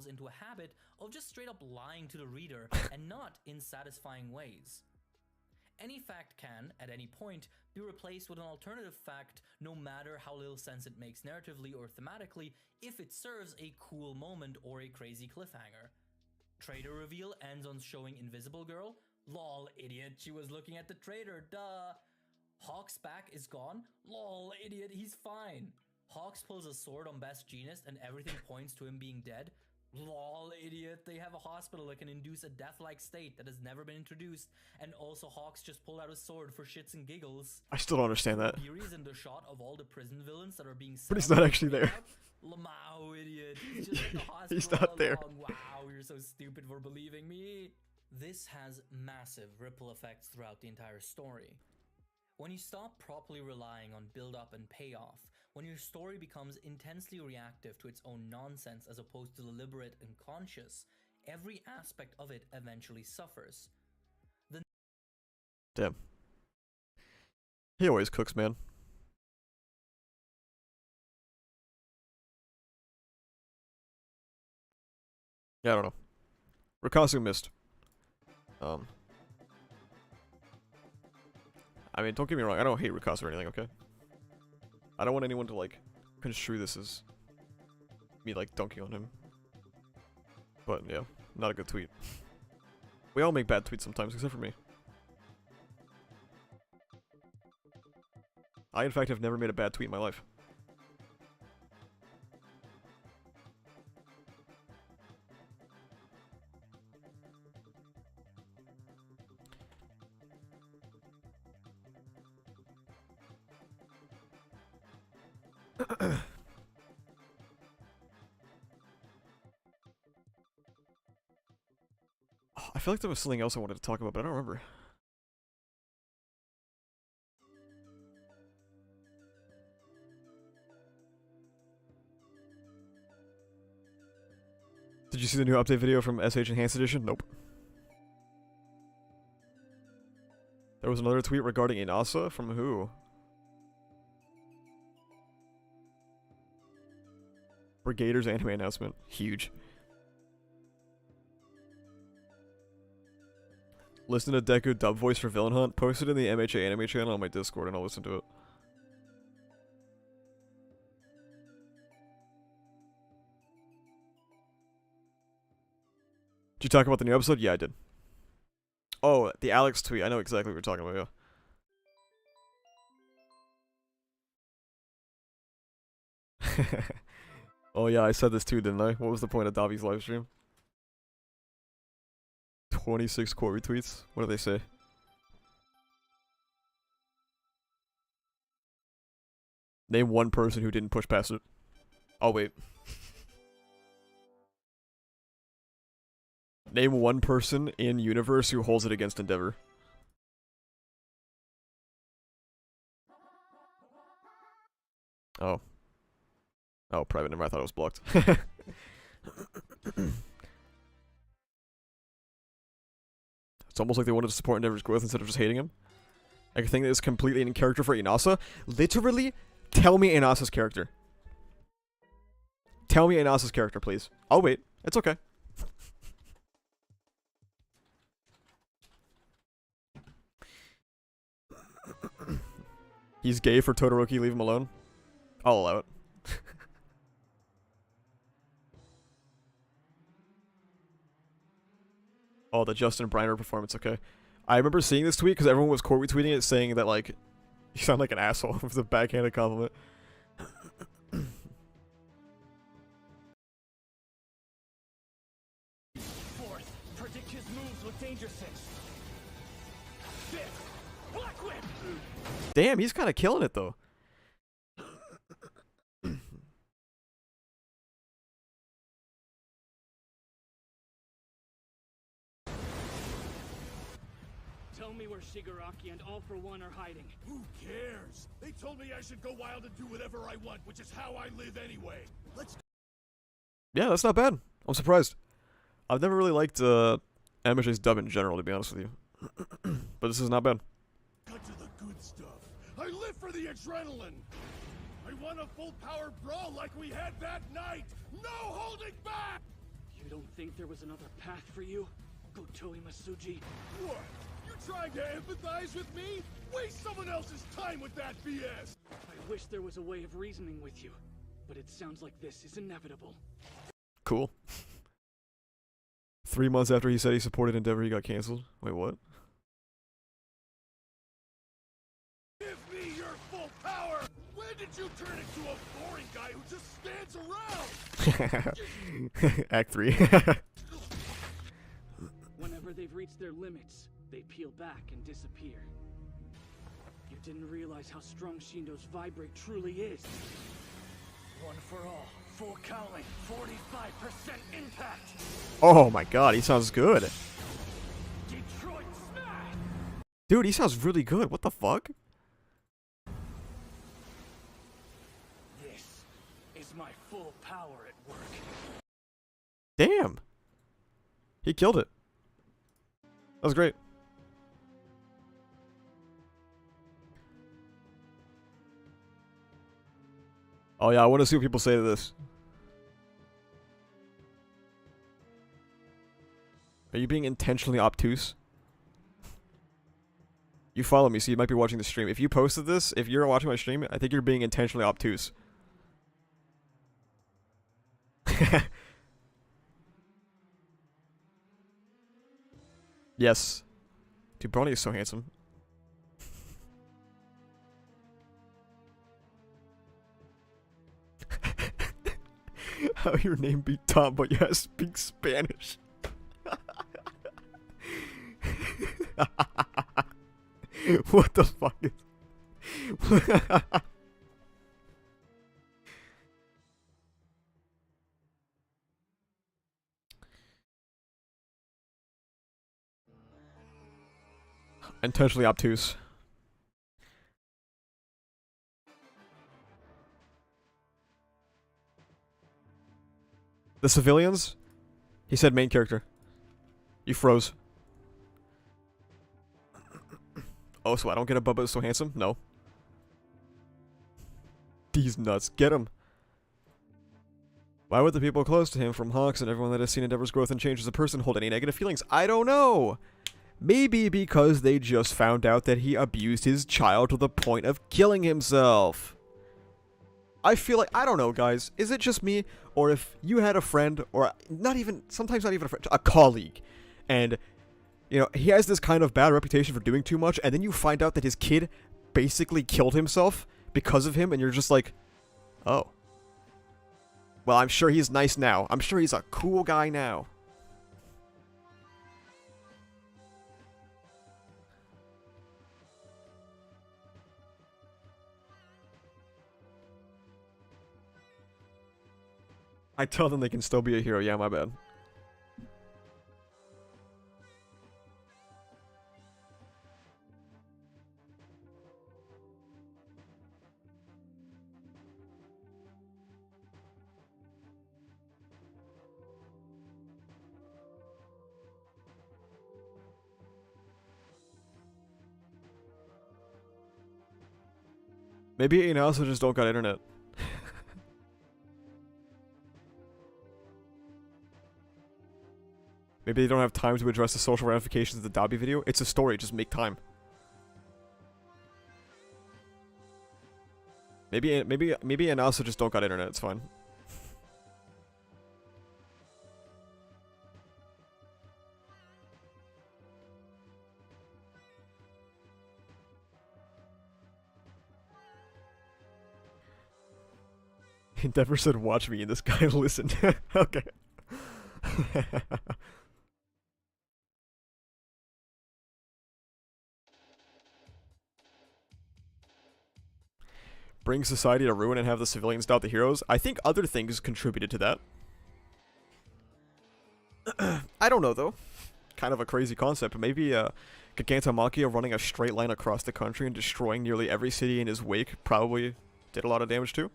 Into a habit of just straight up lying to the reader and not in satisfying ways. Any fact can, at any point, be replaced with an alternative fact no matter how little sense it makes narratively or thematically if it serves a cool moment or a crazy cliffhanger. Traitor reveal ends on showing Invisible Girl. Lol, idiot, she was looking at the traitor, duh. Hawk's back is gone. Lol, idiot, he's fine. Hawks pulls a sword on Best Jeanist and everything points to him being dead. Lol, idiot, they have a hospital that can induce a death-like state that has never been introduced, and also Hawks just pulled out a sword for shits and giggles. I still don't understand that. Theories in the shot of all the prison villains that are being set But he's up not actually there. Lamau, idiot. He's just at the hospital. He's not there. Wow, you're so stupid for believing me. This has massive ripple effects throughout the entire story. When you stop properly relying on build-up and payoff, when your story becomes intensely reactive to its own nonsense as opposed to deliberate and conscious, every aspect of it eventually suffers. Damn. He always cooks, man. Yeah, I don't know. Rikasu missed. I mean, don't get me wrong, I don't hate Rikasu or anything, okay? I don't want anyone to, like, construe this as me, like, dunking on him. But, yeah, not a good tweet. We all make bad tweets sometimes, except for me. I, in fact, have never made a bad tweet in my life. I feel like there was something else I wanted to talk about, but I don't remember. Did you see the new update video from SH Enhanced Edition? Nope. There was another tweet regarding Inasa from who? Brigader's anime announcement. Huge. Listen to Deku dub voice for Villain Hunt. Posted in the MHA anime channel on my Discord and I'll listen to it. Did you talk about the new episode? Yeah, I did. Oh, the Alex tweet. I know exactly what you're talking about, yeah. Oh yeah, I said this too, didn't I? What was the point of Davi's livestream? 26 core retweets? What do they say? Name one person who didn't push past it. Oh wait. Name one person in universe who holds it against Endeavor. Oh. Oh, private number. I thought it was blocked. It's almost like they wanted to support Endeavor's growth instead of just hating him. Like a thing that is completely in character for Inasa. Literally, tell me Inasa's character. Tell me Inasa's character, please. I'll wait. It's okay. He's gay for Todoroki, leave him alone. I'll allow it. Oh, the Justin Briner performance, okay. I remember seeing this tweet because everyone was quote retweeting it saying that, like, you sound like an asshole. It was a backhanded compliment. Fourth, predict his moves with Danger Six. Fifth, Black Whip! Damn, he's kind of killing it, though. Tell me where Shigaraki and All for One are hiding. Who cares? They told me I should go wild and do whatever I want, which is how I live anyway. Let's go. Yeah, that's not bad. I'm surprised. I've never really liked MHA's dub in general, to be honest with you. But this is not bad. Cut to the good stuff. I live for the adrenaline. I want want a full power brawl like we had that night? No holding back! You don't think there was another path for you? Go Toei Masuji. What? You trying to empathize with me? Waste someone else's time with that BS! I wish there was a way of reasoning with you, but it sounds like this is inevitable. Cool. 3 months after he said he supported Endeavor, he got canceled. Wait, what? Give me your full power! When did you turn into a boring guy who just stands around? Act 3. Whenever they've reached their limits, they peel back and disappear. You didn't realize how strong Shindo's vibrate truly is. One for all, full cowling, 45% impact! Oh my god, he sounds good. Detroit smash! Dude, he sounds really good. What the fuck? This is my full power at work. Damn. He killed it. That was great. Oh yeah, I want to see what people say to this. Are you being intentionally obtuse? You follow me, so you might be watching the stream. If you posted this, if you're watching my stream, I think you're being intentionally obtuse. Yes. Dude, Bronny is so handsome. How your name be Tom, but you have to speak Spanish. What the fuck is... Intentionally obtuse. The civilians? He said main character. You froze. Oh, so I don't get a Bubba is so handsome? No. These nuts. Get him. Why would the people close to him, from Hawks and everyone that has seen Endeavor's growth and change as a person, hold any negative feelings? I don't know. Maybe because they just found out that he abused his child to the point of killing himself. I feel like, I don't know, guys. Is it just me? Or if you had a friend, or not even, sometimes not even a friend, a colleague, and, you know, he has this kind of bad reputation for doing too much, and then you find out that his kid basically killed himself because of him, and you're just like, oh. Well, I'm sure he's nice now. I'm sure he's a cool guy now. I tell them they can still be a hero. Yeah, my bad. Maybe, you know, also just don't got internet. Maybe they don't have time to address the social ramifications of the Dobby video. It's a story, just make time. Maybe and also just don't got internet, it's fine. Endeavor said watch me and this guy listened. Okay. Bring society to ruin and have the civilians doubt the heroes. I think other things contributed to that. I don't know though. Kind of a crazy concept, but maybe Gigantomachia running a straight line across the country and destroying nearly every city in his wake probably did a lot of damage too.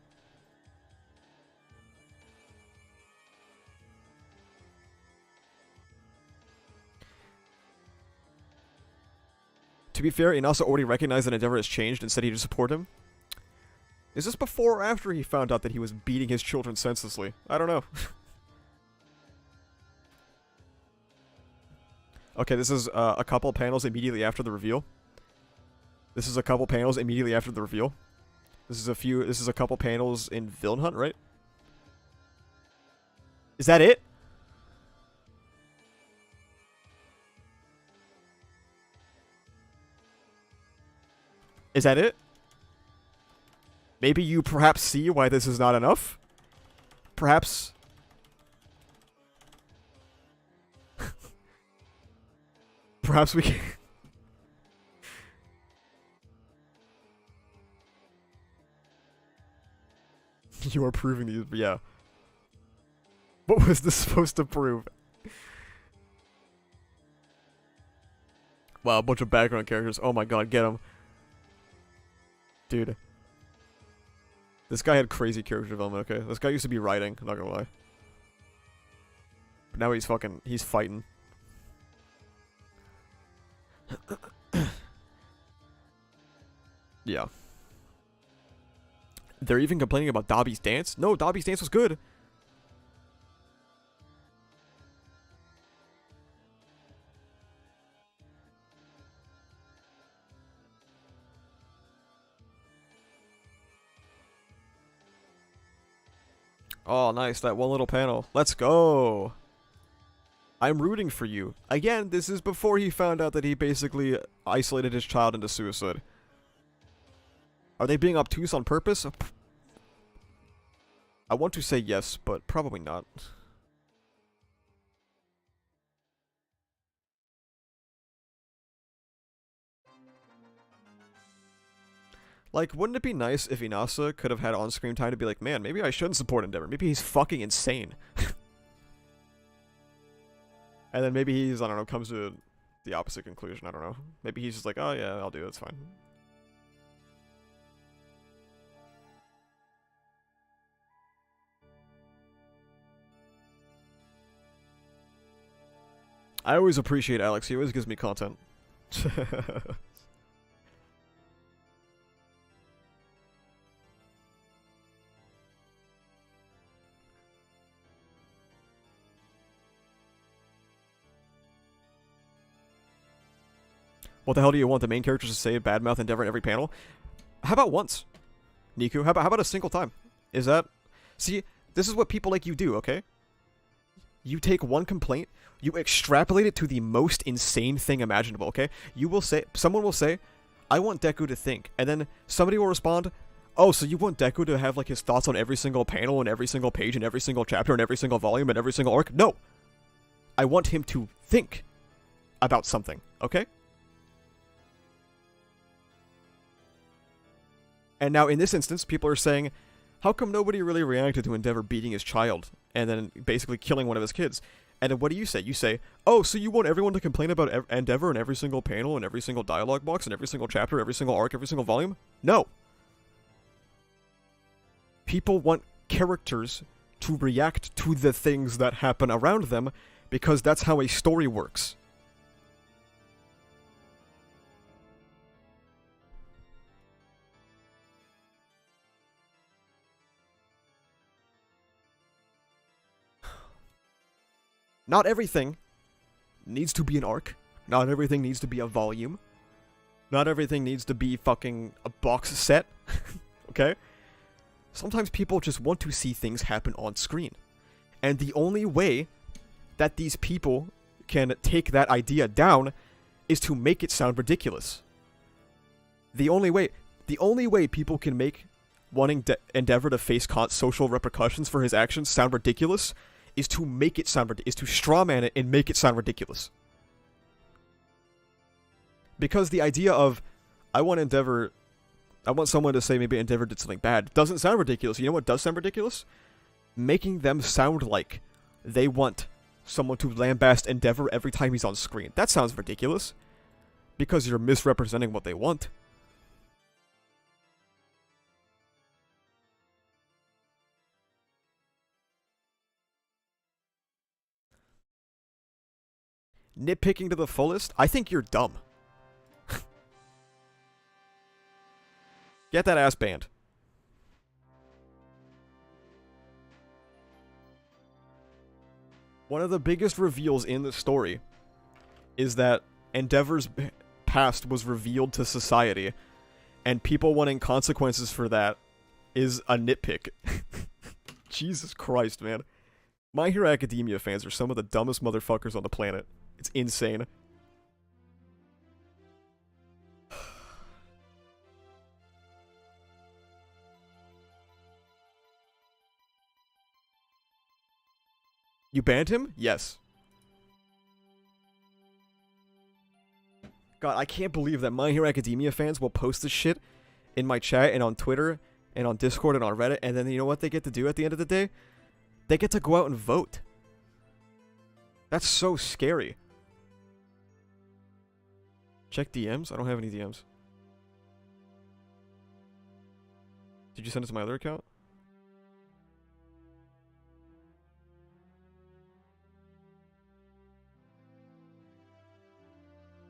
To be fair, Inasa already recognized that Endeavor has changed and said he would support him. Is this before or after he found out that he was beating his children senselessly? I don't know. Okay, this is a couple panels immediately after the reveal. This is a couple panels immediately after the reveal. This is a couple panels in Villain Hunt, right? Is that it? Is that it? Maybe you perhaps see why this is not enough? Perhaps... Perhaps we can... You are proving these, yeah. What was this supposed to prove? Wow, a bunch of background characters. Oh my god, get him. Dude. This guy had crazy character development, okay? This guy used to be writing, I'm not gonna lie. But now he's fucking, he's fighting. Yeah. They're even complaining about Dobby's dance? No, Dobby's dance was good. Oh, nice, that one little panel. Let's go! I'm rooting for you. Again, this is before he found out that he basically isolated his child into suicide. Are they being obtuse on purpose? I want to say yes, but probably not. Like, wouldn't it be nice if Inasa could have had on-screen time to be like, man, maybe I shouldn't support Endeavor. Maybe he's fucking insane. And then maybe he's, I don't know, comes to the opposite conclusion. I don't know. Maybe he's just like, oh yeah, I'll do it. It's fine. I always appreciate Alex. He always gives me content. What the hell do you want the main characters to say badmouth Endeavor in every panel? How about once? Niku, how about a single time? Is that... See, this is what people like you do, okay? You take one complaint, you extrapolate it to the most insane thing imaginable, okay? You will say... Someone will say, I want Deku to think. And then somebody will respond, oh, so you want Deku to have, like, his thoughts on every single panel and every single page and every single chapter and every single volume and every single arc? No! I want him to think about something, okay? And now, in this instance, people are saying, how come nobody really reacted to Endeavor beating his child and then basically killing one of his kids? And then what do you say? You say, oh, so you want everyone to complain about Endeavor in every single panel and every single dialogue box and every single chapter, every single arc, every single volume? No. People want characters to react to the things that happen around them because that's how a story works. Not everything needs to be an arc. Not everything needs to be a volume. Not everything needs to be fucking a box set. Okay? Sometimes people just want to see things happen on screen. And the only way that these people can take that idea down is to make it sound ridiculous. The only way people can make wanting Endeavor to face social repercussions for his actions sound ridiculous is to make it sound is to strawman it and make it sound ridiculous. Because the idea of I want someone to say maybe Endeavor did something bad doesn't sound ridiculous. You know what does sound ridiculous? Making them sound like they want someone to lambast Endeavor every time he's on screen. That sounds ridiculous. Because you're misrepresenting what they want. Nitpicking to the fullest? I think you're dumb. Get that ass banned. One of the biggest reveals in the story is that Endeavor's past was revealed to society, and people wanting consequences for that is a nitpick. Jesus Christ, man. My Hero Academia fans are some of the dumbest motherfuckers on the planet. It's insane. You banned him? Yes. God, I can't believe that My Hero Academia fans will post this shit in my chat and on Twitter and on Discord and on Reddit, and then you know what they get to do at the end of the day? They get to go out and vote. That's so scary. Check DMs? I don't have any DMs. Did you send it to my other account?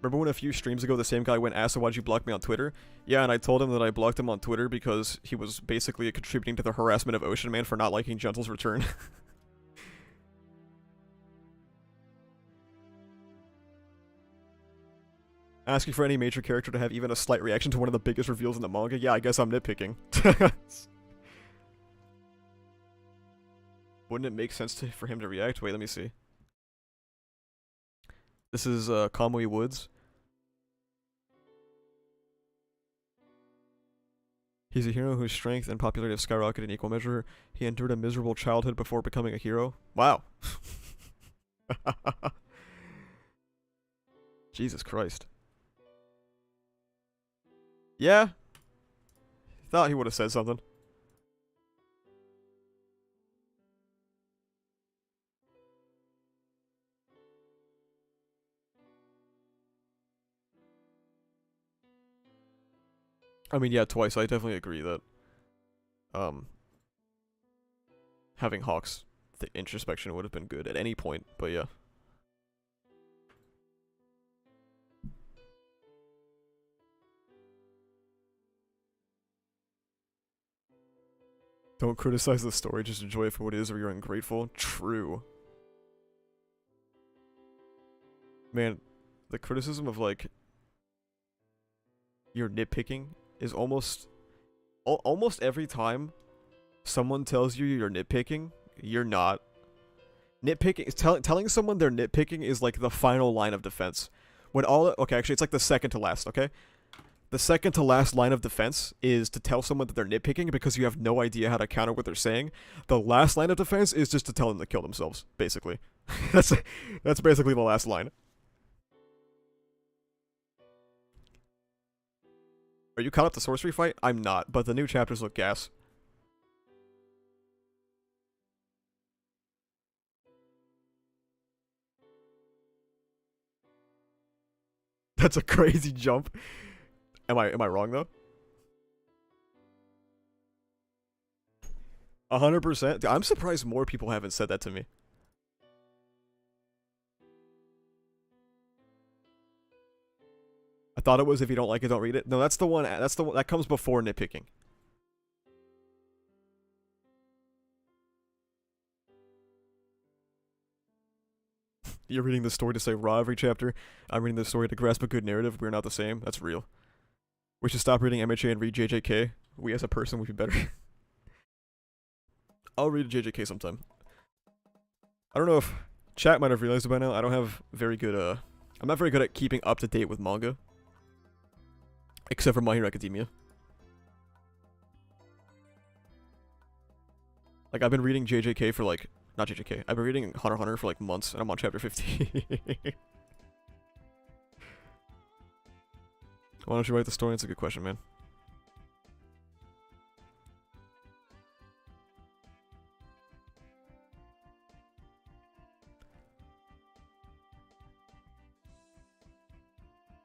Remember when a few streams ago the same guy went, asked, why'd you block me on Twitter? Yeah, and I told him that I blocked him on Twitter because he was basically contributing to the harassment of Ocean Man for not liking Gentle's return. Asking for any major character to have even a slight reaction to one of the biggest reveals in the manga? Yeah, I guess I'm nitpicking. Wouldn't it make sense for him to react? Wait, let me see. This is Kamui Woods. He's a hero whose strength and popularity have skyrocketed in equal measure. He endured a miserable childhood before becoming a hero. Wow. Jesus Christ. Yeah. Thought he would have said something. I mean, yeah, twice. I definitely agree that, having Hawk's introspection would have been good at any point, but yeah. Don't criticize the story, just enjoy it for what it is or you're ungrateful. True. Man, the criticism of, like, you're nitpicking is almost every time someone tells you you're nitpicking, you're not. Nitpicking, telling someone they're nitpicking is like the final line of defense. Okay, actually it's like the second to last, okay? The second to last line of defense is to tell someone that they're nitpicking because you have no idea how to counter what they're saying. The last line of defense is just to tell them to kill themselves, basically. That's basically the last line. Are you caught up to sorcery fight? I'm not, but the new chapters look gas. That's a crazy jump. Am I wrong though? 100%. I'm surprised more people haven't said that to me. I thought it was if you don't like it, don't read it. No, that's the one that comes before nitpicking. You're reading the story to say raw every chapter. I'm reading the story to grasp a good narrative. We're not the same. That's real. We should stop reading MHA and read JJK. We as a person would be better. I'll read JJK sometime. I don't know if chat might have realized it by now. I don't have very good, I'm not very good at keeping up to date with manga. Except for My Hero Academia. Like, I've been reading JJK for like... Not JJK. I've been reading Hunter x Hunter for like months, and I'm on chapter 50. Why don't you write the story? That's a good question, man.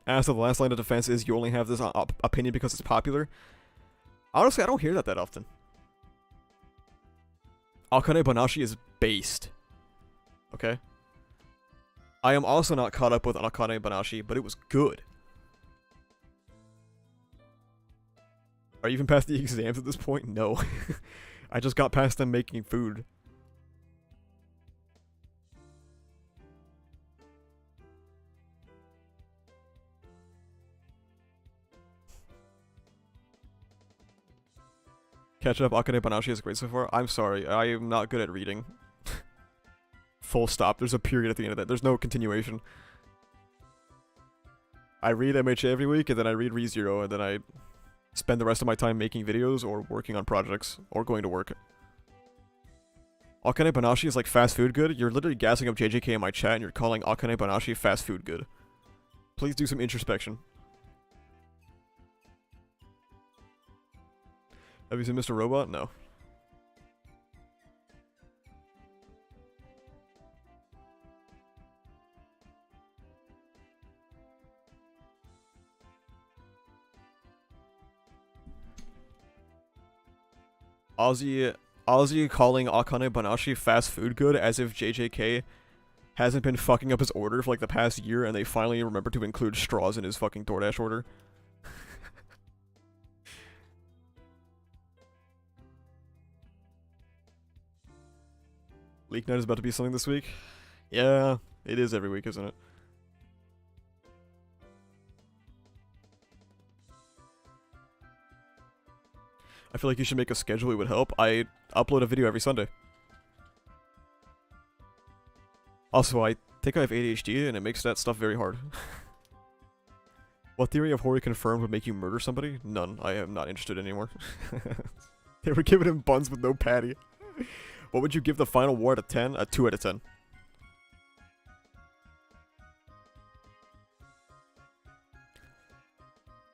As to the last line of defense is you only have this opinion because it's popular. Honestly, I don't hear that often. Akane Banashi is based. Okay? I am also not caught up with Akane Banashi, but it was good. Are you even past the exams at this point? No. I just got past them making food. Catching up, Akane Banashi is great so far. I'm sorry, I am not good at reading. Full stop. There's a period at the end of that. There's no continuation. I read MHA every week, and then I read ReZero, and then I spend the rest of my time making videos or working on projects or going to work. Akane Banashi is like fast food good. You're literally gassing up JJK in my chat, and you're calling Akane Banashi fast food good. Please do some introspection. Have you seen Mr. Robot? No. Ozzy calling Akane Banashi fast food good as if JJK hasn't been fucking up his order for like the past year and they finally remembered to include straws in his fucking DoorDash order. Leak Night is about to be something this week? Yeah, it is every week, isn't it? I feel like you should make a schedule, it would help. I upload a video every Sunday. Also, I think I have ADHD and it makes that stuff very hard. What theory of horror confirmed would make you murder somebody? None. I am not interested anymore. They were giving him buns with no patty. What would you give the final war out of 10? A 2 out of 10.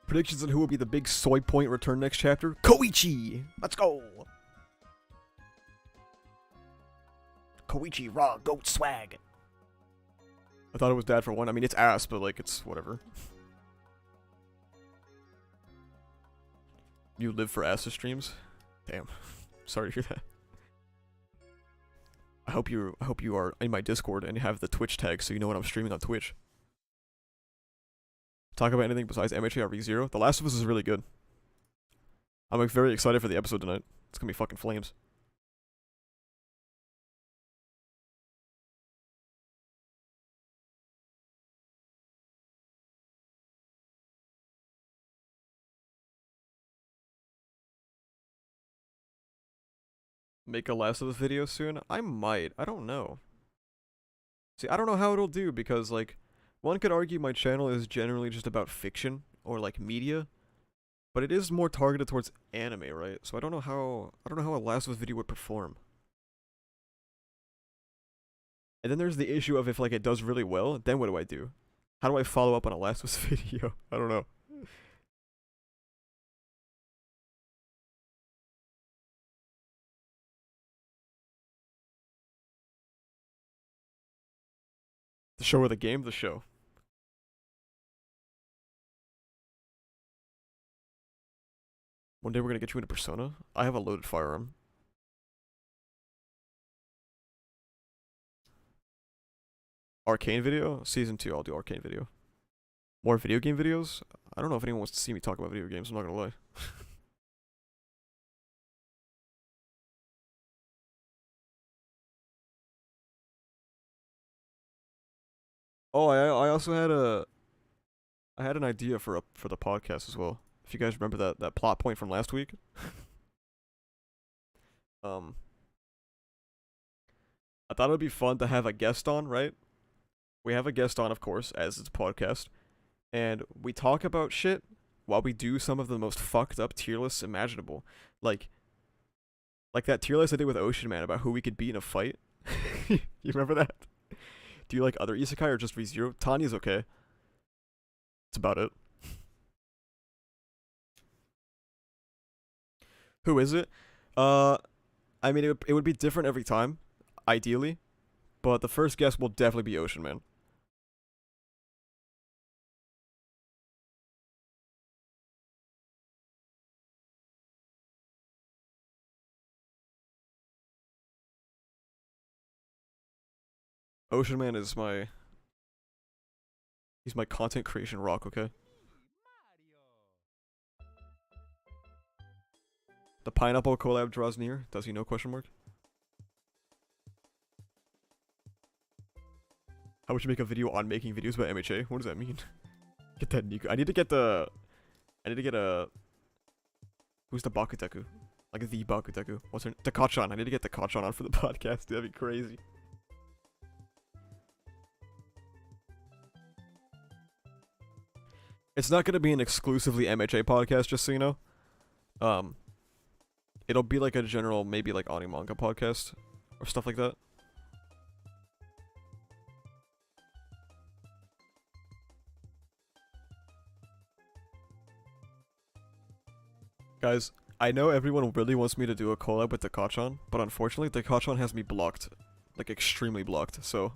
Predictions on who will be the big soy point return next chapter? Koichi! Let's go! Koichi raw goat swag. I thought it was dad for one. I mean, it's ass, but like, it's whatever. You live for ass streams? Damn. Sorry to hear that. I hope you are in my Discord and have the Twitch tag so you know when I'm streaming on Twitch. Talk about anything besides MHA or ReZero? The Last of Us is really good. I'm like, very excited for the episode tonight. It's gonna be fucking flames. Make a Last of Us video soon? I might. I don't know. See, I don't know how it'll do because, like, one could argue my channel is generally just about fiction or like media, but it is more targeted towards anime, right? So I don't know how a Last of Us video would perform. And then there's the issue of if like it does really well, then what do I do? How do I follow up on a Last of Us video? I don't know. The show or the game? The show. One day we're gonna get you into Persona. I have a loaded firearm. Arcane video? Season 2, I'll do Arcane video. More video game videos? I don't know if anyone wants to see me talk about video games, I'm not gonna lie. Oh, I also had an idea for the podcast as well. If you guys remember that plot point from last week. I thought it would be fun to have a guest on, right? We have a guest on, of course, as it's a podcast, and we talk about shit while we do some of the most fucked up tier lists imaginable. Like that tier list I did with Ocean Man about who we could beat in a fight. You remember that? Do you like other isekai or just ReZero? Tanya's okay. That's about it. Who is it? I mean, it would be different every time, ideally, but the first guest will definitely be Ocean Man. Ocean Man is he's my content creation rock, okay? The pineapple collab draws near. Does he know? Question mark. How would you make a video on making videos about MHA? What does that mean? Get that Nico. I need to get a. Who's the Bakuteku? Like the Bakuteku. What's her name? Takachan. I need to get Takachan on for the podcast. That'd be crazy. It's not gonna be an exclusively MHA podcast, just so you know. It'll be like a general, maybe like Manga podcast or stuff like that. Guys, I know everyone really wants me to do a collab with Takachan, but unfortunately Takachan has me blocked. Like, extremely blocked, so...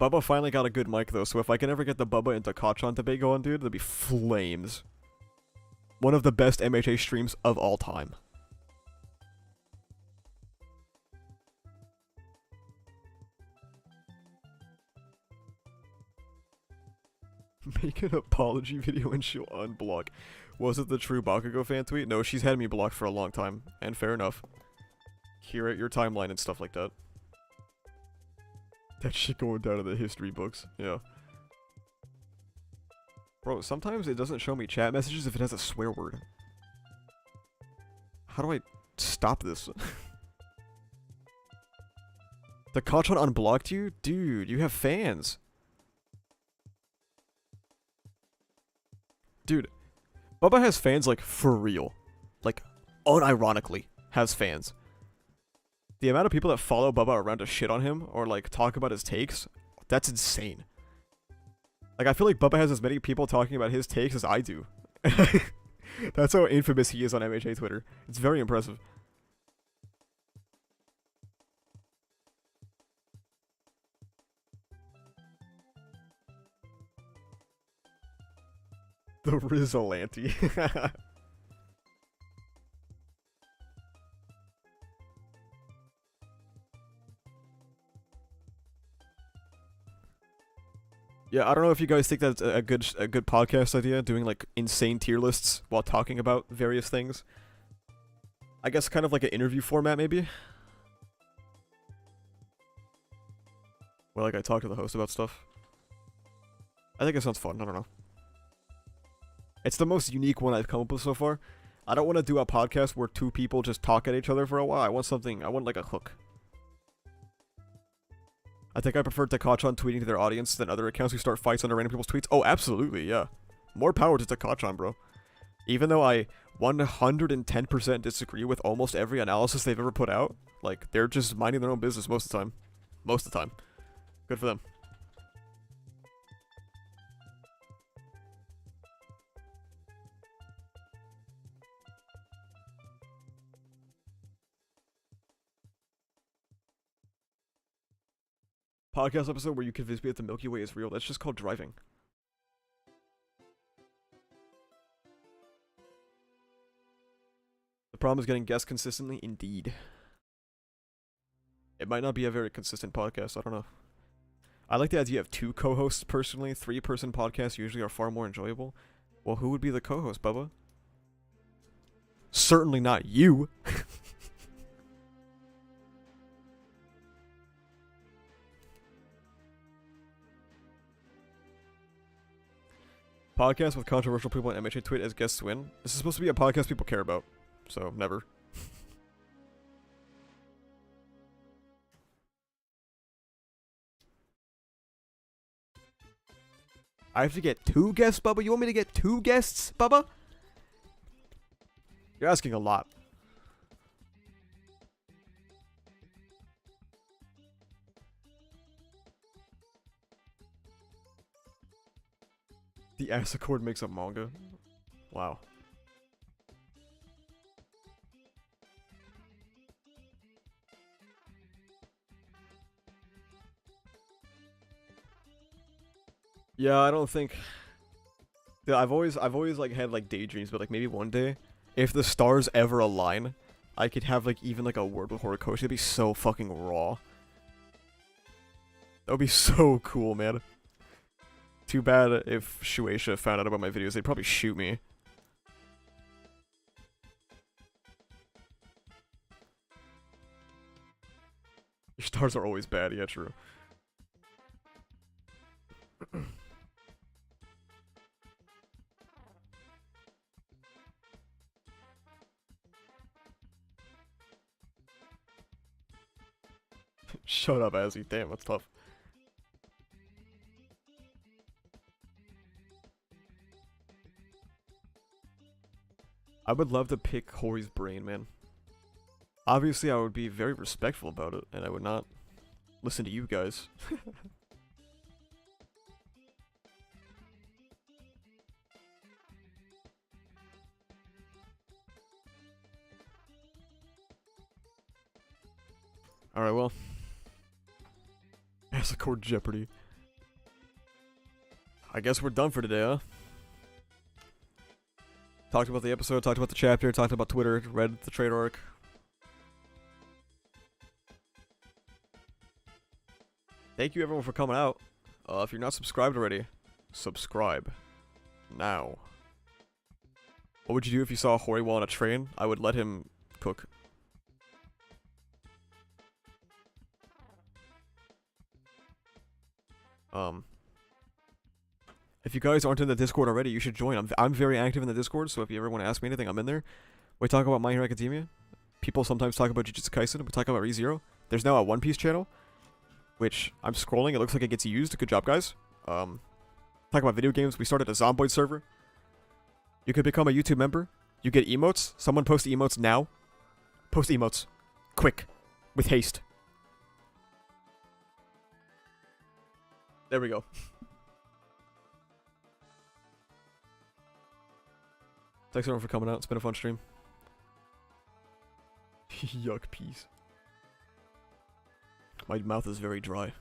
Bubba finally got a good mic though, so if I can ever get the Bubba and Takachan debate going, dude, that'd be flames. One of the best MHA streams of all time. Make an apology video and she'll unblock. Was it the true Bakugo fan tweet? No, she's had me blocked for a long time, and fair enough. Here at your timeline and stuff like that. That shit going down in the history books, yeah. Bro, sometimes it doesn't show me chat messages if it has a swear word. How do I stop this? The Kachan unblocked you? Dude, you have fans. Dude, Bubba has fans, like, for real. Like, unironically has fans. The amount of people that follow Bubba around to shit on him, or, like, talk about his takes, that's insane. Like, I feel like Bubba has as many people talking about his takes as I do. That's how infamous he is on MHA Twitter. It's very impressive. The Rizzolanti. Yeah, I don't know if you guys think that's a good podcast idea, doing like insane tier lists while talking about various things. I guess kind of like an interview format, maybe. Where like I talk to the host about stuff. I think it sounds fun. I don't know. It's the most unique one I've come up with so far. I don't want to do a podcast where two people just talk at each other for a while. I want like a hook. I think I prefer Takachan tweeting to their audience than other accounts who start fights under random people's tweets. Oh, absolutely, yeah. More power to Takachan, bro. Even though I 110% disagree with almost every analysis they've ever put out, like, they're just minding their own business most of the time. Most of the time. Good for them. Podcast episode where you convince me that the Milky Way is real. That's just called driving. The problem is getting guests consistently. Indeed. It might not be a very consistent podcast. I don't know. I like the idea of 2 co-hosts personally. 3-person podcasts usually are far more enjoyable. Well, who would be the co-host, Bubba? Certainly not you. Podcast with controversial people and MHA tweet as guests win. This is supposed to be a podcast people care about, so never. I have to get 2 guests, Bubba? You want me to get 2 guests, Bubba? You're asking a lot. The Accord makes up manga? Wow. Yeah, I don't think... Yeah, I've always like had like daydreams, but like maybe one day, if the stars ever align, I could have like even like a word with Horikoshi. It'd be so fucking raw. That would be so cool, man. Too bad if Shueisha found out about my videos, they'd probably shoot me. Your stars are always bad, yeah, true. Shut up, Azzy. Damn, that's tough. I would love to pick Hori's brain, man. Obviously, I would be very respectful about it, and I would not listen to you guys. Alright, well. That's a chord Jeopardy. I guess we're done for today, huh? Talked about the episode, talked about the chapter, talked about Twitter, read the Traitor Arc. Thank you everyone for coming out. If you're not subscribed already, subscribe. Now. What would you do if you saw Hori while on a train? I would let him cook. If you guys aren't in the Discord already, you should join. I'm very active in the Discord, so if you ever want to ask me anything, I'm in there. We talk about My Hero Academia. People sometimes talk about Jujutsu Kaisen. We talk about ReZero. There's now a One Piece channel, which I'm scrolling. It looks like it gets used. Good job, guys. Talk about video games. We started a Zomboid server. You could become a YouTube member. You get emotes. Someone post emotes now. Post emotes. Quick. With haste. There we go. Thanks everyone for coming out. It's been a fun stream. Yuck, peace. My mouth is very dry.